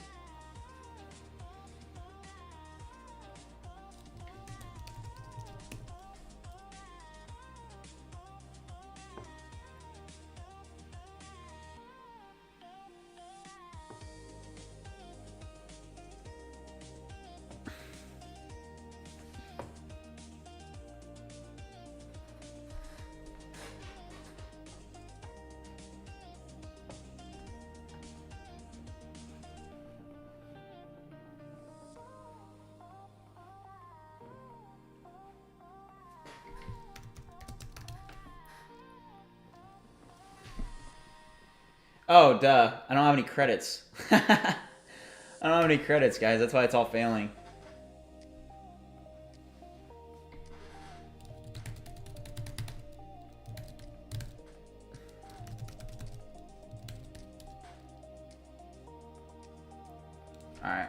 Oh, duh. I don't have any credits. I don't have any credits, guys. That's why it's all failing. All right.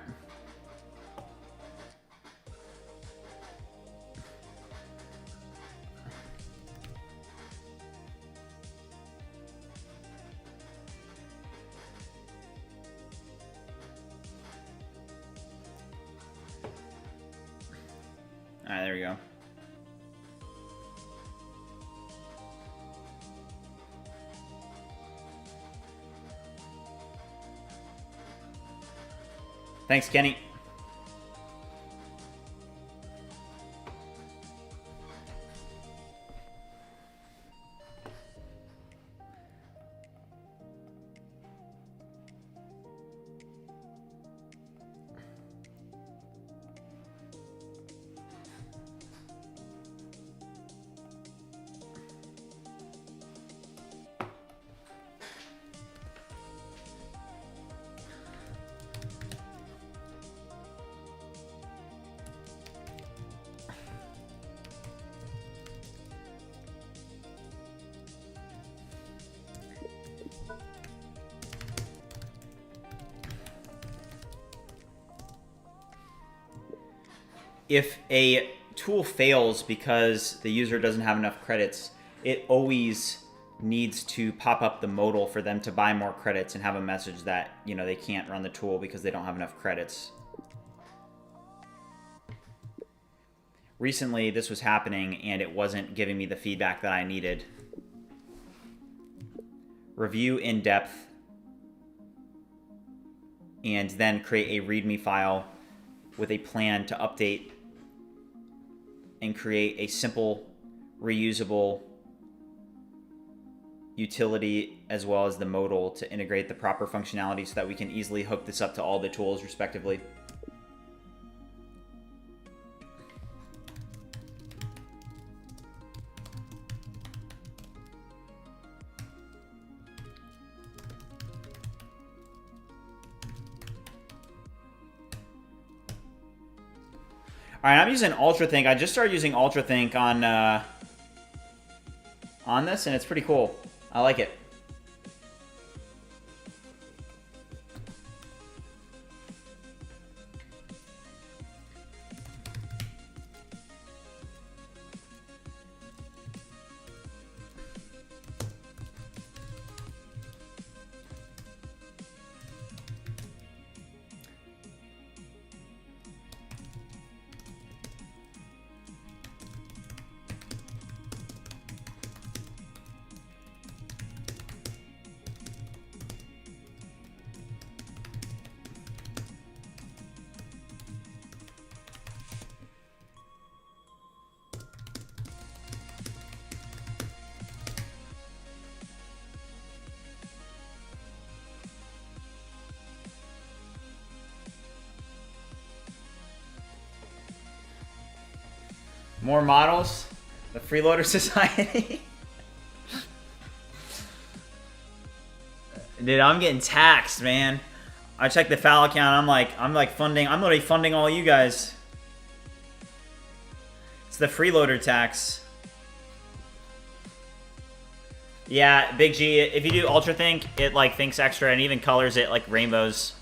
All right, there we go. Thanks, Kenny. If a tool fails because the user doesn't have enough credits, it always needs to pop up the modal for them to buy more credits and have a message that, you know, they can't run the tool because they don't have enough credits. Recently, this was happening and it wasn't giving me the feedback that I needed. Review in depth and then create a README file with a plan to update and create a simple, reusable utility as well as the modal to integrate the proper functionality so that we can easily hook this up to all the tools respectively. All right, I'm using UltraThink. I just started using UltraThink on this, and it's pretty cool. I like it. More models? The Freeloader Society? Dude, I'm getting taxed, man. I checked the FAL account. I'm like funding. I'm already funding all you guys. It's the freeloader tax. Yeah, Big G. If you do Ultra Think, it like thinks extra and even colors it like rainbows.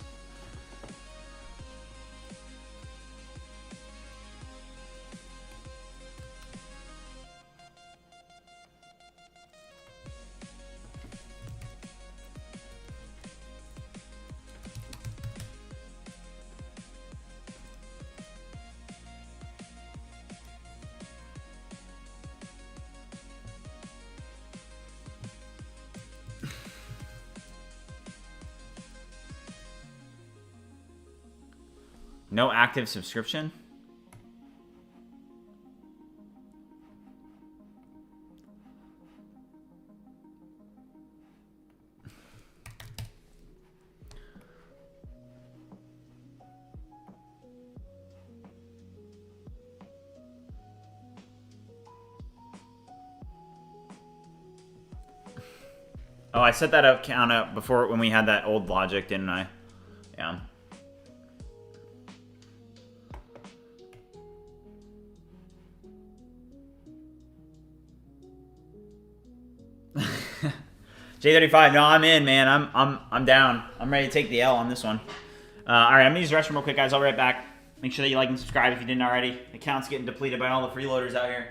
No active subscription? Oh, I set that account up before when we had that old logic, didn't I? Yeah. J35, no, I'm in, man. I'm down. I'm ready to take the L on this one. All right, I'm gonna use the restroom real quick, guys. I'll be right back. Make sure that you like and subscribe if you didn't already. The account's getting depleted by all the freeloaders out here.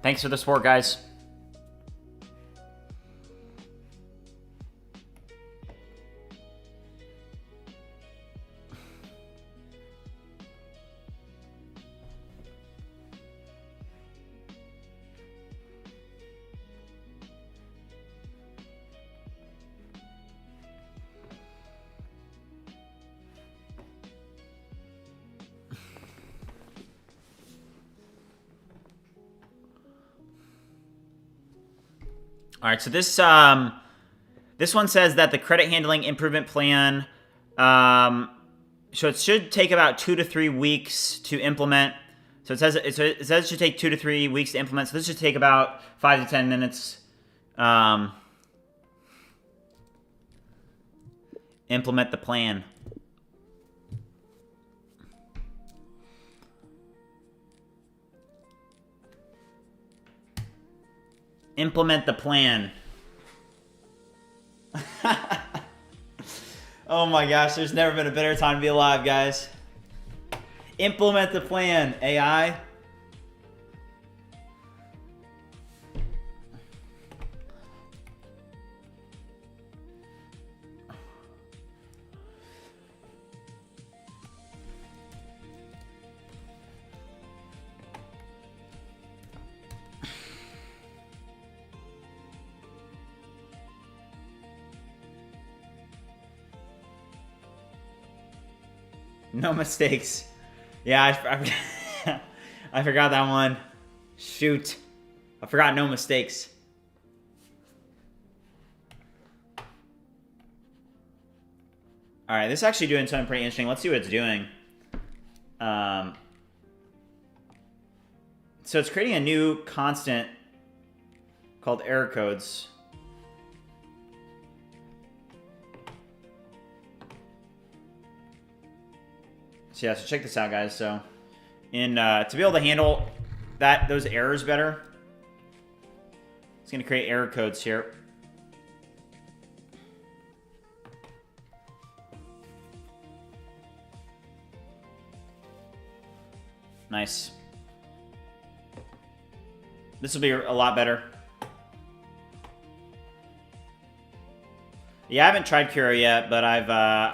Thanks for the support, guys. All right, so this one says that the credit handling improvement plan, so it should take about 2 to 3 weeks to implement. So it says it should take 2 to 3 weeks to implement. So this should take about 5 to 10 minutes. Implement the plan. Implement the plan. Oh my gosh, there's never been a better time to be alive, guys. Implement the plan, AI. No mistakes. Yeah, I forgot that one. Shoot. I forgot no mistakes. Alright, this is actually doing something pretty interesting. Let's see what it's doing. So it's creating a new constant called error codes. So yeah, so check this out, guys. So to be able to handle those errors better, it's going to create error codes here. Nice. This will be a lot better. Yeah, I haven't tried Cura yet, but I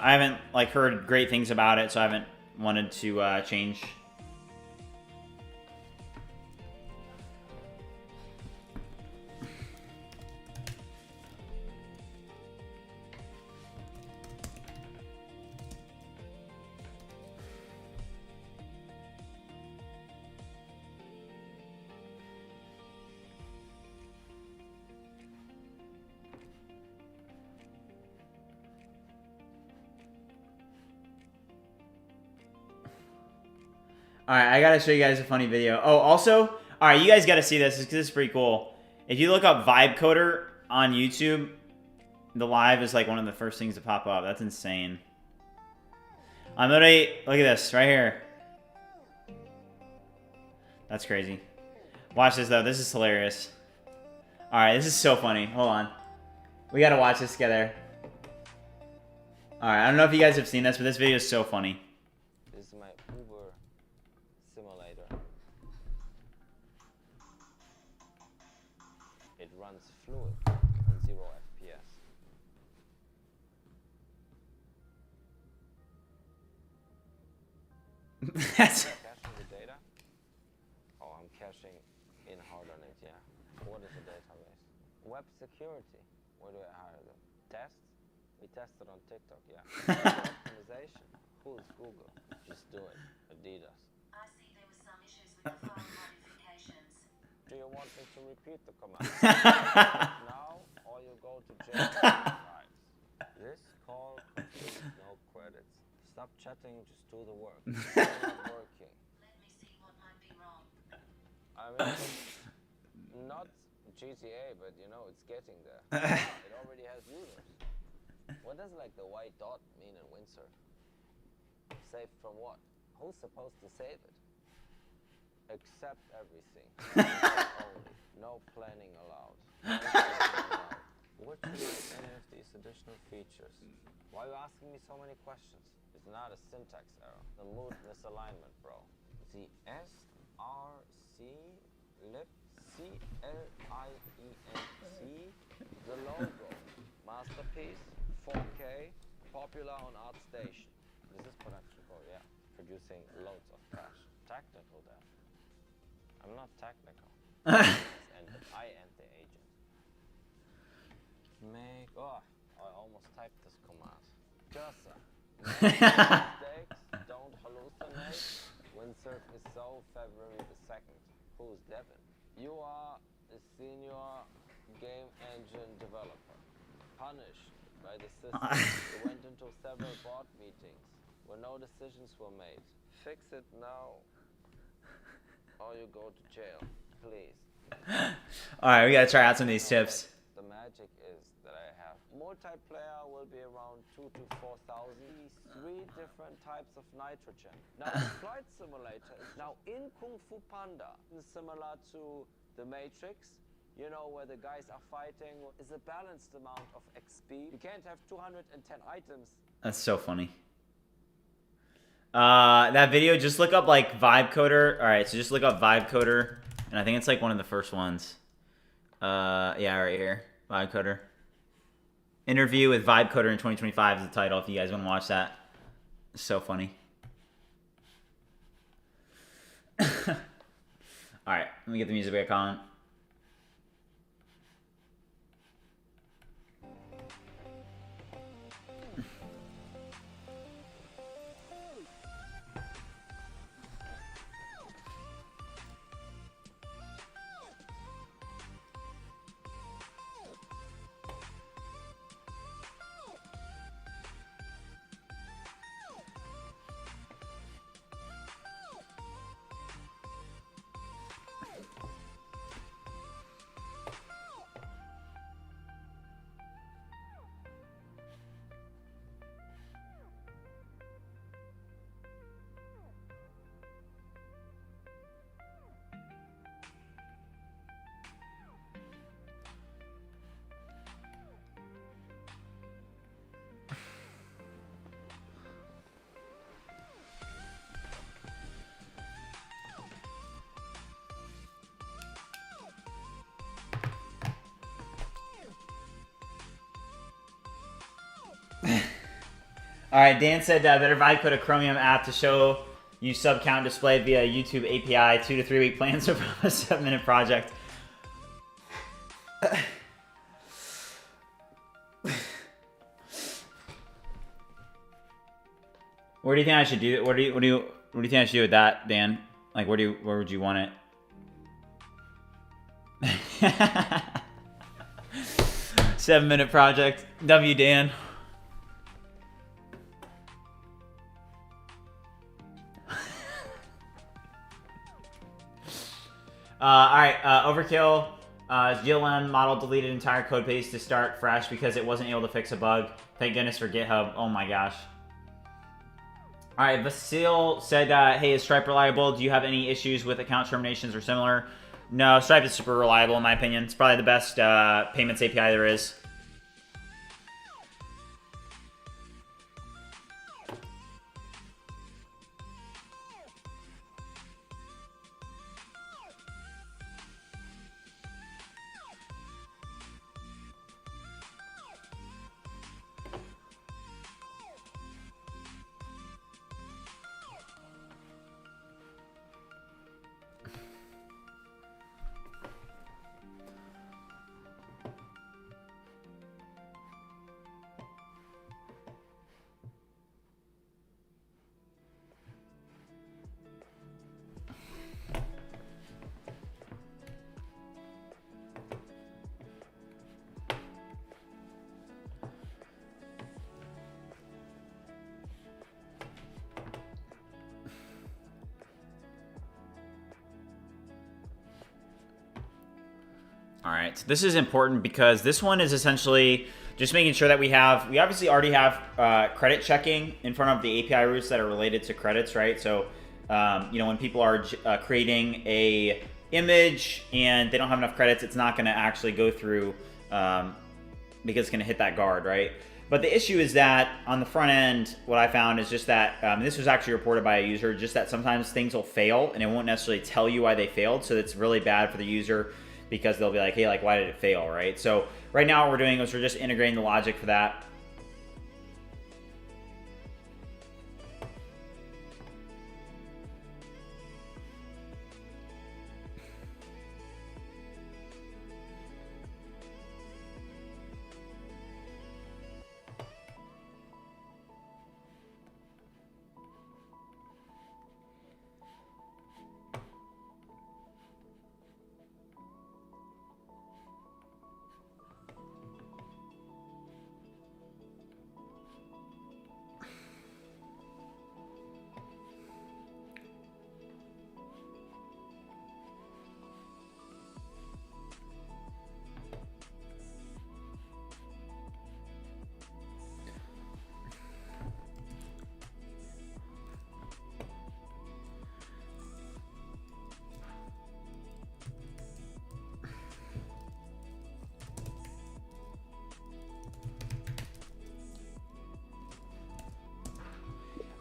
haven't like heard great things about it, so I haven't wanted to change. Alright, I gotta show you guys a funny video. Oh, also, alright, you guys gotta see this because this is pretty cool. If you look up VibeCoder on YouTube, the live is like one of the first things to pop up. That's insane. I'm literally, look at this right here. That's crazy. Watch this though, this is hilarious. Alright, this is so funny. Hold on. We gotta watch this together. Alright, I don't know if you guys have seen this, but this video is so funny. This is my Uber simulator. It runs fluid on 0 FPS. That's... Caching the data? Oh, I'm caching in hard on it, yeah. What is a database? Web security. Where do I hire them? Tests? We tested on TikTok, yeah. Optimization. Who's Google? Just do it. Adidas. I see there were some issues with the file modifications. Do you want me to repeat the command? Now, or you go to jail. Right. This call contains no credits. Stop chatting, just do the work. It's not working. Let me see what might be wrong. I mean, not GTA, but you know, it's getting there. It already has users. What does like the white dot mean in windsurf? Saved from what? Who's supposed to save it? Accept everything. Only. No planning allowed. What do any of these additional features? Why are you asking me so many questions? It's not a syntax error. The mood misalignment, bro. The SRC lib CLIENC, the logo, masterpiece, 4K, popular on ArtStation. This is production code, yeah. Producing loads of cash. Technical debt. I'm not technical. I am the agent. Make, oh, I almost typed this command. Cursor. Make mistakes, don't hallucinate. Windsurf is so February the 2nd. Who's Devin? You are a senior game engine developer. Punished by the system. You went into several board meetings where no decisions were made. Fix it now, or you go to jail. Please. Alright, we gotta try out some of these tips. The magic is that I have multiplayer will be around 2,000 to 4,000. 3 different types of nitrogen. Now, the flight simulator is now in Kung Fu Panda, similar to the Matrix. You know, where the guys are fighting, is a balanced amount of XP. You can't have 210 items. That's so funny. That video, just look up like VibeCoder. Alright, so just look up VibeCoder. And I think it's like one of the first ones. Yeah, right here. VibeCoder. Interview with VibeCoder in 2025 is the title if you guys want to watch that. It's so funny. Alright, let me get the music back on. All right, Dan said better vibe code a Chromium app to show you sub count displayed via YouTube API. 2 to 3 week plans for a 7-minute project. What do you think I should do? What do you think I should do with that, Dan? Like, where would you want it? 7-minute project. W, Dan. All right, overkill. GLM model deleted entire code base to start fresh because it wasn't able to fix a bug. Thank goodness for GitHub. Oh my gosh. All right, Vasil said, hey, is Stripe reliable? Do you have any issues with account terminations or similar? No, Stripe is super reliable in my opinion. It's probably the best payments API there is. All right, so this is important because this one is essentially just making sure that we obviously already have credit checking in front of the API routes that are related to credits, right? So, you know, when people are creating a image and they don't have enough credits, it's not going to actually go through because it's going to hit that guard, right? But the issue is that on the front end, what I found is just that, this was actually reported by a user, just that sometimes things will fail and it won't necessarily tell you why they failed. So it's really bad for the user because they'll be like, hey, like, why did it fail, right? So right now what we're doing is we're just integrating the logic for that.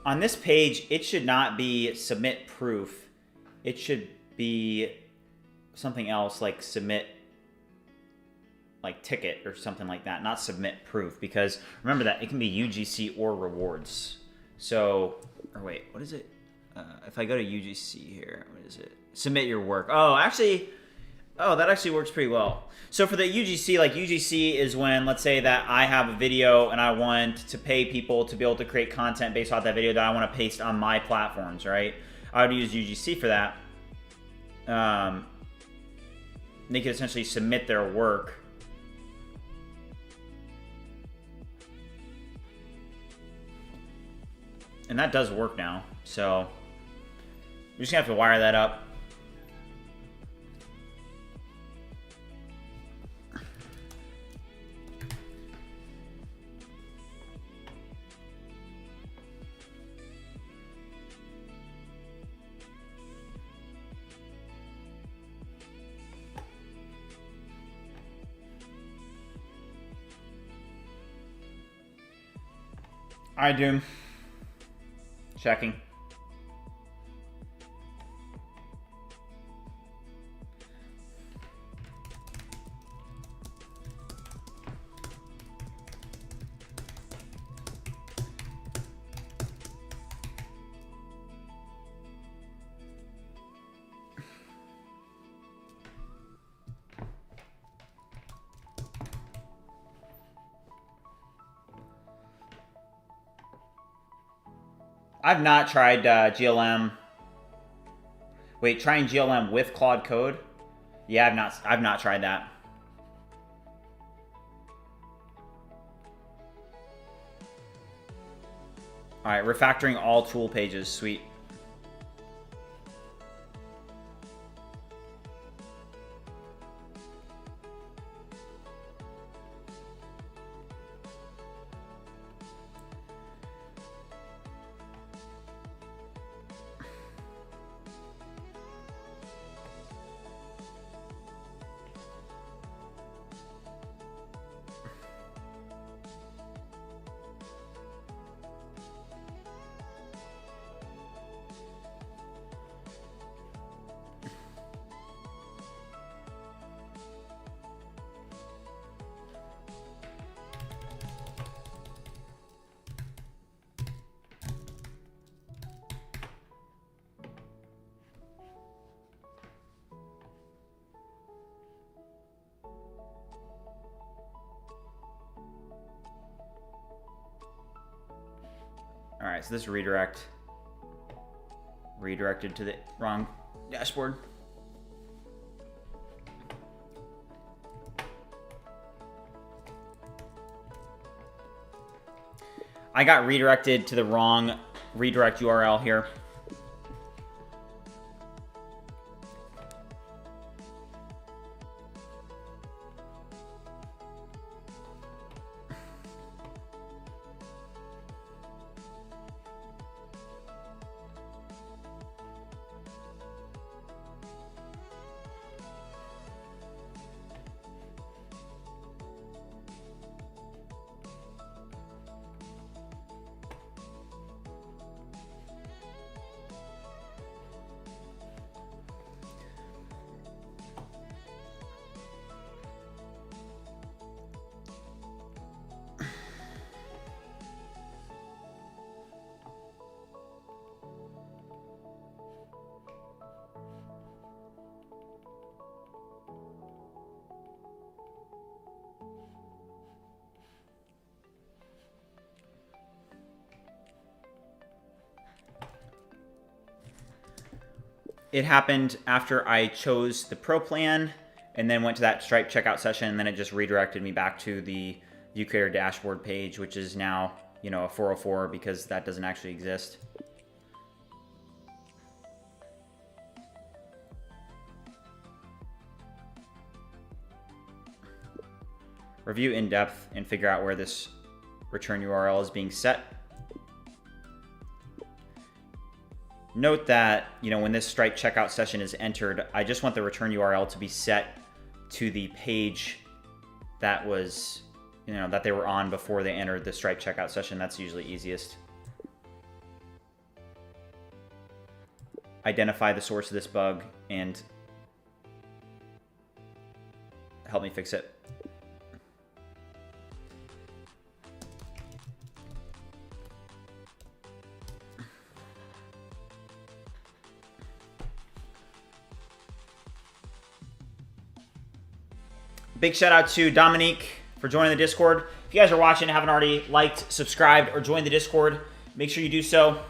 On this page, it should not be submit proof. It should be something else like submit like ticket or something like that, not submit proof, because remember that it can be UGC or rewards. So, or wait, what is it? If I go to UGC here, what is it? Submit your work. Oh, actually, oh, that actually works pretty well. So for the UGC, like UGC is when, let's say that I have a video and I want to pay people to be able to create content based off that video that I want to paste on my platforms, right? I would use UGC for that. They could essentially submit their work. And that does work now. So we're just gonna have to wire that up. All right, Doom. Checking. I've not tried GLM. Wait, trying GLM with Claude Code? Yeah, I've not tried that. All right, refactoring all tool pages, sweet. All right, so this redirected to the wrong dashboard. I got redirected to the wrong redirect URL here. It happened after I chose the Pro plan and then went to that Stripe checkout session, and then it just redirected me back to the ViewCreator dashboard page, which is now, you know, a 404 because that doesn't actually exist. Review in depth and figure out where this return URL is being set. Note that, you know, when this Stripe checkout session is entered, I just want the return URL to be set to the page that was, you know, that they were on before they entered the Stripe checkout session. That's usually easiest. Identify the source of this bug and help me fix it. Big shout out to Dominique for joining the Discord. If you guys are watching and haven't already liked, subscribed, or joined the Discord, make sure you do so. All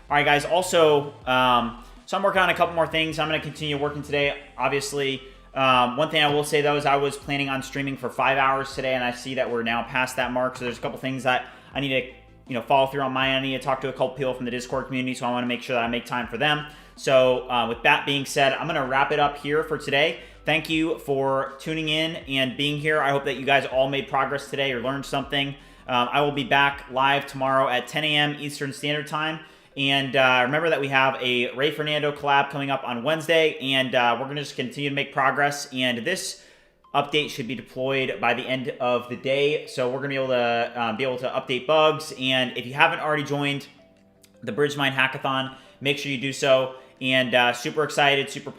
right, guys. Also, so I'm working on a couple more things. I'm going to continue working today, obviously. One thing I will say, though, is I was planning on streaming for 5 hours today, and I see that we're now past that mark. So there's a couple things that I need to, you know, follow through on my end. I need to talk to a couple people from the Discord community, so I want to make sure that I make time for them. So with that being said, I'm going to wrap it up here for today. Thank you for tuning in and being here. I hope that you guys all made progress today or learned something. I will be back live tomorrow at 10 a.m. Eastern Standard Time. And remember that we have a Ray Fernando collab coming up on Wednesday, and we're going to just continue to make progress. And this update should be deployed by the end of the day, so we're going to be able to update bugs. And if you haven't already joined the BridgeMind Hackathon, make sure you do so. And super excited, super